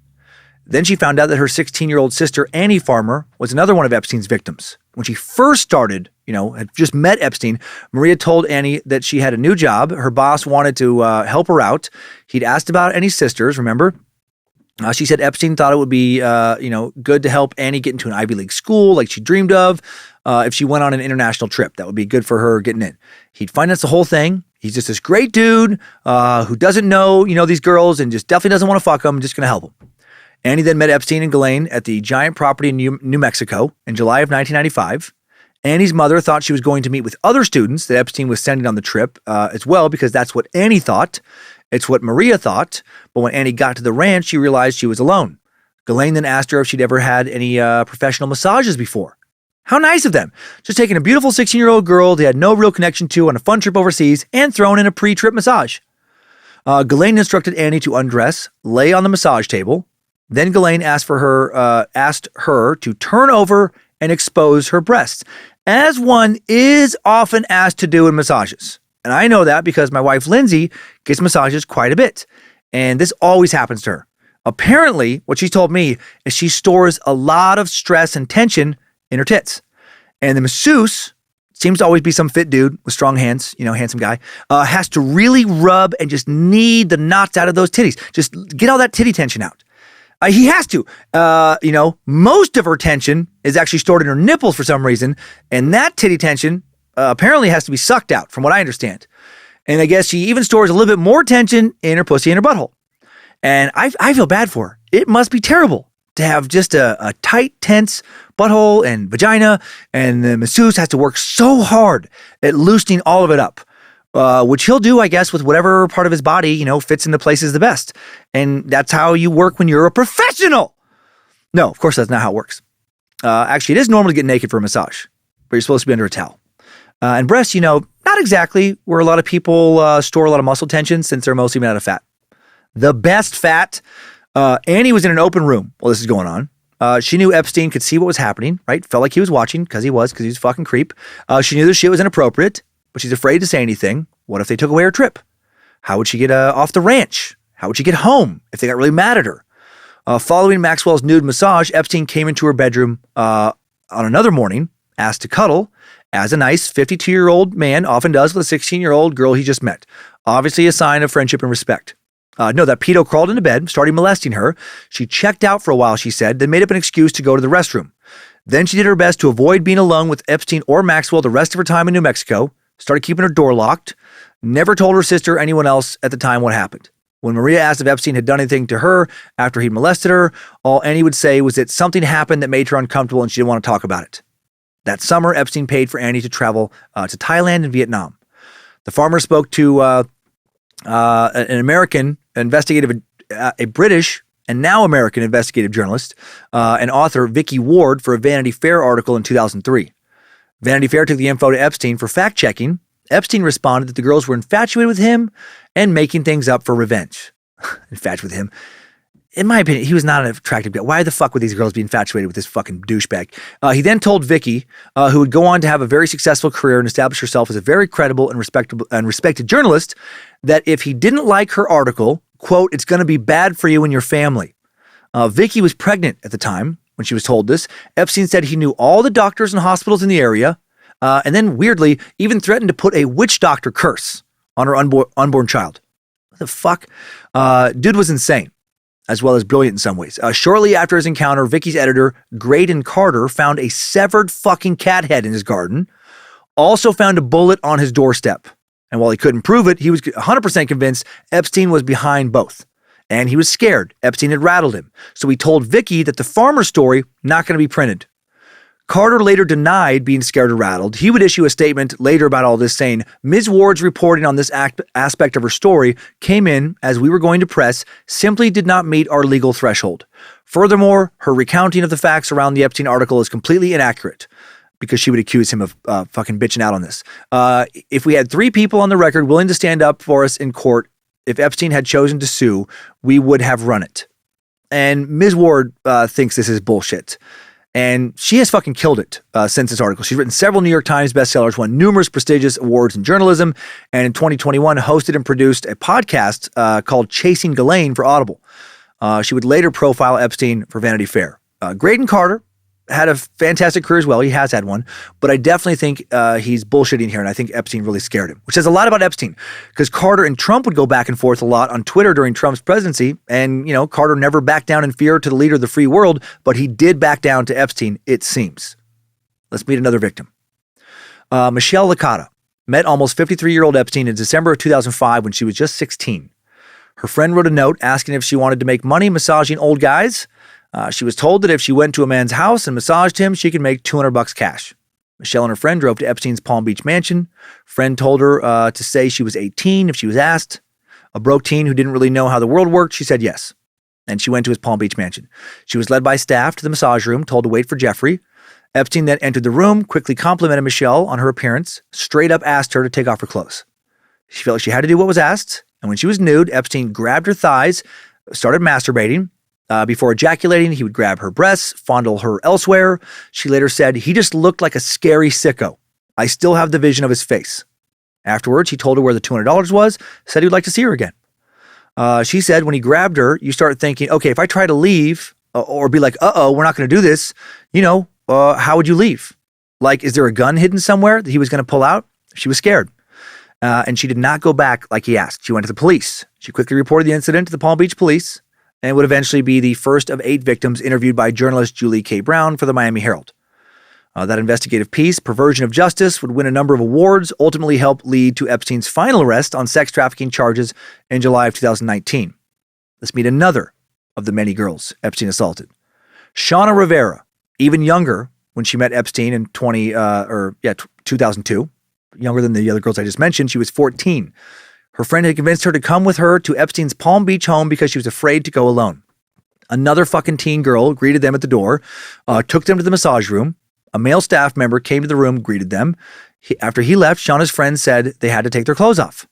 Speaker 1: Then she found out that her 16-year-old sister, Annie Farmer, was another one of Epstein's victims. When she first started, had just met Epstein, Maria told Annie that she had a new job. Her boss wanted to help her out. He'd asked about Annie's sisters, remember? She said Epstein thought it would be, good to help Annie get into an Ivy League school like she dreamed of. If she went on an international trip, that would be good for her getting in. He'd finance the whole thing. He's just this great dude who doesn't know, these girls and just definitely doesn't want to fuck them. Just going to help them. Annie then met Epstein and Ghislaine at the giant property in New Mexico in July of 1995. Annie's mother thought she was going to meet with other students that Epstein was sending on the trip as well, because that's what Annie thought. It's what Maria thought. But when Annie got to the ranch, she realized she was alone. Ghislaine then asked her if she'd ever had any professional massages before. How nice of them. Just taking a beautiful 16-year-old girl they had no real connection to on a fun trip overseas and throwing in a pre-trip massage. Ghislaine instructed Annie to undress, lay on the massage table. Then Ghislaine asked her to turn over and expose her breasts, as one is often asked to do in massages. And I know that because my wife, Lindsay, gets massages quite a bit. And this always happens to her. Apparently, what she told me is she stores a lot of stress and tension in her tits. And the masseuse, seems to always be some fit dude with strong hands, handsome guy, has to really rub and just knead the knots out of those titties. Just get all that titty tension out. He has to. Most of her tension is actually stored in her nipples for some reason. And that titty tension apparently has to be sucked out, from what I understand. And I guess she even stores a little bit more tension in her pussy and her butthole. And I feel bad for her. It must be terrible to have just a tight, tense butthole and vagina. And the masseuse has to work so hard at loosening all of it up. Which he'll do, I guess, with whatever part of his body, fits into places the best. And that's how you work when you're a professional. No, of course, that's not how it works. Actually, it is normal to get naked for a massage, but you're supposed to be under a towel. And breasts, not exactly where a lot of people store a lot of muscle tension, since they're mostly made out of fat. The best fat. Annie was in an open room while this is going on. She knew Epstein could see what was happening, right? Felt like he was watching because he was a fucking creep. She knew the shit was inappropriate. But she's afraid to say anything. What if they took away her trip? How would she get off the ranch? How would she get home if they got really mad at her? Following Maxwell's nude massage, Epstein came into her bedroom on another morning, asked to cuddle, as a nice 52-year-old man often does with a 16-year-old girl he just met. Obviously a sign of friendship and respect. That pedo crawled into bed, started molesting her. She checked out for a while, she said, then made up an excuse to go to the restroom. Then she did her best to avoid being alone with Epstein or Maxwell the rest of her time in New Mexico. Started keeping her door locked, never told her sister or anyone else at the time what happened. When Maria asked if Epstein had done anything to her after he'd molested her, all Annie would say was that something happened that made her uncomfortable and she didn't want to talk about it. That summer, Epstein paid for Annie to travel to Thailand and Vietnam. The farmer spoke to an American investigative, a British and now American investigative journalist and author Vicky Ward for a Vanity Fair article in 2003. Vanity Fair took the info to Epstein for fact-checking. Epstein responded that the girls were infatuated with him and making things up for revenge. Infatuated with him. In my opinion, he was not an attractive guy. Why the fuck would these girls be infatuated with this fucking douchebag? He then told Vicky, who would go on to have a very successful career and establish herself as a very credible and respected journalist, that if he didn't like her article, quote, it's going to be bad for you and your family. Vicky was pregnant at the time when she was told this. Epstein said he knew all the doctors and hospitals in the area, and then weirdly even threatened to put a witch doctor curse on her unborn child. What the fuck? Dude was insane, as well as brilliant in some ways. Shortly after his encounter, Vicky's editor, Graydon Carter, found a severed fucking cat head in his garden, also found a bullet on his doorstep. And while he couldn't prove it, he was 100% convinced Epstein was behind both. And he was scared. Epstein had rattled him. So he told Vicky that the farmer story not going to be printed. Carter later denied being scared or rattled. He would issue a statement later about all this saying, Ms. Ward's reporting on this aspect of her story came in as we were going to press, simply did not meet our legal threshold. Furthermore, her recounting of the facts around the Epstein article is completely inaccurate, because she would accuse him of fucking bitching out on this. If we had 3 people on the record willing to stand up for us in court, if Epstein had chosen to sue, we would have run it. And Ms. Ward thinks this is bullshit. And she has fucking killed it since this article. She's written several New York Times bestsellers, won numerous prestigious awards in journalism, and in 2021 hosted and produced a podcast called Chasing Ghislaine for Audible. She would later profile Epstein for Vanity Fair. Graydon Carter had a fantastic career as well. He has had one, but I definitely think he's bullshitting here, and I think Epstein really scared him, which says a lot about Epstein, because Carter and Trump would go back and forth a lot on Twitter during Trump's presidency, and, you know, Carter never backed down in fear to the leader of the free world, but he did back down to Epstein, it seems. Let's meet another victim. Michelle Licata met almost 53-year-old Epstein in December of 2005 when she was just 16. Her friend wrote a note asking if she wanted to make money massaging old guys. She was told that if she went to a man's house and massaged him, she could make $200 cash. Michelle and her friend drove to Epstein's Palm Beach mansion. Friend told her to say she was 18 if she was asked. A broke teen who didn't really know how the world worked, she said yes. And she went to his Palm Beach mansion. She was led by staff to the massage room, told to wait for Jeffrey. Epstein then entered the room, quickly complimented Michelle on her appearance, straight up asked her to take off her clothes. She felt like she had to do what was asked, and when she was nude, Epstein grabbed her thighs, started masturbating. Before ejaculating, he would grab her breasts, fondle her elsewhere. She later said, he just looked like a scary sicko. I still have the vision of his face. Afterwards, he told her where the $200 was, said he'd like to see her again. She said when he grabbed her, you start thinking, okay, if I try to leave or be like, we're not going to do this, how would you leave? Like, is there a gun hidden somewhere that he was going to pull out? She was scared. And she did not go back like he asked. She went to the police. She quickly reported the incident to the Palm Beach police, and would eventually be the first of 8 victims interviewed by journalist Julie K. Brown for the Miami Herald. That investigative piece, Perversion of Justice, would win a number of awards, ultimately helped lead to Epstein's final arrest on sex trafficking charges in July of 2019. Let's meet another of the many girls Epstein assaulted. Shauna Rivera, even younger when she met Epstein in 2002, younger than the other girls I just mentioned, she was 14. Her friend had convinced her to come with her to Epstein's Palm Beach home because she was afraid to go alone. Another fucking teen girl greeted them at the door, took them to the massage room. A male staff member came to the room, greeted them. After he left, Shauna's friend said they had to take their clothes off.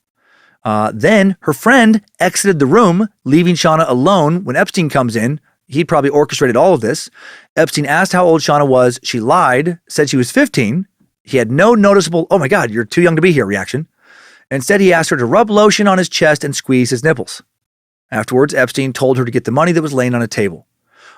Speaker 1: Then her friend exited the room, leaving Shauna alone. When Epstein comes in, he'd probably orchestrated all of this. Epstein asked how old Shauna was. She lied, said she was 15. He had no noticeable, oh my God, you're too young to be here reaction. Instead, he asked her to rub lotion on his chest and squeeze his nipples. Afterwards, Epstein told her to get the money that was laying on a table.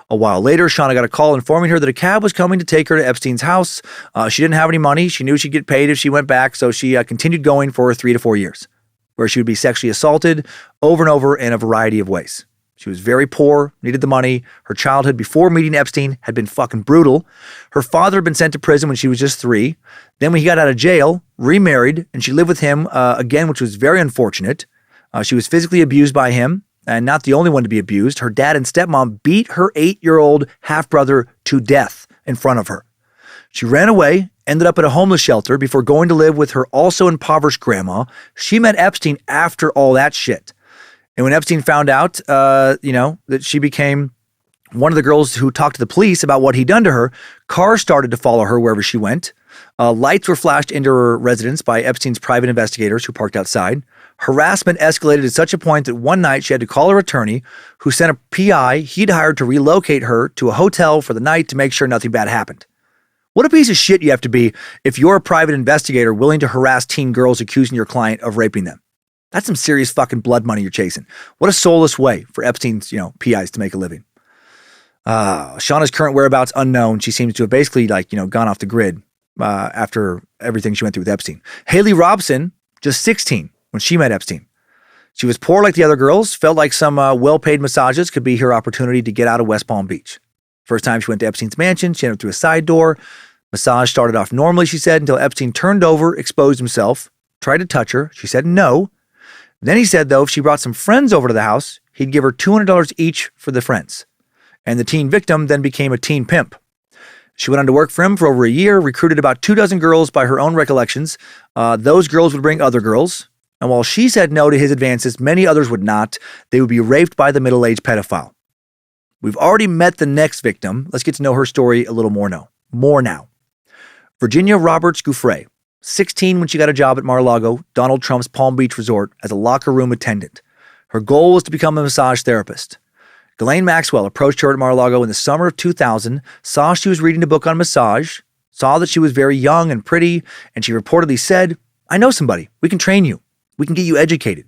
Speaker 1: A while later, Shauna got a call informing her that a cab was coming to take her to Epstein's house. She didn't have any money. She knew she'd get paid if she went back, so she continued going for 3 to 4 years, where she would be sexually assaulted over and over in a variety of ways. She was very poor, needed the money. Her childhood before meeting Epstein had been fucking brutal. Her father had been sent to prison when she was just 3. Then when he got out of jail, remarried, and she lived with him again, which was very unfortunate. She was physically abused by him, and not the only one to be abused. Her dad and stepmom beat her 8-year-old half-brother to death in front of her. She ran away ended up at a homeless shelter before going to live with her also impoverished grandma. She met Epstein after all that shit. And when Epstein found out, that she became one of the girls who talked to the police about what he'd done to her, cars started to follow her wherever she went. Lights were flashed into her residence by Epstein's private investigators who parked outside. Harassment escalated to such a point that one night she had to call her attorney, who sent a PI he'd hired to relocate her to a hotel for the night to make sure nothing bad happened. What a piece of shit you have to be if you're a private investigator willing to harass teen girls accusing your client of raping them. That's some serious fucking blood money you're chasing. What a soulless way for Epstein's, PIs to make a living. Shauna's current whereabouts unknown. She seems to have basically gone off the grid after everything she went through with Epstein. Haley Robson, just 16 when she met Epstein. She was poor like the other girls, felt like some well-paid massages could be her opportunity to get out of West Palm Beach. First time she went to Epstein's mansion, she entered through a side door. Massage started off normally, she said, until Epstein turned over, exposed himself, tried to touch her. She said no. Then he said, though, if she brought some friends over to the house, he'd give her $200 each for the friends. And the teen victim then became a teen pimp. She went on to work for him for over a year, recruited about 24 girls by her own recollections. Those girls would bring other girls. And while she said no to his advances, many others would not. They would be raped by the middle-aged pedophile. We've already met the next victim. Let's get to know her story a little more now. Virginia Roberts Gouffre, 16 when she got a job at Mar-a-Lago, Donald Trump's Palm Beach resort, as a locker room attendant. Her goal was to become a massage therapist. Ghislaine Maxwell approached her at Mar-a-Lago in the summer of 2000, saw she was reading a book on massage, saw that she was very young and pretty, and she reportedly said, "I know somebody. We can train you. We can get you educated.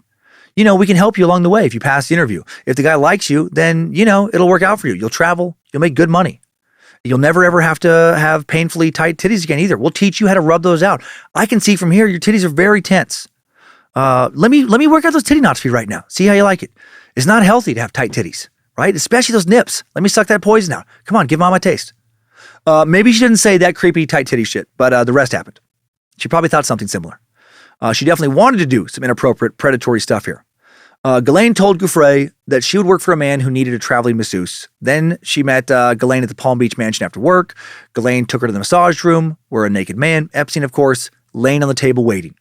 Speaker 1: We can help you along the way if you pass the interview. If the guy likes you, then, it'll work out for you. You'll travel. You'll make good money. You'll never, ever have to have painfully tight titties again either. We'll teach you how to rub those out. I can see from here your titties are very tense. Let me work out those titty knots for you right now. See how you like it. It's not healthy to have tight titties, right? Especially those nips. Let me suck that poison out. Come on, give mom a taste." Maybe she didn't say that creepy tight titty shit, but the rest happened. She probably thought something similar. She definitely wanted to do some inappropriate, predatory stuff here. Ghislaine told Gouffre that she would work for a man who needed a traveling masseuse. Then she met Ghislaine at the Palm Beach mansion after work. Ghislaine took her to the massage room, where a naked man, Epstein of course, laying on the table waiting.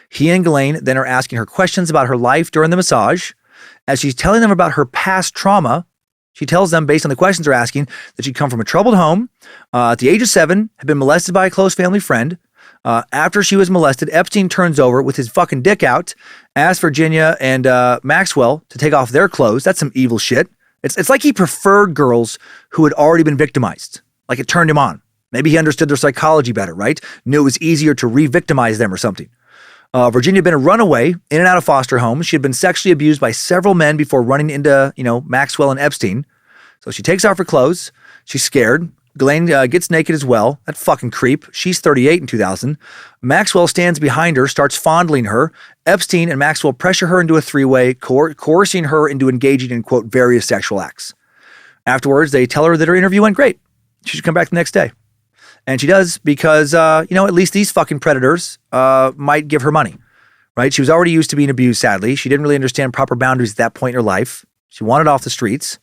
Speaker 1: He and Ghislaine then are asking her questions about her life during the massage. As she's telling them about her past trauma, she tells them, based on the questions they're asking, that she'd come from a troubled home, at the age of 7, had been molested by a close family friend. After she was molested, Epstein turns over with his fucking dick out, asks Virginia and Maxwell to take off their clothes. That's some evil shit. It's like he preferred girls who had already been victimized. Like it turned him on. Maybe he understood their psychology better, right? Knew it was easier to re-victimize them or something. Virginia had been a runaway in and out of foster homes. She had been sexually abused by several men before running into, Maxwell and Epstein. So she takes off her clothes. She's scared. Ghislaine gets naked as well. That fucking creep. She's 38 in 2000. Maxwell stands behind her, starts fondling her. Epstein and Maxwell pressure her into a three-way, coercing her into engaging in, quote, various sexual acts. Afterwards, they tell her that her interview went great. She should come back the next day. And she does because, at least these fucking predators might give her money, right? She was already used to being abused, sadly. She didn't really understand proper boundaries at that point in her life. She wanted off the streets.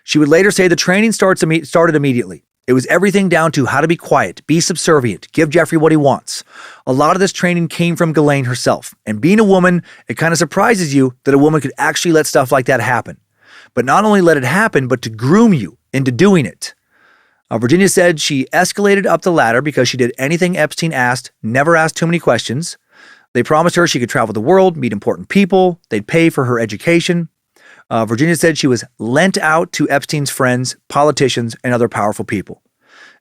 Speaker 1: She would later say the training started immediately. It was everything down to how to be quiet, be subservient, give Jeffrey what he wants. A lot of this training came from Ghislaine herself. And being a woman, it kind of surprises you that a woman could actually let stuff like that happen. But not only let it happen, but to groom you into doing it. Virginia said she escalated up the ladder because she did anything Epstein asked, never asked too many questions. They promised her she could travel the world, meet important people. They'd pay for her education. Virginia said she was lent out to Epstein's friends, politicians, and other powerful people.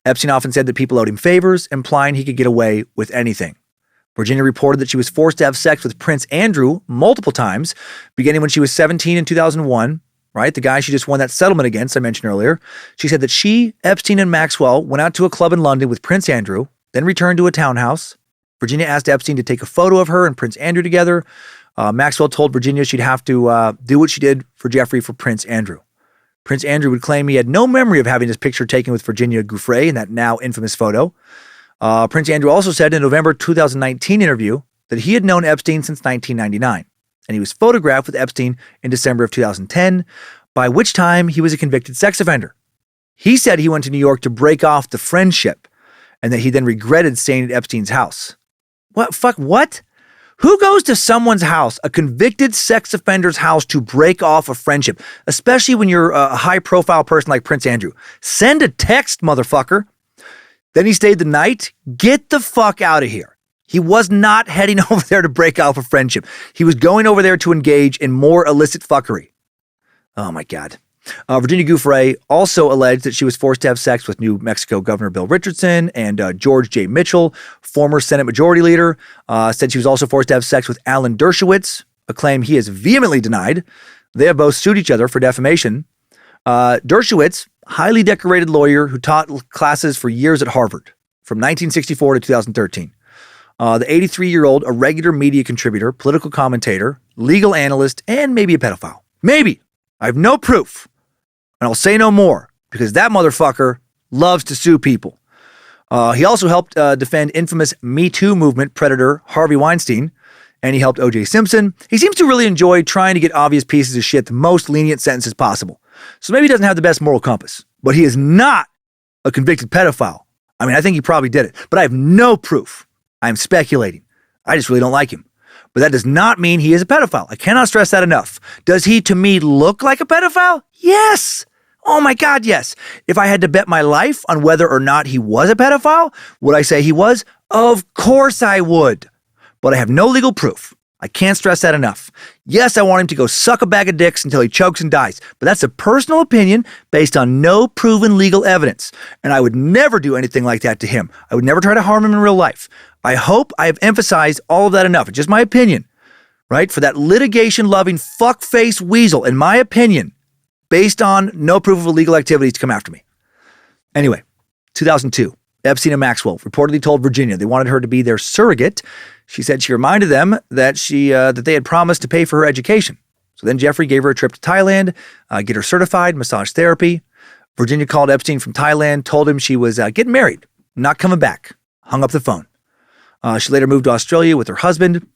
Speaker 1: Epstein often said that people owed him favors, implying he could get away with anything. Virginia reported that she was forced to have sex with Prince Andrew multiple times, beginning when she was 17 in 2001, right? The guy she just won that settlement against I mentioned earlier. She said that she, Epstein, and Maxwell went out to a club in London with Prince Andrew, then returned to a townhouse. Virginia asked Epstein to take a photo of her and Prince Andrew together. Maxwell told Virginia she'd have to do what she did for Jeffrey for Prince Andrew. Prince Andrew would claim he had no memory of having his picture taken with Virginia Gouffre in that now infamous photo. Prince Andrew also said in a November 2019 interview that he had known Epstein since 1999, and he was photographed with Epstein in December of 2010, by which time he was a convicted sex offender. He said he went to New York to break off the friendship, and that he then regretted staying at Epstein's house. What? Who goes to someone's house, a convicted sex offender's house, to break off a friendship, especially when you're a high-profile person like Prince Andrew? Send a text, motherfucker. Then he stayed the night. Get the fuck out of here. He was not heading over there to break off a friendship. He was going over there to engage in more illicit fuckery. Oh, my God. Virginia Giuffre also alleged that she was forced to have sex with New Mexico Governor Bill Richardson, and George J. Mitchell, former Senate Majority Leader, said she was also forced to have sex with Alan Dershowitz, a claim he has vehemently denied. They have both sued each other for defamation. Dershowitz, highly decorated lawyer who taught classes for years at Harvard from 1964 to 2013. The 83-year-old, a regular media contributor, political commentator, legal analyst, and maybe a pedophile. Maybe. I have no proof. And I'll say no more, because that motherfucker loves to sue people. He also helped defend infamous Me Too movement predator Harvey Weinstein, and he helped O.J. Simpson. He seems to really enjoy trying to get obvious pieces of shit the most lenient sentences possible. So maybe he doesn't have the best moral compass, but he is not a convicted pedophile. I mean, I think he probably did it, but I have no proof. I'm speculating. I just really don't like him. But that does not mean he is a pedophile. I cannot stress that enough. Does he, to me, look like a pedophile? Yes. Oh my God, yes. If I had to bet my life on whether or not he was a pedophile, would I say he was? Of course I would. But I have no legal proof. I can't stress that enough. Yes, I want him to go suck a bag of dicks until he chokes and dies, but that's a personal opinion based on no proven legal evidence. And I would never do anything like that to him. I would never try to harm him in real life. I hope I have emphasized all of that enough. It's just my opinion, right? For that litigation-loving fuckface weasel, in my opinion, based on no proof of illegal activities, to come after me. Anyway, 2002, Epstein and Maxwell reportedly told Virginia they wanted her to be their surrogate. She said she reminded them that that they had promised to pay for her education. So then Jeffrey gave her a trip to Thailand, get her certified, massage therapy. Virginia called Epstein from Thailand, told him she was getting married, not coming back, hung up the phone. She later moved to Australia with her husband,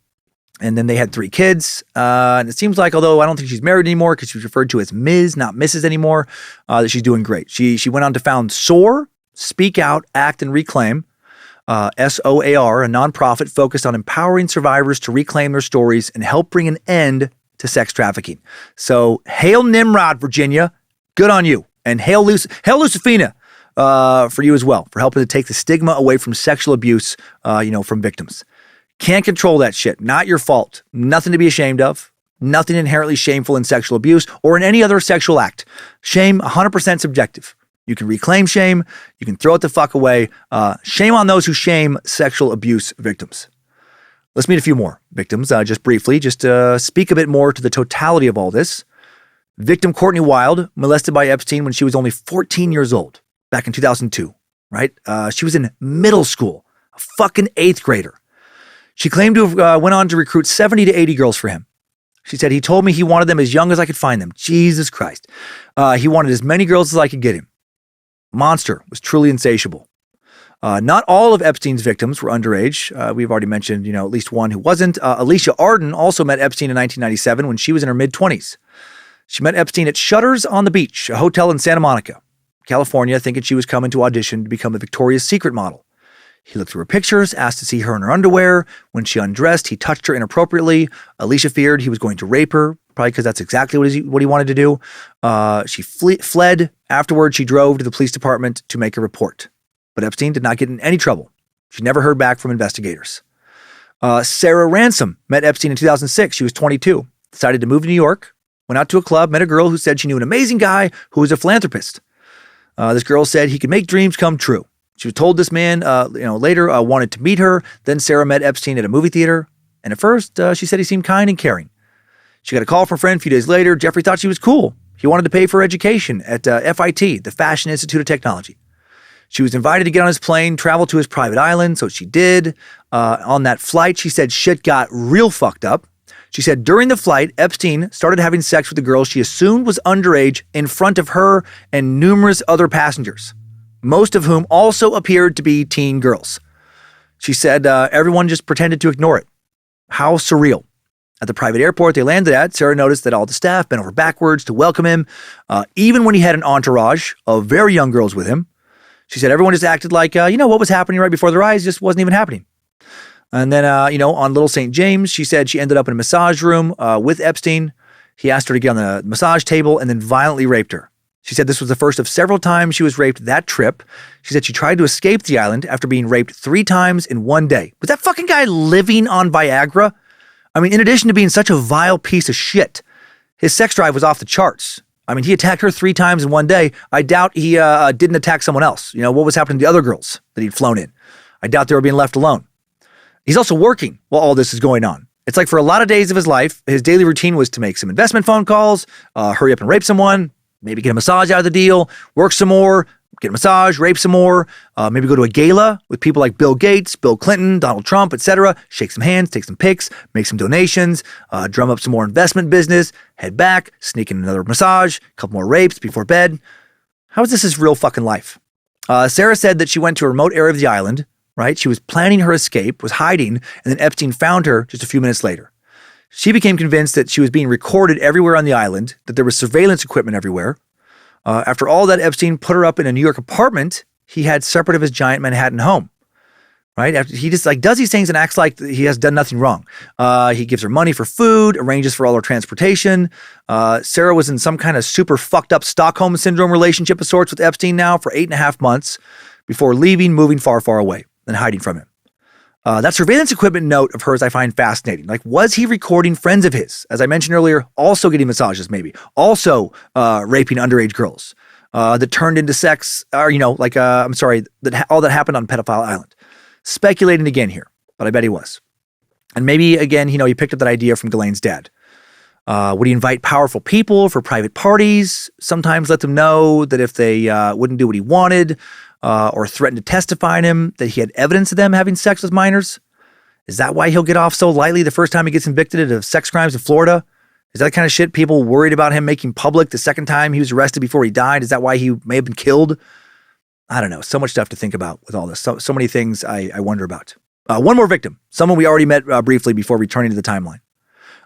Speaker 1: and then they had 3 kids. And it seems like, although I don't think she's married anymore because she's referred to as Ms., not Mrs. anymore, that she's doing great. She went on to found SOAR, Speak Out, Act, and Reclaim, SOAR, a nonprofit focused on empowering survivors to reclaim their stories and help bring an end to sex trafficking. So, hail Nimrod, Virginia. Good on you. And hail Lucifina for you as well, for helping to take the stigma away from sexual abuse, from victims. Can't control that shit. Not your fault. Nothing to be ashamed of. Nothing inherently shameful in sexual abuse or in any other sexual act. Shame, 100% subjective. You can reclaim shame. You can throw it the fuck away. Shame on those who shame sexual abuse victims. Let's meet a few more victims, just briefly, just to speak a bit more to the totality of all this. Victim Courtney Wild, molested by Epstein when she was only 14 years old, back in 2002, right? She was in middle school, a fucking 8th grader. She claimed to have went on to recruit 70 to 80 girls for him. She said, he told me he wanted them as young as I could find them. Jesus Christ. He wanted as many girls as I could get him. Monster was truly insatiable. Not all of Epstein's victims were underage. We've already mentioned, at least one who wasn't. Alicia Arden also met Epstein in 1997 when she was in her mid-20s. She met Epstein at Shutters on the Beach, a hotel in Santa Monica, California, thinking she was coming to audition to become a Victoria's Secret model. He looked through her pictures, asked to see her in her underwear. When she undressed, he touched her inappropriately. Alicia feared he was going to rape her, probably because that's exactly what he wanted to do. She fled. Afterwards, she drove to the police department to make a report. But Epstein did not get in any trouble. She never heard back from investigators. Sarah Ransom met Epstein in 2006. She was 22, decided to move to New York, went out to a club, met a girl who said she knew an amazing guy who was a philanthropist. This girl said he could make dreams come true. She was told this man, later wanted to meet her. Then Sarah met Epstein at a movie theater. And at first, she said he seemed kind and caring. She got a call from a friend a few days later. Jeffrey thought she was cool. He wanted to pay for her education at FIT, the Fashion Institute of Technology. She was invited to get on his plane, travel to his private island, so she did. On that flight, she said shit got real fucked up. She said during the flight, Epstein started having sex with a girl she assumed was underage in front of her and numerous other passengers, most of whom also appeared to be teen girls. She said everyone just pretended to ignore it. How surreal. At the private airport they landed at, Sarah noticed that all the staff bent over backwards to welcome him, even when he had an entourage of very young girls with him. She said everyone just acted like, what was happening right before their eyes just wasn't even happening. And then, on Little St. James, she said she ended up in a massage room with Epstein. He asked her to get on the massage table and then violently raped her. She said this was the first of several times she was raped that trip. She said she tried to escape the island after being raped 3 times in one day. Was that fucking guy living on Viagra? I mean, in addition to being such a vile piece of shit, his sex drive was off the charts. I mean, he attacked her 3 times in one day. I doubt he didn't attack someone else. What was happening to the other girls that he'd flown in? I doubt they were being left alone. He's also working while all this is going on. It's like for a lot of days of his life, his daily routine was to make some investment phone calls, hurry up and rape someone, maybe get a massage out of the deal, work some more, get a massage, rape some more, maybe go to a gala with people like Bill Gates, Bill Clinton, Donald Trump, etc., shake some hands, take some pics, make some donations, drum up some more investment business, head back, sneak in another massage, a couple more rapes before bed. How is this his real fucking life? Sarah said that she went to a remote area of the island, right? She was planning her escape, was hiding, and then Epstein found her just a few minutes later. She became convinced that she was being recorded everywhere on the island, that there was surveillance equipment everywhere. After all that, Epstein put her up in a New York apartment he had separate of his giant Manhattan home, right? After he just does these things and acts like he has done nothing wrong. He gives her money for food, arranges for all her transportation. Sarah was in some kind of super fucked up Stockholm Syndrome relationship of sorts with Epstein now for 8.5 months before leaving, moving far, far away and hiding from him. That surveillance equipment note of hers I find fascinating. Was he recording friends of his, as I mentioned earlier, also getting massages maybe, also raping underage girls that turned into sex, or, that all that happened on Pedophile Island? Speculating again here, but I bet he was. And maybe, again, he picked up that idea from Ghislaine's dad. Would he invite powerful people for private parties? Sometimes let them know that if they wouldn't do what he wanted, or threaten to testify on him, that he had evidence of them having sex with minors? Is that why he'll get off so lightly the first time he gets convicted of sex crimes in Florida? Is that the kind of shit people worried about him making public the second time he was arrested before he died? Is that why he may have been killed? I don't know. So much stuff to think about with all this. So many things I wonder about. One more victim, someone we already met briefly before returning to the timeline.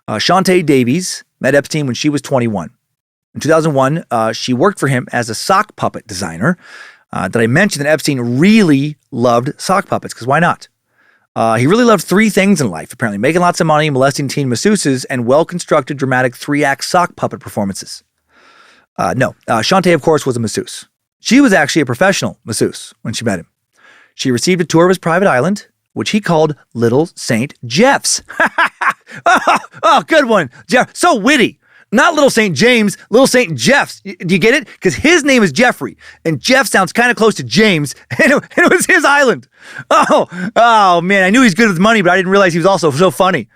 Speaker 1: Shantae Davies met Epstein when she was 21. In 2001, she worked for him as a sock puppet designer. Did I mention that Epstein really loved sock puppets? Because why not? He really loved 3 things in life, apparently: making lots of money, molesting teen masseuses, and well-constructed dramatic 3-act sock puppet performances. Shantae, of course, was a masseuse. She was actually a professional masseuse when she met him. She received a tour of his private island, which he called Little St. Jeff's. oh, good one. Jeff, so witty. Not Little St. James, Little St. Jeff's. Do you get it? Because his name is Jeffrey, and Jeff sounds kind of close to James, and it was his island. Oh, man, I knew he's good with money, but I didn't realize he was also so funny.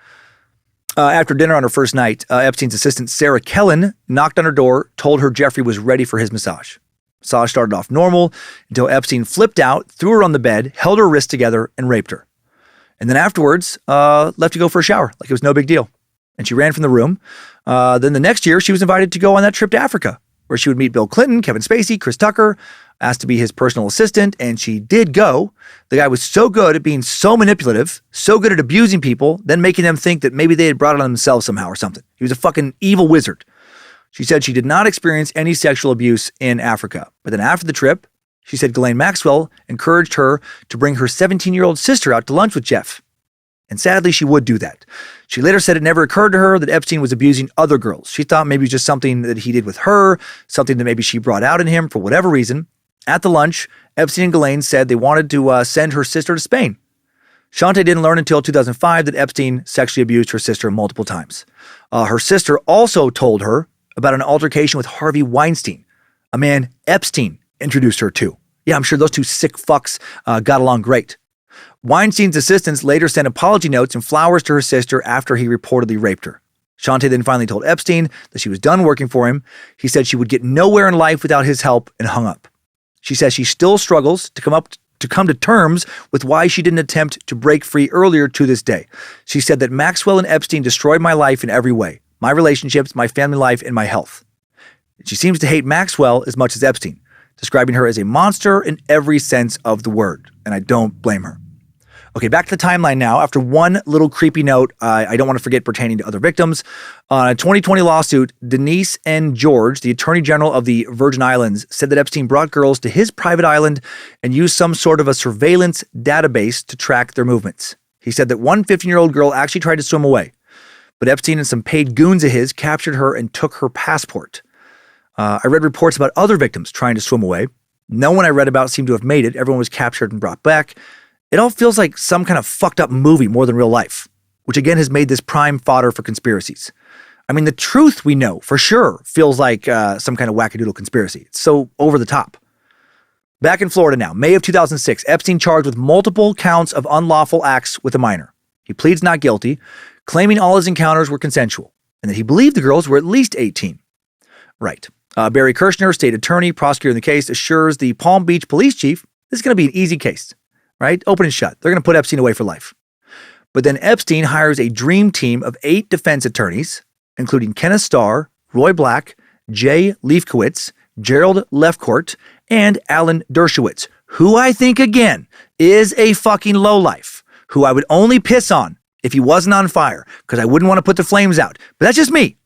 Speaker 1: After dinner on her first night, Epstein's assistant, Sarah Kellen, knocked on her door, told her Jeffrey was ready for his massage. Massage started off normal until Epstein flipped out, threw her on the bed, held her wrists together, and raped her. And then afterwards, left to go for a shower, like it was no big deal. And she ran from the room. Then the next year, she was invited to go on that trip to Africa, where she would meet Bill Clinton, Kevin Spacey, Chris Tucker, asked to be his personal assistant, and she did go. The guy was so good at being so manipulative, so good at abusing people, then making them think that maybe they had brought it on themselves somehow or something. He was a fucking evil wizard. She said she did not experience any sexual abuse in Africa. But then after the trip, she said Ghislaine Maxwell encouraged her to bring her 17-year-old sister out to lunch with Jeff. And sadly, she would do that. She later said it never occurred to her that Epstein was abusing other girls. She thought maybe it was just something that he did with her, something that maybe she brought out in him for whatever reason. At the lunch, Epstein and Ghislaine said they wanted to send her sister to Spain. Shantae didn't learn until 2005 that Epstein sexually abused her sister multiple times. Her sister also told her about an altercation with Harvey Weinstein, a man Epstein introduced her to. Yeah, I'm sure those two sick fucks got along great. Weinstein's assistants later sent apology notes and flowers to her sister after he reportedly raped her. Shantae then finally told Epstein that she was done working for him. He said she would get nowhere in life without his help and hung up. She says she still struggles to come to terms with why she didn't attempt to break free earlier to this day. She said that Maxwell and Epstein destroyed my life in every way, my relationships, my family life, and my health. She seems to hate Maxwell as much as Epstein, describing her as a monster in every sense of the word, and I don't blame her. Okay, back to the timeline now. After one little creepy note, I don't want to forget pertaining to other victims. On a 2020 lawsuit, Denise N. George, the Attorney General of the Virgin Islands, said that Epstein brought girls to his private island and used some sort of a surveillance database to track their movements. He said that one 15-year-old girl actually tried to swim away, but Epstein and some paid goons of his captured her and took her passport. I read reports about other victims trying to swim away. No one I read about seemed to have made it. Everyone was captured and brought back. It all feels like some kind of fucked up movie more than real life, which again has made this prime fodder for conspiracies. I mean, the truth we know for sure feels like some kind of wackadoodle conspiracy. It's so over the top. Back in Florida now, May of 2006, Epstein charged with multiple counts of unlawful acts with a minor. He pleads not guilty, claiming all his encounters were consensual and that he believed the girls were at least 18. Right. Barry Kirshner, state attorney, prosecutor in the case, assures the Palm Beach police chief this is going to be an easy case. Right? Open and shut. They're going to put Epstein away for life. But then Epstein hires a dream team of 8 defense attorneys, including Kenneth Starr, Roy Black, Jay Leifkowitz, Gerald Lefcourt, and Alan Dershowitz, who I think, again, is a fucking lowlife, who I would only piss on if he wasn't on fire, because I wouldn't want to put the flames out. But that's just me.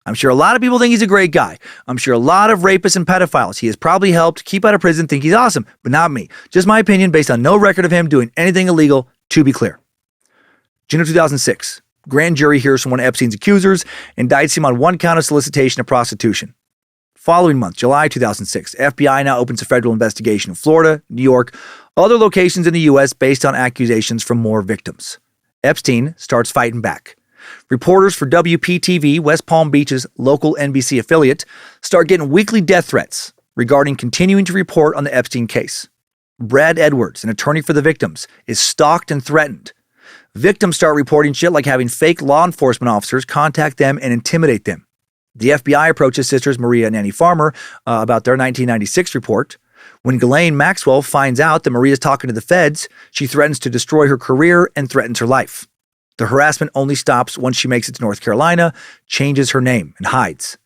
Speaker 1: I'm sure a lot of people think he's a great guy. I'm sure a lot of rapists and pedophiles he has probably helped keep out of prison think he's awesome, but not me. Just my opinion based on no record of him doing anything illegal, to be clear. June of 2006, grand jury hears from one of Epstein's accusers, indicts him on one count of solicitation of prostitution. Following month, July 2006, FBI now opens a federal investigation in Florida, New York, other locations in the U.S. based on accusations from more victims. Epstein starts fighting back. Reporters for WPTV, West Palm Beach's local NBC affiliate, start getting weekly death threats regarding continuing to report on the Epstein case. Brad Edwards, an attorney for the victims, is stalked and threatened. Victims start reporting shit like having fake law enforcement officers contact them and intimidate them. The FBI approaches sisters Maria and Annie Farmer about their 1996 report. When Ghislaine Maxwell finds out that Maria is talking to the feds, she threatens to destroy her career and threatens her life. The harassment only stops once she makes it to North Carolina, changes her name, and hides.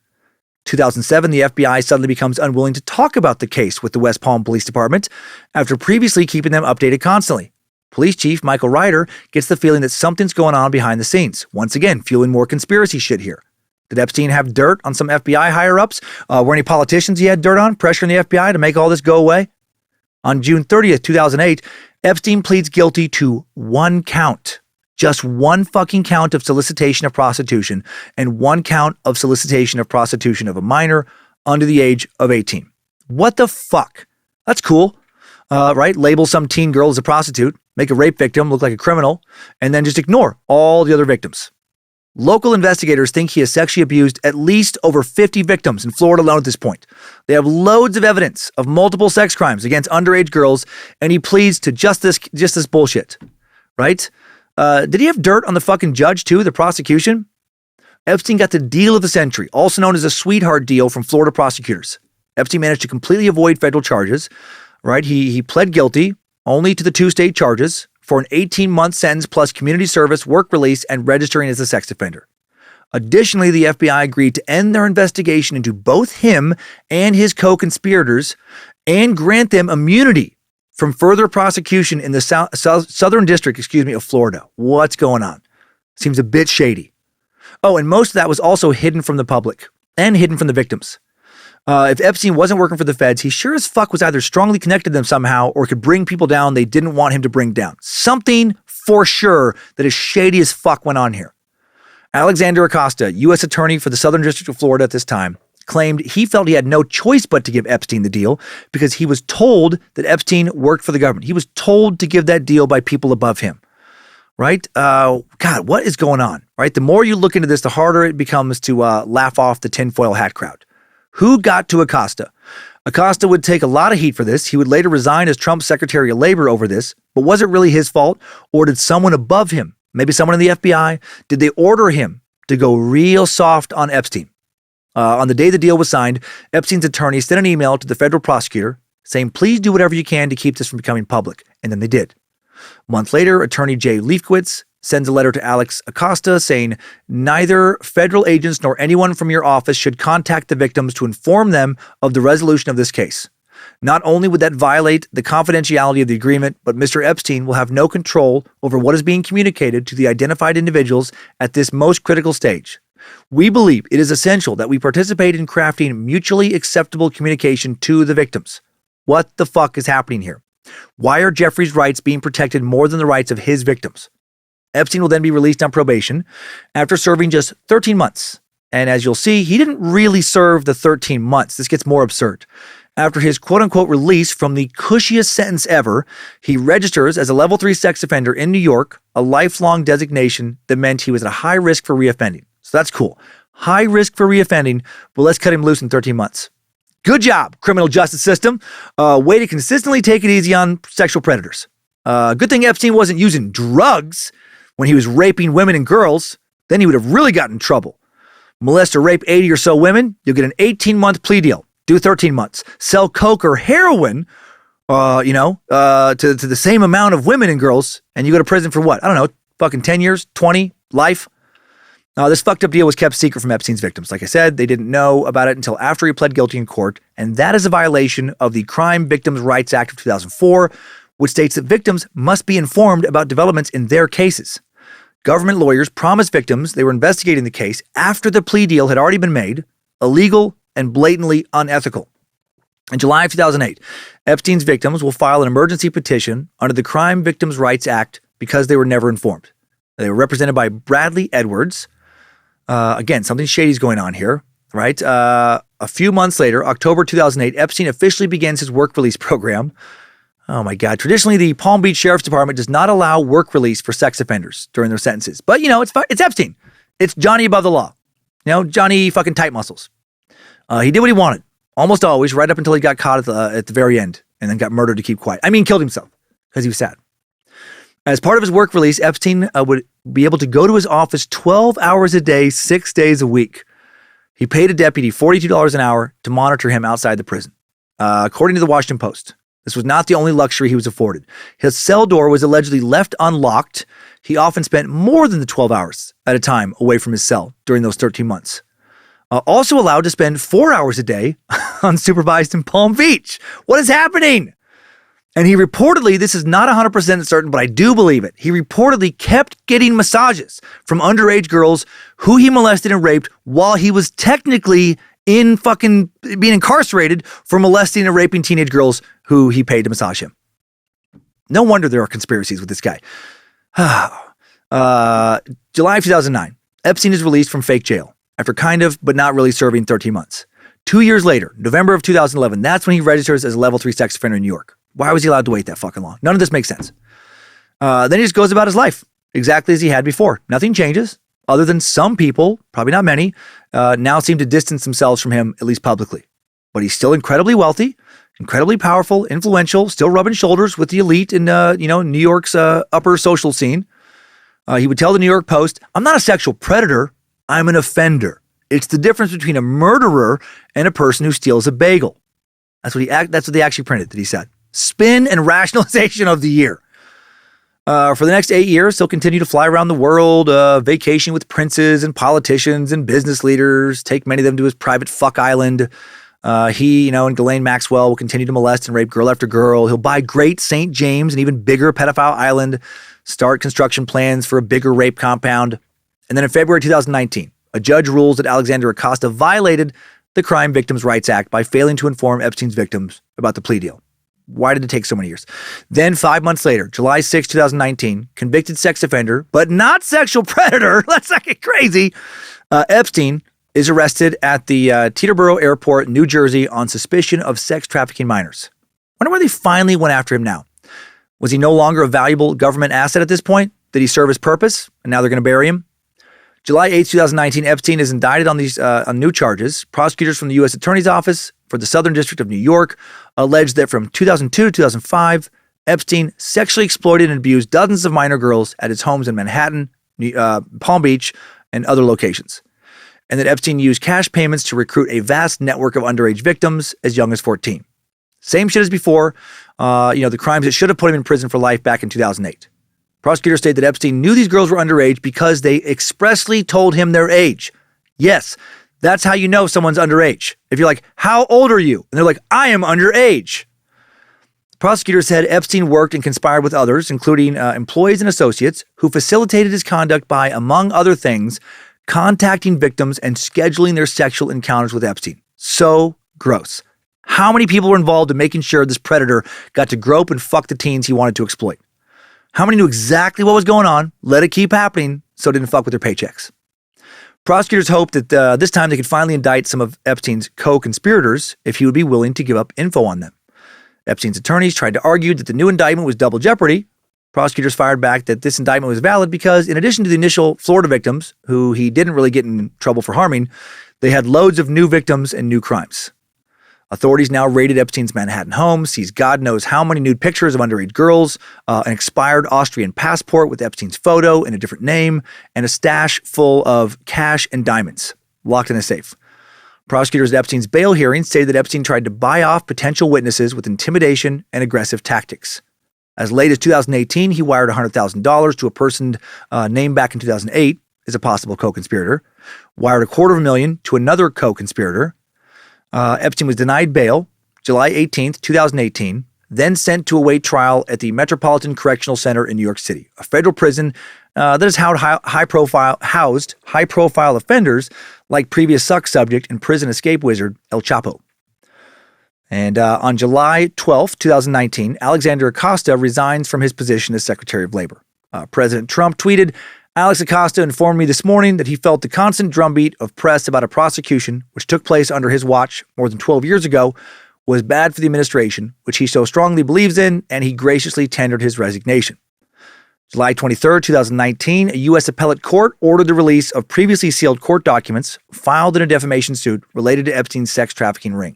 Speaker 1: 2007, the FBI suddenly becomes unwilling to talk about the case with the West Palm Police Department after previously keeping them updated constantly. Police Chief Michael Ryder gets the feeling that something's going on behind the scenes, once again fueling more conspiracy shit here. Did Epstein have dirt on some FBI higher-ups? Were any politicians he had dirt on pressuring the FBI to make all this go away? On June 30th, 2008, Epstein pleads guilty to one count. Just one fucking count of solicitation of prostitution and one count of solicitation of prostitution of a minor under the age of 18. What the fuck? That's cool, right? Label some teen girl as a prostitute, make a rape victim look like a criminal, and then just ignore all the other victims. Local investigators think he has sexually abused at least over 50 victims in Florida alone at this point. They have loads of evidence of multiple sex crimes against underage girls, and he pleads to just this bullshit, right? Did he have dirt on the fucking judge too, the prosecution? Epstein got the deal of the century, also known as a sweetheart deal from Florida prosecutors. Epstein managed to completely avoid federal charges, right? He pled guilty only to the 2 state charges for an 18-month sentence plus community service, work release, and registering as a sex offender. Additionally, the FBI agreed to end their investigation into both him and his co-conspirators and grant them immunity from further prosecution in the Southern District, of Florida. What's going on? Seems a bit shady. Oh, and most of that was also hidden from the public and hidden from the victims. If Epstein wasn't working for the feds, he sure as fuck was either strongly connected to them somehow or could bring people down they didn't want him to bring down. Something for sure that is shady as fuck went on here. Alexander Acosta, U.S. Attorney for the Southern District of Florida at this time, claimed he felt he had no choice but to give Epstein the deal because he was told that Epstein worked for the government. He was told to give that deal by people above him, right? God, what is going on, right? The more you look into this, the harder it becomes to laugh off the tinfoil hat crowd. Who got to Acosta? Acosta would take a lot of heat for this. He would later resign as Trump's Secretary of Labor over this, but was it really his fault? Or did someone above him, maybe someone in the FBI, did they order him to go real soft on Epstein? On the day the deal was signed, Epstein's attorney sent an email to the federal prosecutor saying, please do whatever you can to keep this from becoming public. And then they did. A month later, attorney Jay Leifkowitz sends a letter to Alex Acosta saying, neither federal agents nor anyone from your office should contact the victims to inform them of the resolution of this case. Not only would that violate the confidentiality of the agreement, but Mr. Epstein will have no control over what is being communicated to the identified individuals at this most critical stage. We believe it is essential that we participate in crafting mutually acceptable communication to the victims. What the fuck is happening here? Why are Jeffrey's rights being protected more than the rights of his victims? Epstein will then be released on probation after serving just 13 months. And as you'll see, he didn't really serve the 13 months. This gets more absurd. After his quote-unquote release from the cushiest sentence ever, he registers as a level 3 sex offender in New York, a lifelong designation that meant he was at a high risk for reoffending. So that's cool. High risk for reoffending, but let's cut him loose in 13 months. Good job, criminal justice system. Way to consistently take it easy on sexual predators. Good thing Epstein wasn't using drugs when he was raping women and girls. Then he would have really gotten in trouble. Molest or rape 80 or so women, you'll get an 18-month plea deal. Do 13 months. Sell coke or heroin, to the same amount of women and girls, and you go to prison for what? I don't know, fucking 10 years, 20, life. This fucked up deal was kept secret from Epstein's victims. Like I said, they didn't know about it until after he pled guilty in court, and that is a violation of the Crime Victims' Rights Act of 2004, which states that victims must be informed about developments in their cases. Government lawyers promised victims they were investigating the case after the plea deal had already been made, illegal and blatantly unethical. In July of 2008, Epstein's victims will file an emergency petition under the Crime Victims' Rights Act because they were never informed. They were represented by Bradley Edwards. Again, something shady's going on here, right? A few months later, October 2008, Epstein officially begins his work release program. Oh my God. Traditionally, the Palm Beach Sheriff's Department does not allow work release for sex offenders during their sentences. But, it's Epstein. It's Johnny above the law. Johnny fucking tight muscles. He did what he wanted, almost always, right up until he got caught at the very end and then got murdered to keep quiet. Killed himself because he was sad. As part of his work release, Epstein would be able to go to his office 12 hours a day, 6 days a week. He paid a deputy $42 an hour to monitor him outside the prison. According to the Washington Post, this was not the only luxury he was afforded. His cell door was allegedly left unlocked. He often spent more than the 12 hours at a time away from his cell during those 13 months. Also allowed to spend 4 hours a day unsupervised in Palm Beach. What is happening? And he reportedly, this is not 100% certain, but I do believe it. He reportedly kept getting massages from underage girls who he molested and raped while he was technically in fucking being incarcerated for molesting and raping teenage girls who he paid to massage him. No wonder there are conspiracies with this guy. July of 2009, Epstein is released from fake jail after kind of, but not really serving 13 months. 2 years later, November of 2011, that's when he registers as a level 3 sex offender in New York. Why was he allowed to wait that fucking long? None of this makes sense. Then he just goes about his life exactly as he had before. Nothing changes other than some people, probably not many, now seem to distance themselves from him, at least publicly. But he's still incredibly wealthy, incredibly powerful, influential, still rubbing shoulders with the elite in, New York's upper social scene. He would tell the New York Post, "I'm not a sexual predator. I'm an offender. It's the difference between a murderer and a person who steals a bagel." That's what they actually printed that he said. Spin and rationalization of the year. For the next 8 years, he'll continue to fly around the world, vacation with princes and politicians and business leaders, take many of them to his private fuck island. He, and Ghislaine Maxwell will continue to molest and rape girl after girl. He'll buy Great St. James, an even bigger pedophile island, start construction plans for a bigger rape compound. And then in February 2019, a judge rules that Alexander Acosta violated the Crime Victims' Rights Act by failing to inform Epstein's victims about the plea deal. Why did it take so many years? Then 5 months later, July 6, 2019, convicted sex offender, but not sexual predator. Let's not get crazy. Epstein is arrested at the Teterboro Airport, New Jersey, on suspicion of sex trafficking minors. Wonder why they finally went after him now. Was he no longer a valuable government asset at this point? Did he serve his purpose? And now they're going to bury him? July 8, 2019, Epstein is indicted on these on new charges. Prosecutors from the U.S. Attorney's Office for the Southern District of New York alleged that from 2002 to 2005, Epstein sexually exploited and abused dozens of minor girls at his homes in Manhattan, Palm Beach, and other locations. And that Epstein used cash payments to recruit a vast network of underage victims as young as 14. Same shit as before, the crimes that should have put him in prison for life back in 2008. Prosecutors state that Epstein knew these girls were underage because they expressly told him their age. Yes, That's how you know someone's underage. If you're like, how old are you? And they're like, I am underage. Prosecutors said Epstein worked and conspired with others, including employees and associates, who facilitated his conduct by, among other things, contacting victims and scheduling their sexual encounters with Epstein. So gross. How many people were involved in making sure this predator got to grope and fuck the teens he wanted to exploit? How many knew exactly what was going on, let it keep happening, so it didn't fuck with their paychecks? Prosecutors hoped that this time they could finally indict some of Epstein's co-conspirators if he would be willing to give up info on them. Epstein's attorneys tried to argue that the new indictment was double jeopardy. Prosecutors fired back that this indictment was valid because, in addition to the initial Florida victims, who he didn't really get in trouble for harming, they had loads of new victims and new crimes. Authorities now raided Epstein's Manhattan home, seized God knows how many nude pictures of underage girls, an expired Austrian passport with Epstein's photo and a different name, and a stash full of cash and diamonds, locked in a safe. Prosecutors at Epstein's bail hearing say that Epstein tried to buy off potential witnesses with intimidation and aggressive tactics. As late as 2018, he wired $100,000 to a person named back in 2008 as a possible co-conspirator, wired $250,000 to another co-conspirator. Epstein was denied bail July 18th, 2018, then sent to await trial at the Metropolitan Correctional Center in New York City, a federal prison that has housed high-profile offenders like previous Suck subject and prison escape wizard El Chapo. And on July 12th, 2019, Alexander Acosta resigns from his position as Secretary of Labor. President Trump tweeted, Alex Acosta informed me this morning that he felt the constant drumbeat of press about a prosecution, which took place under his watch more than 12 years ago, was bad for the administration, which he so strongly believes in, and he graciously tendered his resignation. July 23rd, 2019, a U.S. appellate court ordered the release of previously sealed court documents filed in a defamation suit related to Epstein's sex trafficking ring.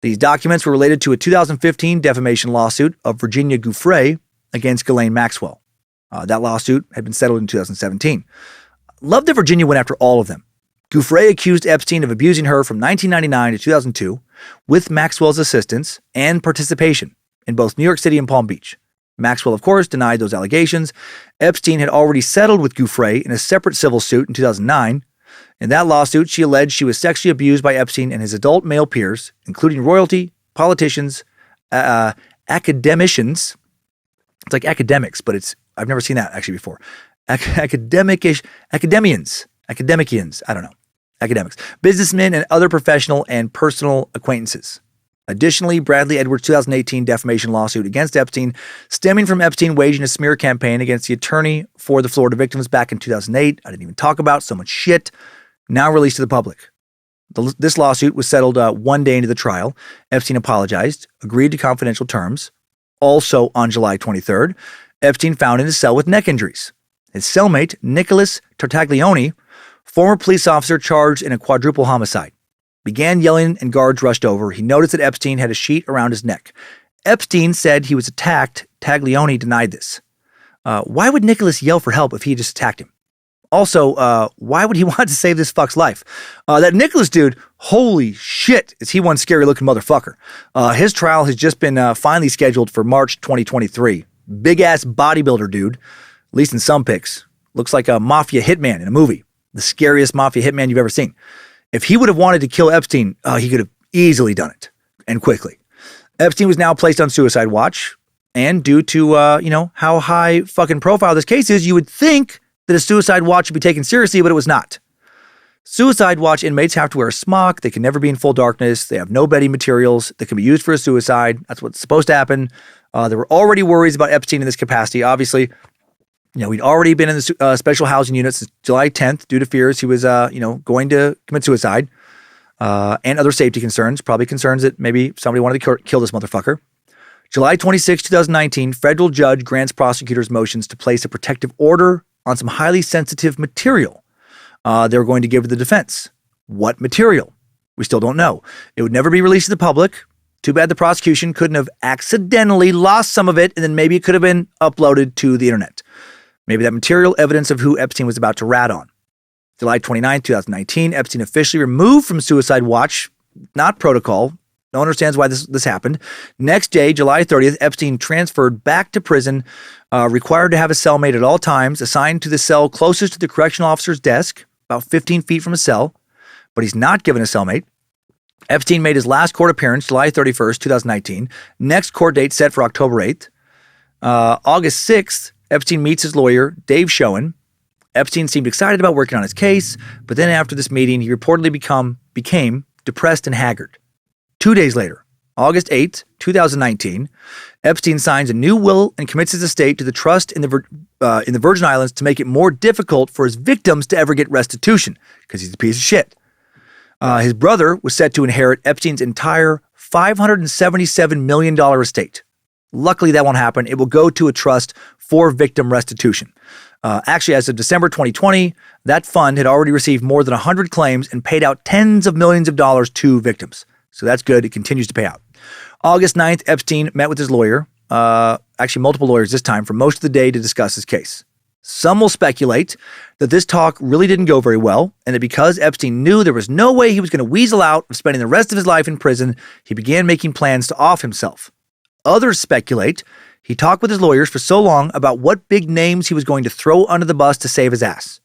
Speaker 1: These documents were related to a 2015 defamation lawsuit of Virginia Giuffre against Ghislaine Maxwell. That lawsuit had been settled in 2017. Love that Virginia went after all of them. Giuffre accused Epstein of abusing her from 1999 to 2002 with Maxwell's assistance and participation in both New York City and Palm Beach. Maxwell, of course, denied those allegations. Epstein had already settled with Giuffre in a separate civil suit in 2009. In that lawsuit, she alleged she was sexually abused by Epstein and his adult male peers, including royalty, politicians, academicians. It's like academics, but I've never seen that actually before. Academicians, I don't know. Academics, businessmen, and other professional and personal acquaintances. Additionally, Bradley Edwards' 2018 defamation lawsuit against Epstein, stemming from Epstein waging a smear campaign against the attorney for the Florida victims back in 2008. I didn't even talk about so much shit. Now released to the public. This lawsuit was settled 1 day into the trial. Epstein apologized, agreed to confidential terms. Also on July 23rd, Epstein found in his cell with neck injuries. His cellmate, Nicholas Tartaglione, former police officer charged in a quadruple homicide, began yelling and guards rushed over. He noticed that Epstein had a sheet around his neck. Epstein said he was attacked. Taglione denied this. Why would Nicholas yell for help if he just attacked him? Also, why would he want to save this fuck's life? That Nicholas dude, holy shit, is he one scary looking motherfucker. His trial has just been finally scheduled for March 2023. Big ass bodybuilder dude, at least in some pics. Looks like a mafia hitman in a movie. The scariest mafia hitman you've ever seen. If he would have wanted to kill Epstein, he could have easily done it, and quickly. Epstein was now placed on suicide watch, and due to, how high fucking profile this case is, you would think that a suicide watch should be taken seriously, but it was not. Suicide watch inmates have to wear a smock. They can never be in full darkness. They have no bedding materials that can be used for a suicide. That's what's supposed to happen. There were already worries about Epstein in this capacity. Obviously, he'd already been in the special housing unit since July 10th due to fears he was, going to commit suicide and other safety concerns, probably concerns that maybe somebody wanted to kill this motherfucker. July 26, 2019, federal judge grants prosecutors motions to place a protective order on some highly sensitive material they were going to give to the defense. What material? We still don't know. It would never be released to the public. Too bad the prosecution couldn't have accidentally lost some of it, and then maybe it could have been uploaded to the internet. Maybe that material evidence of who Epstein was about to rat on. July 29, 2019, Epstein officially removed from suicide watch, not protocol. No one understands why this happened. Next day, July 30th, Epstein transferred back to prison, required to have a cellmate at all times, assigned to the cell closest to the correctional officer's desk, about 15 feet from a cell. but he's not given a cellmate. Epstein made his last court appearance July 31st, 2019. Next court date set for October 8th. August 6th, Epstein meets his lawyer, Dave Schoen. Epstein seemed excited about working on his case, but then after this meeting, he reportedly became depressed and haggard. 2 days later, August 8th, 2019, Epstein signs a new will and commits his estate to the trust in the Virgin Islands to make it more difficult for his victims to ever get restitution, because he's a piece of shit. His brother was set to inherit Epstein's entire $577 million estate. Luckily, that won't happen. It will go to a trust for victim restitution. Actually, as of December 2020, that fund had already received more than 100 claims and paid out tens of millions of dollars to victims. So that's good. It continues to pay out. August 9th, Epstein met with his lawyer, actually multiple lawyers this time, for most of the day to discuss his case. Some will speculate that this talk really didn't go very well, and that because Epstein knew there was no way he was going to weasel out of spending the rest of his life in prison, he began making plans to off himself. Others speculate he talked with his lawyers for so long about what big names he was going to throw under the bus to save his ass.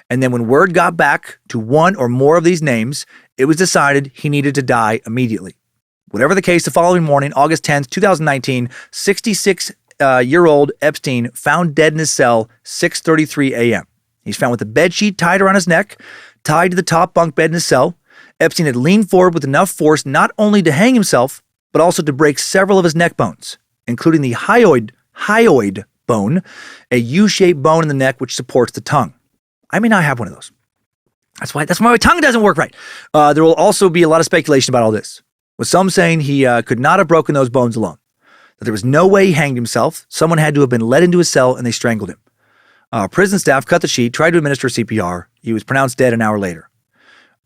Speaker 1: And then when word got back to one or more of these names, it was decided he needed to die immediately. Whatever the case, the following morning, August 10th, 2019, 66-year-old Epstein found dead in his cell, 6:33 a.m. He's found with a bedsheet tied around his neck, tied to the top bunk bed in his cell. Epstein had leaned forward with enough force not only to hang himself, but also to break several of his neck bones, including the hyoid bone, a U-shaped bone in the neck which supports the tongue. I may not have one of those. That's why my tongue doesn't work right. There will also be a lot of speculation about all this, with some saying he could not have broken those bones alone, that there was no way he hanged himself. Someone had to have been led into his cell and they strangled him. Prison staff cut the sheet, tried to administer CPR. He was pronounced dead an hour later.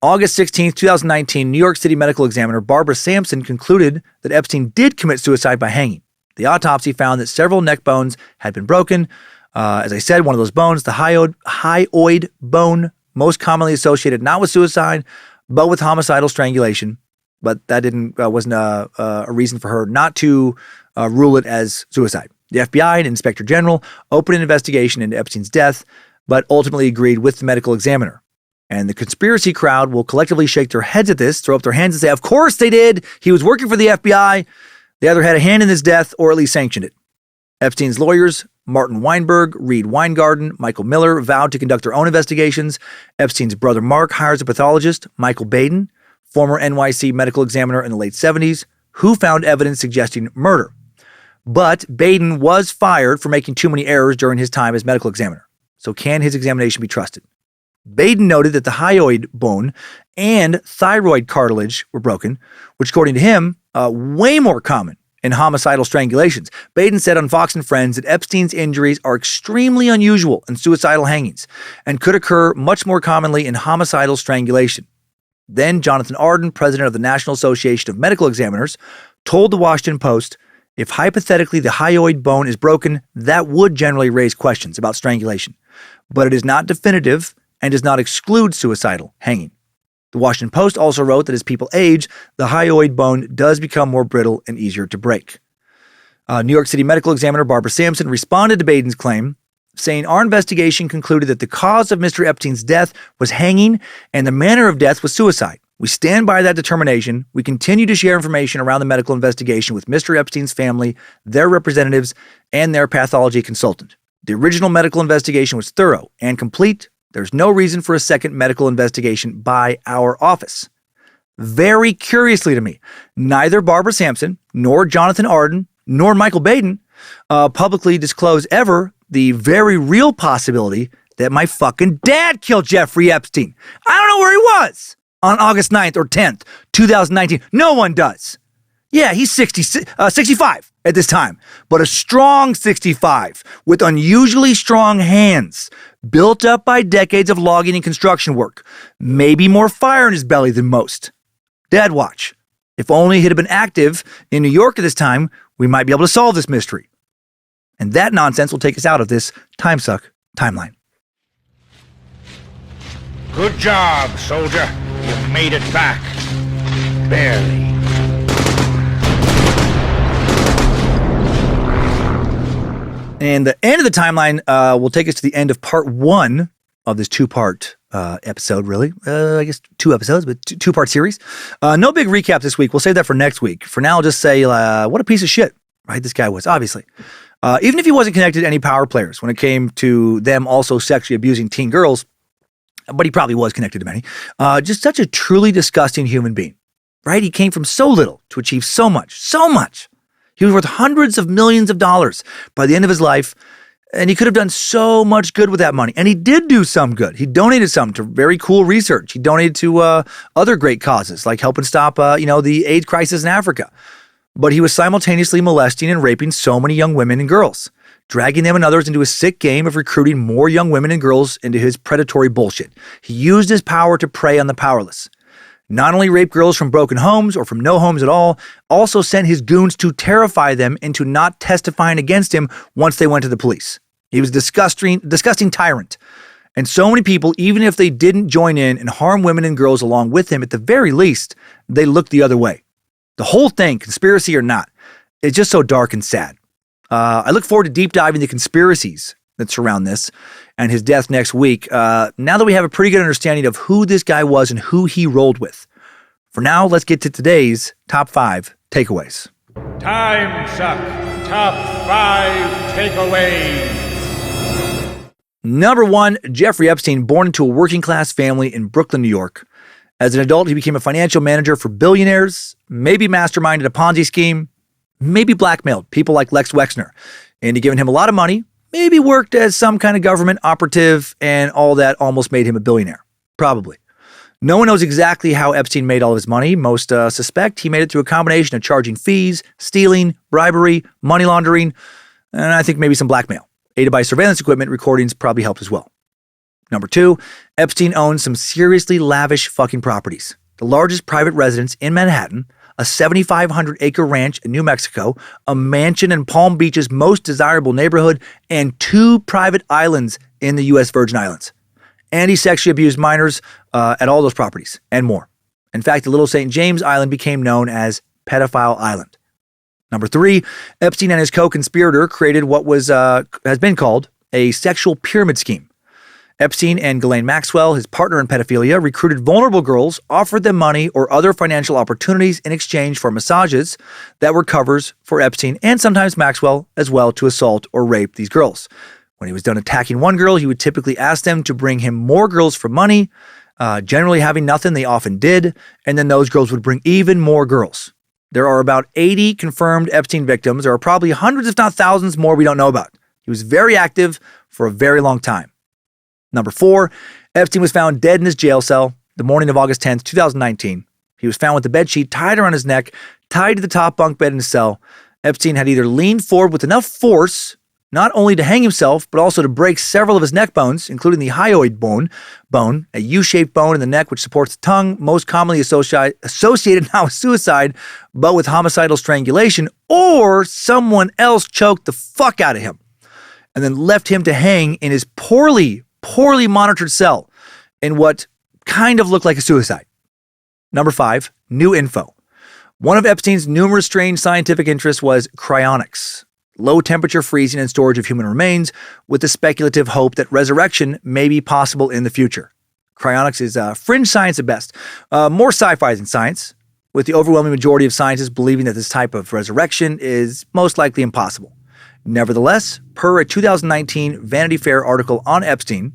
Speaker 1: August 16th, 2019, New York City medical examiner Barbara Sampson concluded that Epstein did commit suicide by hanging. The autopsy found that several neck bones had been broken. As I said, one of those bones, the hyoid bone, most commonly associated not with suicide, but with homicidal strangulation. But that wasn't a reason for her not to rule it as suicide. The FBI and Inspector General opened an investigation into Epstein's death, but ultimately agreed with the medical examiner. And the conspiracy crowd will collectively shake their heads at this, throw up their hands and say, of course they did. He was working for the FBI. They either had a hand in his death or at least sanctioned it. Epstein's lawyers, Martin Weinberg, Reed Weingarten, Michael Miller, vowed to conduct their own investigations. Epstein's brother Mark hires a pathologist, Michael Baden, former NYC medical examiner in the late 70s, who found evidence suggesting murder. But Baden was fired for making too many errors during his time as medical examiner. So can his examination be trusted? Baden noted that the hyoid bone and thyroid cartilage were broken, which according to him, way more common in homicidal strangulations. Baden said on Fox and Friends that Epstein's injuries are extremely unusual in suicidal hangings and could occur much more commonly in homicidal strangulation. Then Jonathan Arden, president of the National Association of Medical Examiners, told the Washington Post, if hypothetically the hyoid bone is broken, that would generally raise questions about strangulation, but it is not definitive and does not exclude suicidal hanging. The Washington Post also wrote that as people age, the hyoid bone does become more brittle and easier to break. New York City medical examiner Barbara Sampson responded to Baden's claim, saying, our investigation concluded that the cause of Mr. Epstein's death was hanging and the manner of death was suicide. We stand by that determination. We continue to share information around the medical investigation with Mr. Epstein's family, their representatives, and their pathology consultant. The original medical investigation was thorough and complete. There's no reason for a second medical investigation by our office. Very curiously to me, neither Barbara Sampson, nor Jonathan Arden, nor Michael Baden publicly disclosed ever the very real possibility that my fucking dad killed Jeffrey Epstein. I don't know where he was on August 9th or 10th, 2019. No one does. Yeah, he's 65 at this time, but a strong 65 with unusually strong hands, built up by decades of logging and construction work. Maybe more fire in his belly than most. Dad watch. If only he had been active in New York at this time, we might be able to solve this mystery. And that nonsense will take us out of this Timesuck timeline.
Speaker 4: Good job, soldier. You made it back. Barely.
Speaker 1: And the end of the timeline will take us to the end of part one of this two-part episode, really. I guess 2 episodes, but two-part series. No big recap this week. We'll save that for next week. For now, I'll just say what a piece of shit, right? This guy was, obviously. Even if he wasn't connected to any power players when it came to them also sexually abusing teen girls, but he probably was connected to many. Just such a truly disgusting human being, right? He came from so little to achieve so much, so much. He was worth hundreds of millions of dollars by the end of his life, and he could have done so much good with that money. And he did do some good. He donated some to very cool research. He donated to other great causes, like helping stop, the AIDS crisis in Africa. But he was simultaneously molesting and raping so many young women and girls, dragging them and others into a sick game of recruiting more young women and girls into his predatory bullshit. He used his power to prey on the powerless. Not only raped girls from broken homes or from no homes at all, also sent his goons to terrify them into not testifying against him once they went to the police. He was a disgusting tyrant. And so many people, even if they didn't join in and harm women and girls along with him, at the very least, they looked the other way. The whole thing, conspiracy or not, is just so dark and sad. I look forward to deep diving the conspiracies that surround this and his death next week, now that we have a pretty good understanding of who this guy was and who he rolled with. For now, let's get to today's top 5 takeaways.
Speaker 4: Timesuck Top 5 Takeaways.
Speaker 1: Number 1, Jeffrey Epstein, born into a working-class family in Brooklyn, New York. As an adult, he became a financial manager for billionaires, maybe masterminded a Ponzi scheme, maybe blackmailed people like Lex Wexner into giving him a lot of money, maybe worked as some kind of government operative, and all that almost made him a billionaire. Probably. No one knows exactly how Epstein made all of his money. Most suspect he made it through a combination of charging fees, stealing, bribery, money laundering, and I think maybe some blackmail. Aided by surveillance equipment, recordings probably helped as well. Number 2, Epstein owned some seriously lavish fucking properties. The largest private residence in Manhattan, a 7,500-acre ranch in New Mexico, a mansion in Palm Beach's most desirable neighborhood, and 2 private islands in the U.S. Virgin Islands. And he sexually abused minors at all those properties, and more. In fact, the Little St. James Island became known as Pedophile Island. Number 3, Epstein and his co-conspirator created what has been called a sexual pyramid scheme. Epstein and Ghislaine Maxwell, his partner in pedophilia, recruited vulnerable girls, offered them money or other financial opportunities in exchange for massages that were covers for Epstein and sometimes Maxwell as well to assault or rape these girls. When he was done attacking one girl, he would typically ask them to bring him more girls for money. Generally having nothing, they often did, and then those girls would bring even more girls. There are about 80 confirmed Epstein victims. There are probably hundreds, if not thousands, more we don't know about. He was very active for a very long time. Number 4, Epstein was found dead in his jail cell the morning of August 10th, 2019. He was found with the bedsheet tied around his neck, tied to the top bunk bed in his cell. Epstein had either leaned forward with enough force not only to hang himself, but also to break several of his neck bones, including the hyoid bone, a U-shaped bone in the neck which supports the tongue, most commonly associated not with suicide, but with homicidal strangulation, or someone else choked the fuck out of him and then left him to hang in his poorly monitored cell in what kind of looked like a suicide. Number 5, new info. One of Epstein's numerous strange scientific interests was cryonics, low temperature freezing and storage of human remains, with the speculative hope that resurrection may be possible in the future. Cryonics is fringe science at best, more sci-fi than science, with the overwhelming majority of scientists believing that this type of resurrection is most likely impossible. Nevertheless, per a 2019 Vanity Fair article on Epstein,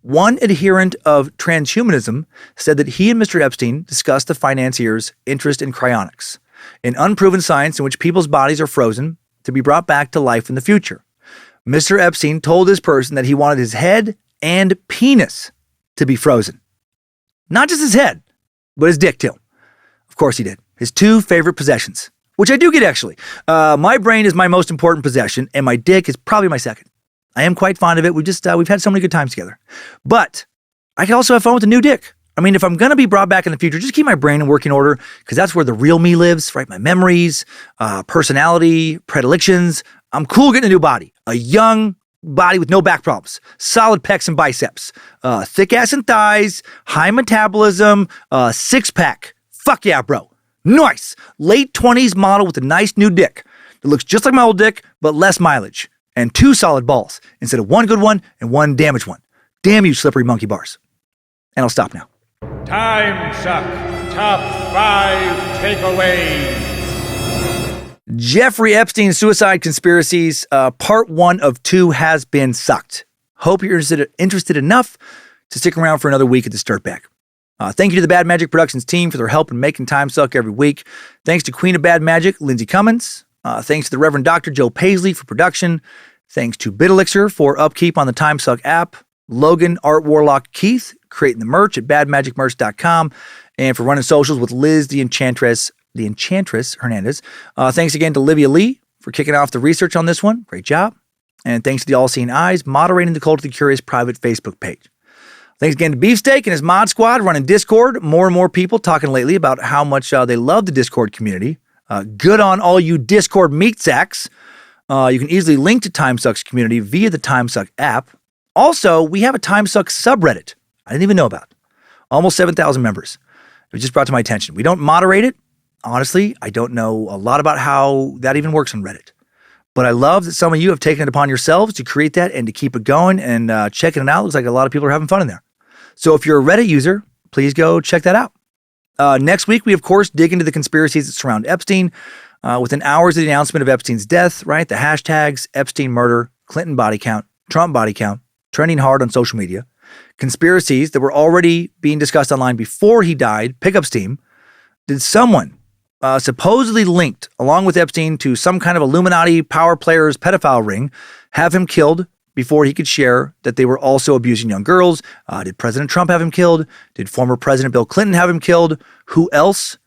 Speaker 1: one adherent of transhumanism said that he and Mr. Epstein discussed the financier's interest in cryonics, an unproven science in which people's bodies are frozen to be brought back to life in the future. Mr. Epstein told this person that he wanted his head and penis to be frozen. Not just his head, but his dick too. Of course he did. His 2 favorite possessions, which I do get actually. My brain is my most important possession, and my dick is probably my second. I am quite fond of it. We've had so many good times together. But I can also have fun with a new dick. I mean, if I'm going to be brought back in the future, just keep my brain in working order, because that's where the real me lives, right? My memories, personality, predilections. I'm cool getting a new body. A young body with no back problems. Solid pecs and biceps. Thick ass and thighs. High metabolism. 6-pack. Fuck yeah, bro. Nice. Late 20s model with a nice new dick. That looks just like my old dick, but less mileage. And 2 solid balls, instead of 1 good one and 1 damaged one. Damn you, slippery monkey bars. And I'll stop now.
Speaker 4: Timesuck Top 5 Takeaways.
Speaker 1: Jeffrey Epstein Suicide Conspiracies, part 1 of 2 has been sucked. Hope you're interested enough to stick around for another week at this dirtbag. Thank you to the Bad Magic Productions team for their help in making Timesuck every week. Thanks to Queen of Bad Magic, Lindsay Cummins. Thanks to the Reverend Dr. Joe Paisley for production. Thanks to BitElixir for upkeep on the Timesuck app. Logan, Art Warlock, Keith, creating the merch at badmagicmerch.com. And for running socials with Liz, the Enchantress Hernandez. Thanks again to Livia Lee for kicking off the research on this one. Great job. And thanks to the All-Seeing Eyes moderating the Cult of the Curious private Facebook page. Thanks again to Beefsteak and his mod squad running Discord. More and more people talking lately about how much they love the Discord community. Good on all you Discord meat sacks. You can easily link to Timesuck's community via the Timesuck app. Also, we have a Timesuck subreddit I didn't even know about. Almost 7,000 members. It was just brought to my attention. We don't moderate it. Honestly, I don't know a lot about how that even works on Reddit. But I love that some of you have taken it upon yourselves to create that and to keep it going and checking it out. Looks like a lot of people are having fun in there. So if you're a Reddit user, please go check that out. Next week, we, of course, dig into the conspiracies that surround Epstein. Within hours of the announcement of Epstein's death, right? The hashtags Epstein murder, Clinton body count, Trump body count, trending hard on social media. Conspiracies that were already being discussed online before he died pick up steam. Did someone supposedly linked along with Epstein to some kind of Illuminati power players pedophile ring have him killed before he could share that they were also abusing young girls? Did President Trump have him killed? Did former President Bill Clinton have him killed? Who else,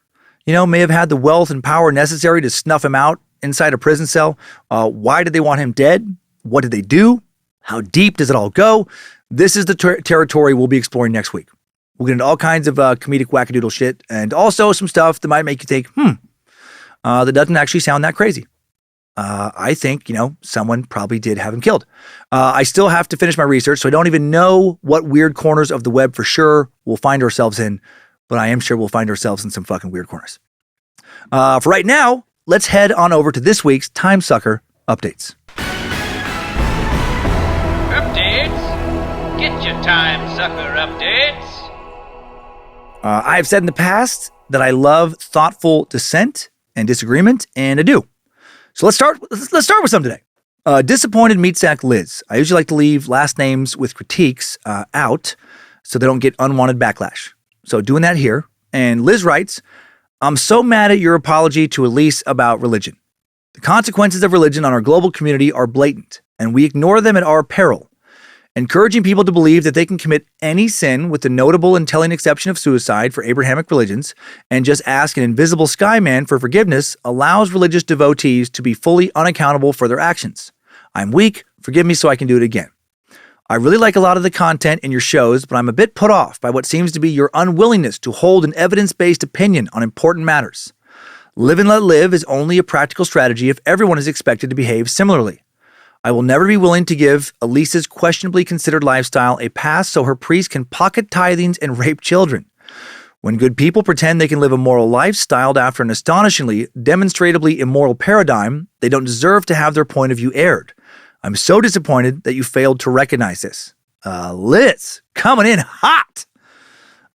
Speaker 1: may have had the wealth and power necessary to snuff him out inside a prison cell? Why did they want him dead? What did they do? How deep does it all go? This is the territory we'll be exploring next week. We'll get into all kinds of comedic wackadoodle shit and also some stuff that might make you think, that doesn't actually sound that crazy. I think, someone probably did have him killed. I still have to finish my research, so I don't even know what weird corners of the web for sure we'll find ourselves in, but I am sure we'll find ourselves in some fucking weird corners. For right now, let's head on over to this week's Timesucker updates.
Speaker 6: Updates? Get your Timesucker updates.
Speaker 1: I have said in the past that I love thoughtful dissent and disagreement, and I do. So let's start with some today. Disappointed meat sack Liz. I usually like to leave last names with critiques out so they don't get unwanted backlash. So doing that here. And Liz writes, I'm so mad at your apology to Elise about religion. The consequences of religion on our global community are blatant, and we ignore them at our peril. Encouraging people to believe that they can commit any sin with the notable and telling exception of suicide for Abrahamic religions and just ask an invisible sky man for forgiveness allows religious devotees to be fully unaccountable for their actions. I'm weak, forgive me so I can do it again. I really like a lot of the content in your shows, but I'm a bit put off by what seems to be your unwillingness to hold an evidence-based opinion on important matters. Live and let live is only a practical strategy if everyone is expected to behave similarly. I will never be willing to give Elisa's questionably considered lifestyle a pass so her priest can pocket tithings and rape children. When good people pretend they can live a moral life styled after an astonishingly, demonstrably immoral paradigm, they don't deserve to have their point of view aired. I'm so disappointed that you failed to recognize this. Liz, coming in hot.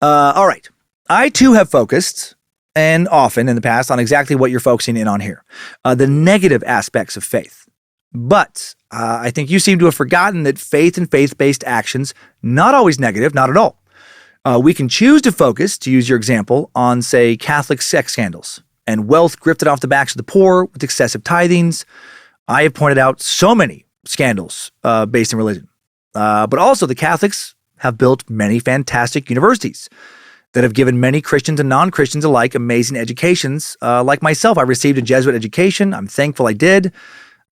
Speaker 1: All right. I too have focused, and often in the past, on exactly what you're focusing in on here. The negative aspects of faith. But I think you seem to have forgotten that faith and faith-based actions, not always negative, not at all. We can choose to focus, to use your example, on, say, Catholic sex scandals and wealth grifted off the backs of the poor with excessive tithings. I have pointed out so many scandals based in religion. But also the Catholics have built many fantastic universities that have given many Christians and non-Christians alike amazing educations. Like myself, I received a Jesuit education. I'm thankful I did.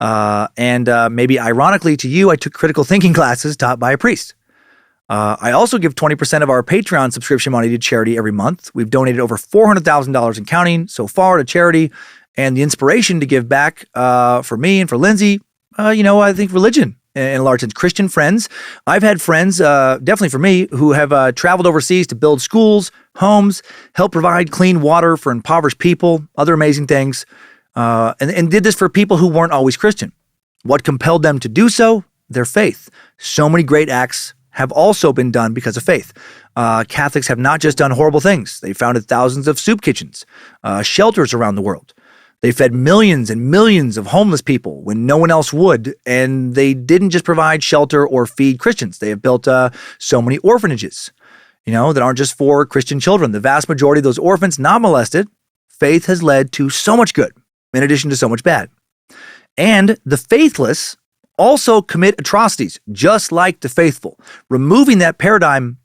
Speaker 1: And maybe ironically to you, I took critical thinking classes taught by a priest. I also give 20% of our Patreon subscription money to charity every month. We've donated over $400,000 and counting so far to charity, and the inspiration to give back for me and for Lindsay, I think religion in a large sense. Christian friends. I've had friends, definitely for me, who have traveled overseas to build schools, homes, help provide clean water for impoverished people, other amazing things. And did this for people who weren't always Christian. What compelled them to do so? Their faith. So many great acts have also been done because of faith. Catholics have not just done horrible things. They founded thousands of soup kitchens, shelters around the world. They fed millions and millions of homeless people when no one else would, and they didn't just provide shelter or feed Christians. They have built so many orphanages, that aren't just for Christian children. The vast majority of those orphans not molested. Faith has led to so much good, in addition to so much bad. And the faithless also commit atrocities, just like the faithful. Removing that paradigm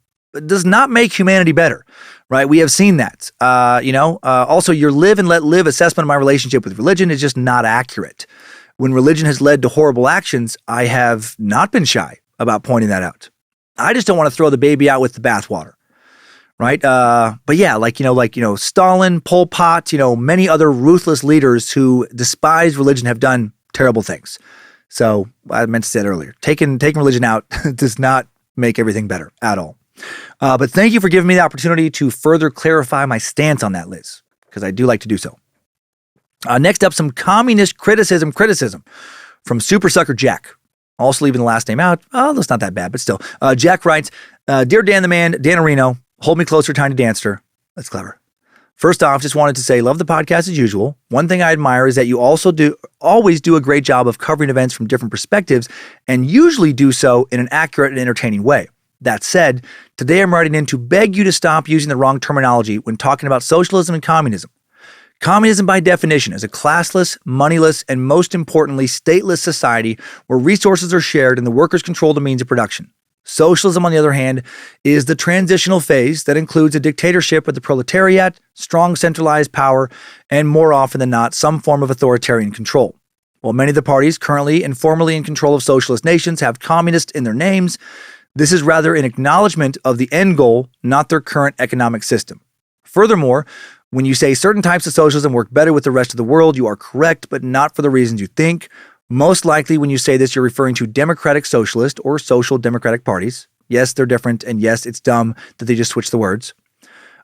Speaker 1: does not make humanity better, right? We have seen that. Also, your live and let live assessment of my relationship with religion is just not accurate. When religion has led to horrible actions, I have not been shy about pointing that out. I just don't want to throw the baby out with the bathwater, right? But yeah, Stalin, Pol Pot, many other ruthless leaders who despise religion have done terrible things. So I meant to say it earlier. Taking religion out does not make everything better at all. But thank you for giving me the opportunity to further clarify my stance on that, Liz, because I do like to do so. Next up, some communist criticism from Super Sucker Jack. Also leaving the last name out. Oh, that's not that bad, but still. Jack writes, Dear Dan the Man, Dan Areno, hold me closer, Tiny Danster. That's clever. First off, just wanted to say, love the podcast as usual. One thing I admire is that you always do a great job of covering events from different perspectives and usually do so in an accurate and entertaining way. That said, today I'm writing in to beg you to stop using the wrong terminology when talking about socialism and communism. Communism, by definition, is a classless, moneyless, and most importantly, stateless society where resources are shared and the workers control the means of production. Socialism, on the other hand, is the transitional phase that includes a dictatorship of the proletariat, strong centralized power, and more often than not, some form of authoritarian control. While many of the parties currently and formerly in control of socialist nations have communist in their names, this is rather an acknowledgement of the end goal, not their current economic system. Furthermore, when you say certain types of socialism work better with the rest of the world, you are correct, but not for the reasons you think. Most likely when you say this, you're referring to democratic socialist or social democratic parties. Yes, they're different, and yes, it's dumb that they just switch the words.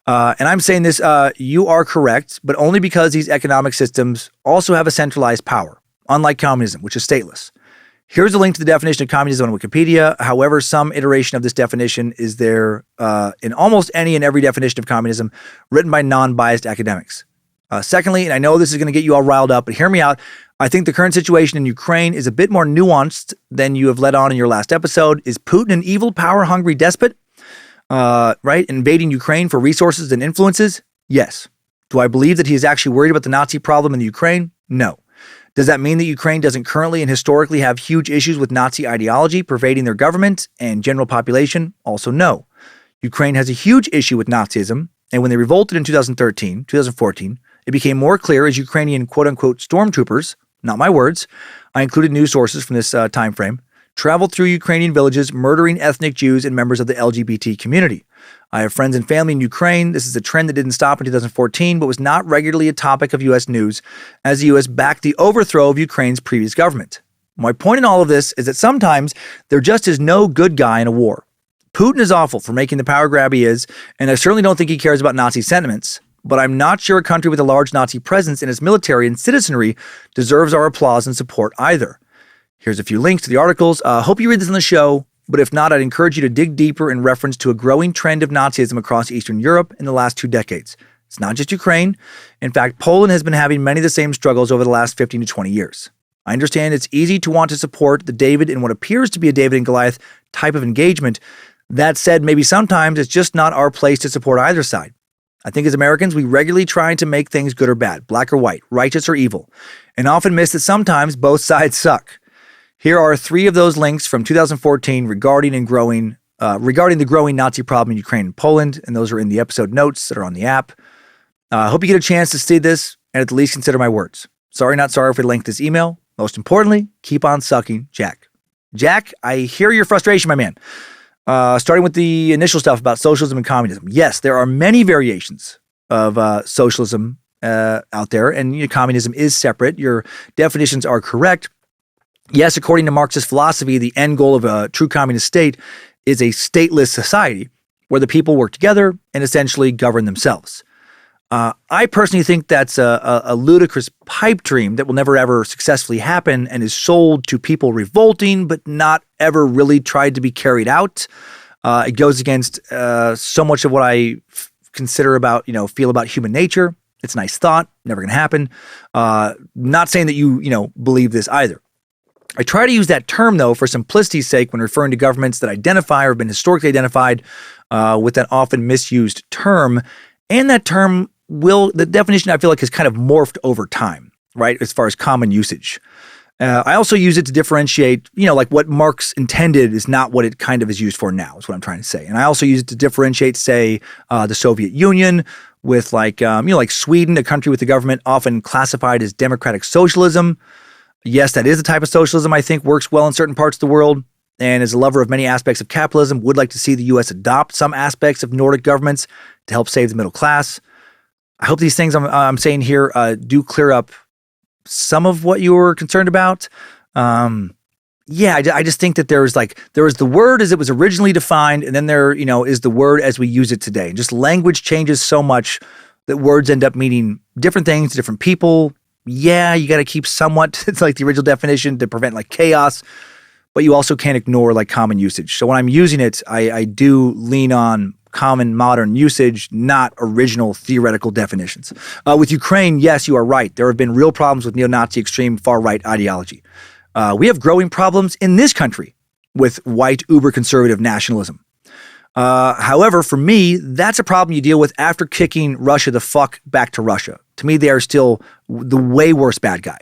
Speaker 1: And I'm saying this, you are correct, but only because these economic systems also have a centralized power, unlike communism, which is stateless. Here's a link to the definition of communism on Wikipedia. However, some iteration of this definition is there in almost any and every definition of communism written by non-biased academics. Secondly, and I know this is going to get you all riled up, but hear me out. I think the current situation in Ukraine is a bit more nuanced than you have led on in your last episode. Is Putin an evil, power-hungry despot? Right? Invading Ukraine for resources and influences? Yes. Do I believe that he is actually worried about the Nazi problem in the Ukraine? No. Does that mean that Ukraine doesn't currently and historically have huge issues with Nazi ideology pervading their government and general population? Also no. Ukraine has a huge issue with Nazism, and when they revolted in 2014, it became more clear as Ukrainian quote-unquote stormtroopers, not my words, I included news sources from this time frame, traveled through Ukrainian villages murdering ethnic Jews and members of the LGBT community. I have friends and family in Ukraine. This is a trend that didn't stop in 2014, but was not regularly a topic of U.S. news as the U.S. backed the overthrow of Ukraine's previous government. My point in all of this is that sometimes there just is no good guy in a war. Putin is awful for making the power grab he is, and I certainly don't think he cares about Nazi sentiments, but I'm not sure a country with a large Nazi presence in its military and citizenry deserves our applause and support either. Here's a few links to the articles. Hope you read this on the show, but if not, I'd encourage you to dig deeper in reference to a growing trend of Nazism across Eastern Europe in the last 2 decades. It's not just Ukraine. In fact, Poland has been having many of the same struggles over the last 15 to 20 years. I understand it's easy to want to support the David in what appears to be a David and Goliath type of engagement. That said, maybe sometimes it's just not our place to support either side. I think as Americans, we regularly try to make things good or bad, black or white, righteous or evil, and often miss that sometimes both sides suck. Here are 3 of those links from 2014 regarding the growing Nazi problem in Ukraine and Poland, and those are in the episode notes that are on the app. I hope you get a chance to see this and at the least consider my words. Sorry, not sorry for the link to this email. Most importantly, keep on sucking, Jack. Jack, I hear your frustration, my man. Starting with the initial stuff about socialism and communism. Yes, there are many variations of socialism out there, and communism is separate. Your definitions are correct. Yes, according to Marxist philosophy, the end goal of a true communist state is a stateless society where the people work together and essentially govern themselves. I personally think that's a ludicrous pipe dream that will never ever successfully happen and is sold to people revolting but not ever really tried to be carried out. It goes against so much of what I consider about, feel about human nature. It's a nice thought, never going to happen. Not saying that you believe this either. I try to use that term, though, for simplicity's sake when referring to governments that identify or have been historically identified with that often misused term. And that term the definition I feel like has kind of morphed over time, right, as far as common usage. I also use it to differentiate, like what Marx intended is not what it kind of is used for now, is what I'm trying to say. And I also use it to differentiate, say, the Soviet Union with like Sweden, a country with the government often classified as democratic socialism. Yes, that is a type of socialism I think works well in certain parts of the world. And as a lover of many aspects of capitalism, would like to see the U.S. adopt some aspects of Nordic governments to help save the middle class. I hope these things I'm saying here do clear up some of what you were concerned about. I just think that there is the word as it was originally defined, and then there, is the word as we use it today. Just language changes so much that words end up meaning different things to different people. Yeah, you got to keep somewhat, it's like the original definition to prevent like chaos, but you also can't ignore like common usage. So when I'm using it, I do lean on common modern usage, not original theoretical definitions. With Ukraine, yes, you are right. There have been real problems with neo-Nazi extreme far-right ideology. We have growing problems in this country with white uber-conservative nationalism. However, for me, that's a problem you deal with after kicking Russia the fuck back to Russia. To me, they are still the way worse bad guy.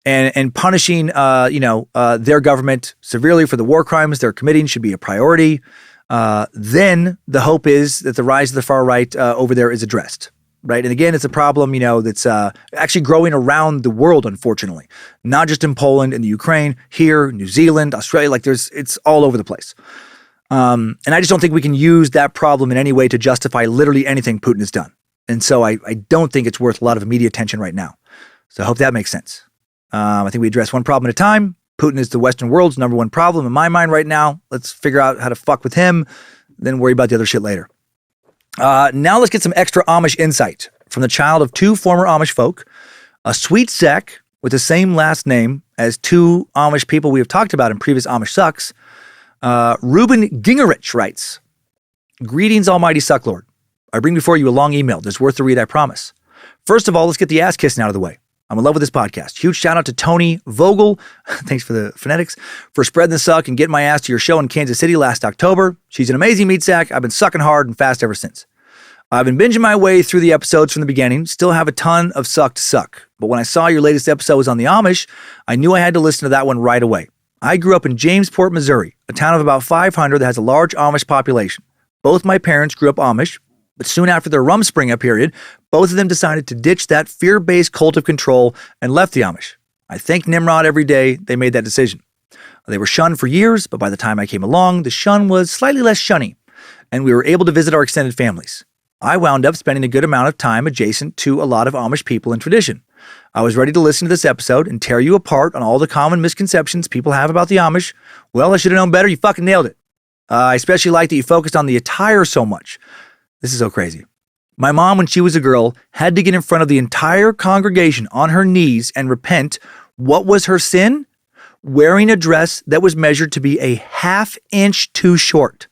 Speaker 1: And punishing, their government severely for the war crimes they're committing should be a priority. Then the hope is that the rise of the far right over there is addressed, right? And again, it's a problem, that's actually growing around the world, unfortunately, not just in Poland and the Ukraine, here, New Zealand, Australia, it's all over the place. And I just don't think we can use that problem in any way to justify literally anything Putin has done. And so I don't think it's worth a lot of immediate attention right now. So I hope that makes sense. I think we address one problem at a time. Putin is the Western world's number one problem in my mind right now. Let's figure out how to fuck with him, then worry about the other shit later. Now let's get some extra Amish insight from the child of two former Amish folk, a sweet sack with the same last name as two Amish people we have talked about in previous Amish Sucks. Ruben Gingerich writes, "Greetings, Almighty Sucklord. I bring before you a long email that's worth the read, I promise. First of all, let's get the ass kissing out of the way. I'm in love with this podcast. Huge shout out to Tony Vogel, thanks for the phonetics, for spreading the suck and getting my ass to your show in Kansas City last October. She's an amazing meat sack. I've been sucking hard and fast ever since. I've been binging my way through the episodes from the beginning, still have a ton of suck to suck. But when I saw your latest episode was on the Amish, I knew I had to listen to that one right away. I grew up in Jamesport, Missouri, a town of about 500 that has a large Amish population. Both my parents grew up Amish, but soon after their Rumspringa period, both of them decided to ditch that fear-based cult of control and left the Amish. I thank Nimrod every day they made that decision. They were shunned for years, but by the time I came along, the shun was slightly less shunny, and we were able to visit our extended families. I wound up spending a good amount of time adjacent to a lot of Amish people and tradition. I was ready to listen to this episode and tear you apart on all the common misconceptions people have about the Amish. Well, I should have known better. You fucking nailed it. I especially like that you focused on the attire so much. This is so crazy. My mom, when she was a girl, had to get in front of the entire congregation on her knees and repent. What was her sin? Wearing a dress that was measured to be a half-inch too short.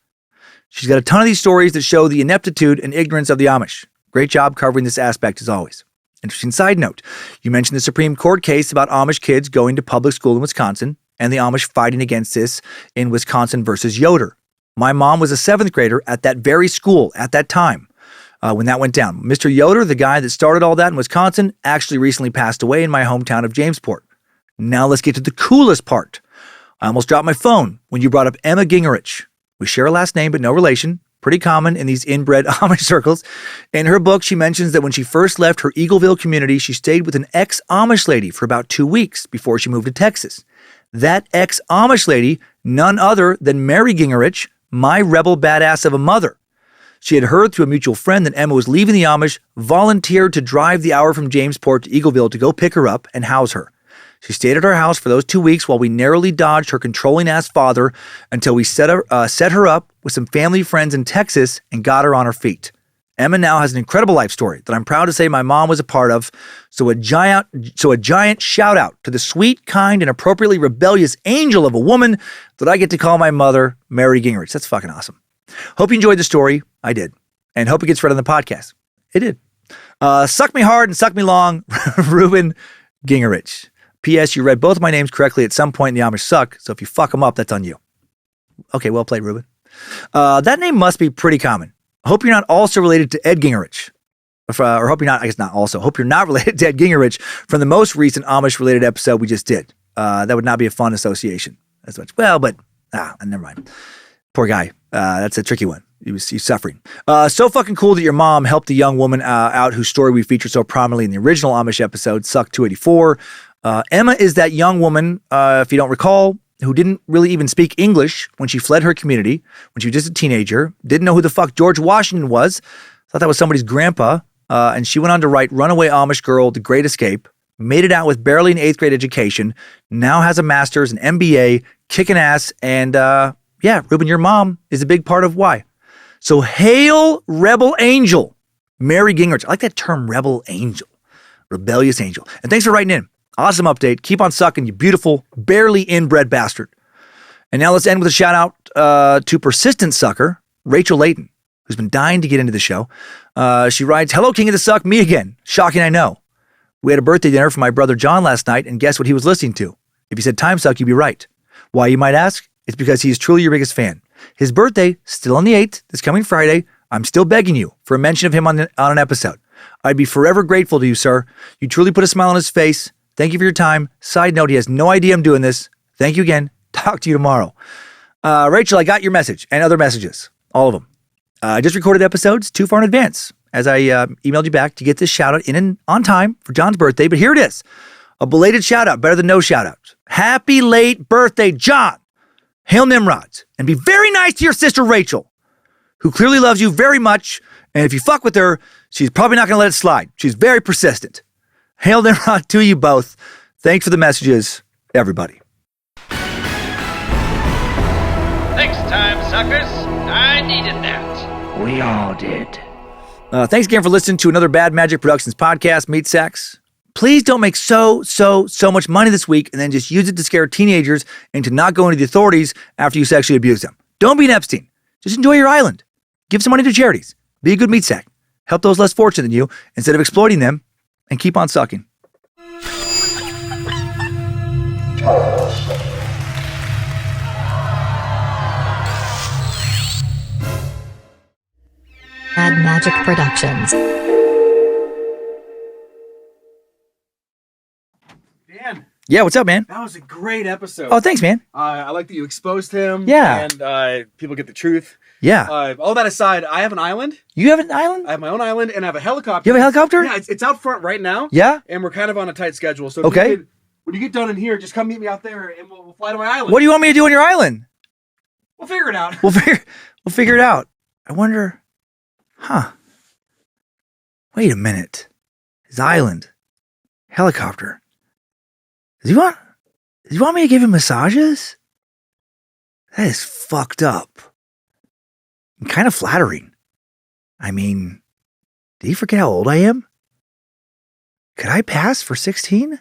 Speaker 1: She's got a ton of these stories that show the ineptitude and ignorance of the Amish. Great job covering this aspect as always. Interesting side note. You mentioned the Supreme Court case about Amish kids going to public school in Wisconsin and the Amish fighting against this in Wisconsin versus Yoder. My mom was a 7th grader at that very school at that time when that went down. Mr. Yoder, the guy that started all that in Wisconsin, actually recently passed away in my hometown of Jamesport. Now let's get to the coolest part. I almost dropped my phone when you brought up Emma Gingerich. We share a last name but no relation. Pretty common in these inbred Amish circles. In her book, she mentions that when she first left her Eagleville community, she stayed with an ex-Amish lady for about 2 weeks before she moved to Texas. That ex-Amish lady, none other than Mary Gingerich, my rebel badass of a mother. She had heard through a mutual friend that Emma was leaving the Amish, volunteered to drive the hour from Jamesport to Eagleville to go pick her up and house her. She stayed at our house for those 2 weeks while we narrowly dodged her controlling-ass father until we set her up with some family friends in Texas and got her on her feet. Emma now has an incredible life story that I'm proud to say my mom was a part of. So a giant shout out to the sweet, kind, and appropriately rebellious angel of a woman that I get to call my mother, Mary Gingrich. That's fucking awesome. Hope you enjoyed the story. I did. And hope it gets read on the podcast. It did. Suck me hard and suck me long, Ruben Gingrich. P.S. You read both my names correctly at some point in the Amish Suck, so if you fuck them up, that's on you. Okay, well played, Ruben. That name must be pretty common. Hope you're not also related to Ed Gingrich. Or hope you're not, I guess not also. Hope you're not related to Ed Gingrich from the most recent Amish-related episode we just did. That would not be a fun association as much. Well, but, never mind. Poor guy. That's a tricky one. He's suffering. So fucking cool that your mom helped a young woman out whose story we featured so prominently in the original Amish episode, Suck 284. Emma is that young woman, if you don't recall, who didn't really even speak English when she fled her community, when she was just a teenager, didn't know who the fuck George Washington was, thought that was somebody's grandpa, and she went on to write Runaway Amish Girl, The Great Escape, made it out with barely an 8th grade education, now has a master's, an MBA, kicking ass, and Ruben, your mom is a big part of why. So hail Rebel Angel, Mary Gingrich. I like that term, Rebel Angel, rebellious angel. And thanks for writing in. Awesome update. Keep on sucking, you beautiful, barely inbred bastard. And now let's end with a shout out to persistent sucker, Rachel Layton, who's been dying to get into the show. She writes, hello, King of the Suck, me again. Shocking, I know. We had a birthday dinner for my brother John last night, and guess what he was listening to? If you said Timesuck, you'd be right. Why, you might ask? It's because he is truly your biggest fan. His birthday, still on the 8th, this coming Friday. I'm still begging you for a mention of him on an episode. I'd be forever grateful to you, sir. You truly put a smile on his face. Thank you for your time. Side note, he has no idea I'm doing this. Thank you again. Talk to you tomorrow. Rachel, I got your message and other messages. All of them. I just recorded episodes too far in advance as I emailed you back to get this shout out in and on time for John's birthday. But here it is. A belated shout out, better than no shout out. Happy late birthday, John. Hail Nimrods. And be very nice to your sister Rachel, who clearly loves you very much. And if you fuck with her, she's probably not going to let it slide. She's very persistent. Hail Nimrod to you both. Thanks for the messages, everybody.
Speaker 6: Thanks, time suckers. I needed that.
Speaker 5: We all did.
Speaker 1: Thanks again for listening to another Bad Magic Productions podcast, Meat Sacks. Please don't make so much money this week and then just use it to scare teenagers into not going to the authorities after you sexually abuse them. Don't be an Epstein. Just enjoy your island. Give some money to charities. Be a good meat sack. Help those less fortunate than you instead of exploiting them, and keep on sucking.
Speaker 7: Bad Magic Productions.
Speaker 8: Dan,
Speaker 1: Yeah, what's up, man?
Speaker 8: that was a great episode.
Speaker 1: Oh, thanks, man.
Speaker 8: I like that you exposed him.
Speaker 1: Yeah.
Speaker 8: And people get the truth.
Speaker 1: Yeah.
Speaker 8: All that aside, I have an island.
Speaker 1: You have an island?
Speaker 8: I have my own island, and I have a helicopter.
Speaker 1: You have a helicopter?
Speaker 8: Yeah, it's out front right now.
Speaker 1: Yeah?
Speaker 8: And we're kind of on a tight schedule. So
Speaker 1: Okay.
Speaker 8: when you get done in here, just come meet me out there, and we'll fly to my island.
Speaker 1: What do you want me to do on your island?
Speaker 8: We'll figure it out.
Speaker 1: We'll figure it out. I wonder, wait a minute. His island. Helicopter. Does he want me to give him massages? That is fucked up. And kind of flattering. I mean, did he forget how old I am? Could I pass for 16?